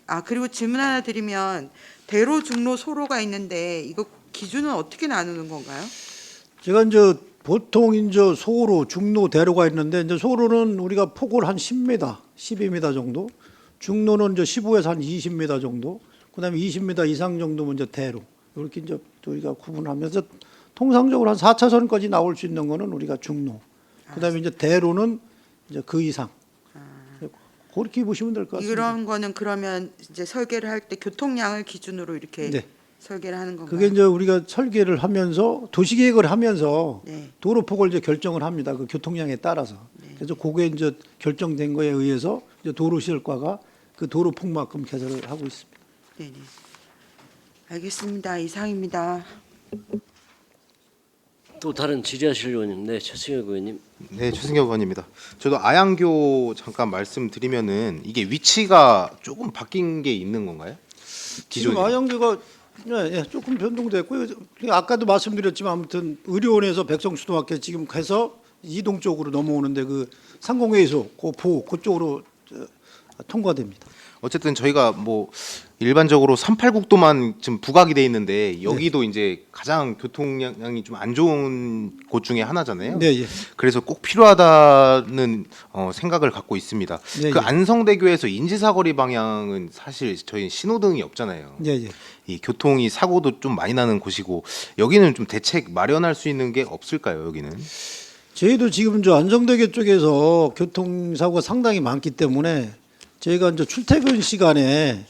아, 그리고 질문 하나 드리면 대로, 중로, 소로가 있는데 이거 기준은 어떻게 나누는 건가요? 제가 이제 보통 이제 소로, 중로, 대로가 있는데 이제 소로는 우리가 폭을 한 10m, 12m 정도, 중로는 이제 15에서 한 20m 정도, 그다음에 20m 이상 정도면 이제 대로 이렇게 이제 우리가 구분하면서 통상적으로 한 4차선까지 나올 수 있는 거는 우리가 중로, 그다음에 이제 대로는 이제 그 이상. 그렇게 보시면 될 것 같습니다. 이런 거는 그러면 이제 설계를 할 때 교통량을 기준으로 이렇게 네. 설계를 하는 건가요? 그게 이제 우리가 설계를 하면서 도시계획을 하면서 네. 도로폭을 이제 결정을 합니다. 그 교통량에 따라서. 그래서 그게 이제 결정된 거에 의해서 이제 도로시설과가 그 도로폭만큼 개설을 하고 있습니다. 네네. 알겠습니다. 이상입니다. 또 다른 질의하실 의원님, 네, 최승혁 의원님. 네, 최승혁 의원입니다. 저도 아양교 잠깐 말씀드리면은 이게 위치가 조금 바뀐 게 있는 건가요? 지금 기존이랑. 아양교가 네, 조금 변동됐고요. 아까도 말씀드렸지만 아무튼 의료원에서 백성초등학교 지금 가서 이동 쪽으로 넘어오는데 그 상공회의소 그 그쪽으로 통과됩니다. 어쨌든 저희가 뭐 일반적으로 386도만 지금 부각이 돼 있는데 여기도 이제 가장 교통량이 좀 안 좋은 곳 중에 하나잖아요. 네, 예. 그래서 꼭 필요하다는 생각을 갖고 있습니다. 네, 그 예. 안성대교에서 인지사거리 방향은 사실 저희 신호등이 없잖아요. 예, 예. 이 교통이 사고도 좀 많이 나는 곳이고 여기는 좀 대책 마련할 수 있는 게 없을까요? 여기는? 저희도 지금 저 안성대교 쪽에서 교통사고가 상당히 많기 때문에 저희가 이제 출퇴근 시간에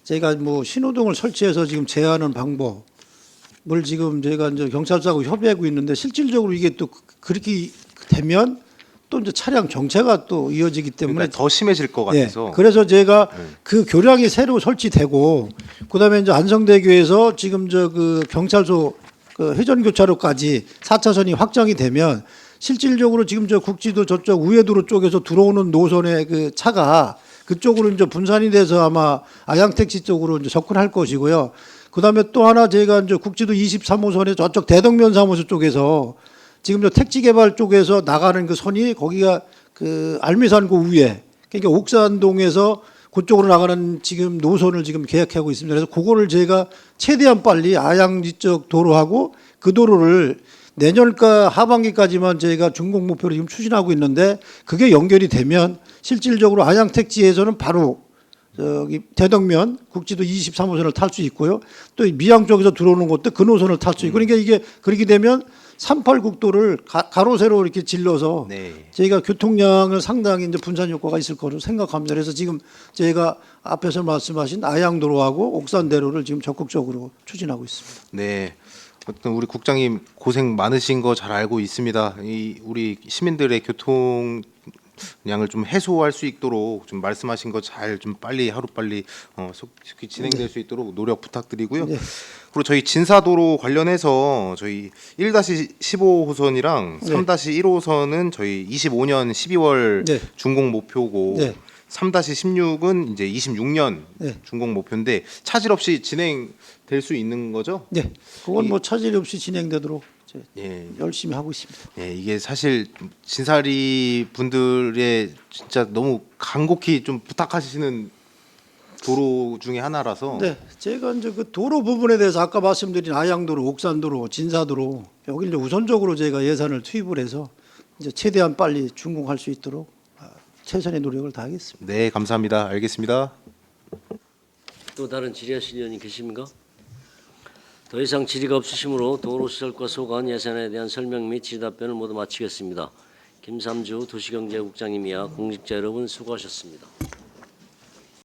저희가 뭐 신호등을 설치해서 지금 제한하는 방법을 지금 저희가 이제 경찰서하고 협의하고 있는데 실질적으로 이게 또 그렇게 되면 또 이제 차량 정체가 또 이어지기 때문에 그러니까 더 심해질 것 예, 같아서. 그래서 제가 그 교량이 새로 설치되고 그다음에 이제 안성대교에서 지금 저 그 경찰서 그 회전교차로까지 4차선이 확정이 되면 실질적으로 지금 저 국지도 저쪽 우회도로 쪽에서 들어오는 노선의 그 차가 그쪽으로 이제 분산이 돼서 아마 아양택지 쪽으로 이제 접근할 것이고요. 그다음에 또 하나 제가 이제 국지도 23호선에 저쪽 대덕면 사무소 쪽에서 지금 저 택지 개발 쪽에서 나가는 그 선이 거기가 그 알미산구 위에 그러니까 옥산동에서 그쪽으로 나가는 지금 노선을 지금 계획하고 있습니다. 그래서 그거를 제가 최대한 빨리 아양지 쪽 도로하고 그 도로를 내년가 하반기까지만 저희가 준공 목표로 지금 추진하고 있는데 그게 연결이 되면 실질적으로 아양 택지에서는 바로 저기 대덕면 국지도 23호선을 탈 수 있고요. 또 미양 쪽에서 들어오는 것도 그 노선을 탈 수 있고 그러니까 이게 그렇게 되면 38국도를 가로 세로 이렇게 질러서 네. 저희가 교통량을 상당히 이제 분산 효과가 있을 거로 생각합니다. 그래서 지금 저희가 앞에서 말씀하신 아양도로하고 옥산대로를 지금 적극적으로 추진하고 있습니다. 네. 어떤 우리 국장님 고생 많으신 거 잘 알고 있습니다. 이 우리 시민들의 교통량을 좀 해소할 수 있도록 좀 말씀하신 거 잘 좀 빨리 하루빨리 속히 진행될 수 있도록 노력 부탁드리고요. 네. 그리고 저희 진사도로 관련해서 저희 1-15호선이랑 네. 3-1호선은 저희 25년 12월 네. 준공 목표고 네. 3-16은 이제 26년 네. 준공 목표인데 차질 없이 진행될 수 있는 거죠? 네, 그건 뭐 차질 없이 진행되도록 이제 예. 열심히 하고 있습니다. 예, 이게 사실 진사리 분들의 진짜 너무 간곡히 좀 부탁하시는 도로 중에 하나라서 네, 제가 이제 그 도로 부분에 대해서 아까 말씀드린 아양도로, 옥산도로, 진사도로 여기 이제 우선적으로 제가 예산을 투입을 해서 이제 최대한 빨리 준공할 수 있도록 최선의 노력을 다하겠습니다. 네, 감사합니다. 알겠습니다. 또 다른 질의하실 의원님 계십니까? 더 이상 질의가 없으시므로 도로시설과 소관 예산에 대한 설명 및 질의답변을 모두 마치겠습니다. 김삼주 도시경제국장님이야 공직자 여러분 수고하셨습니다.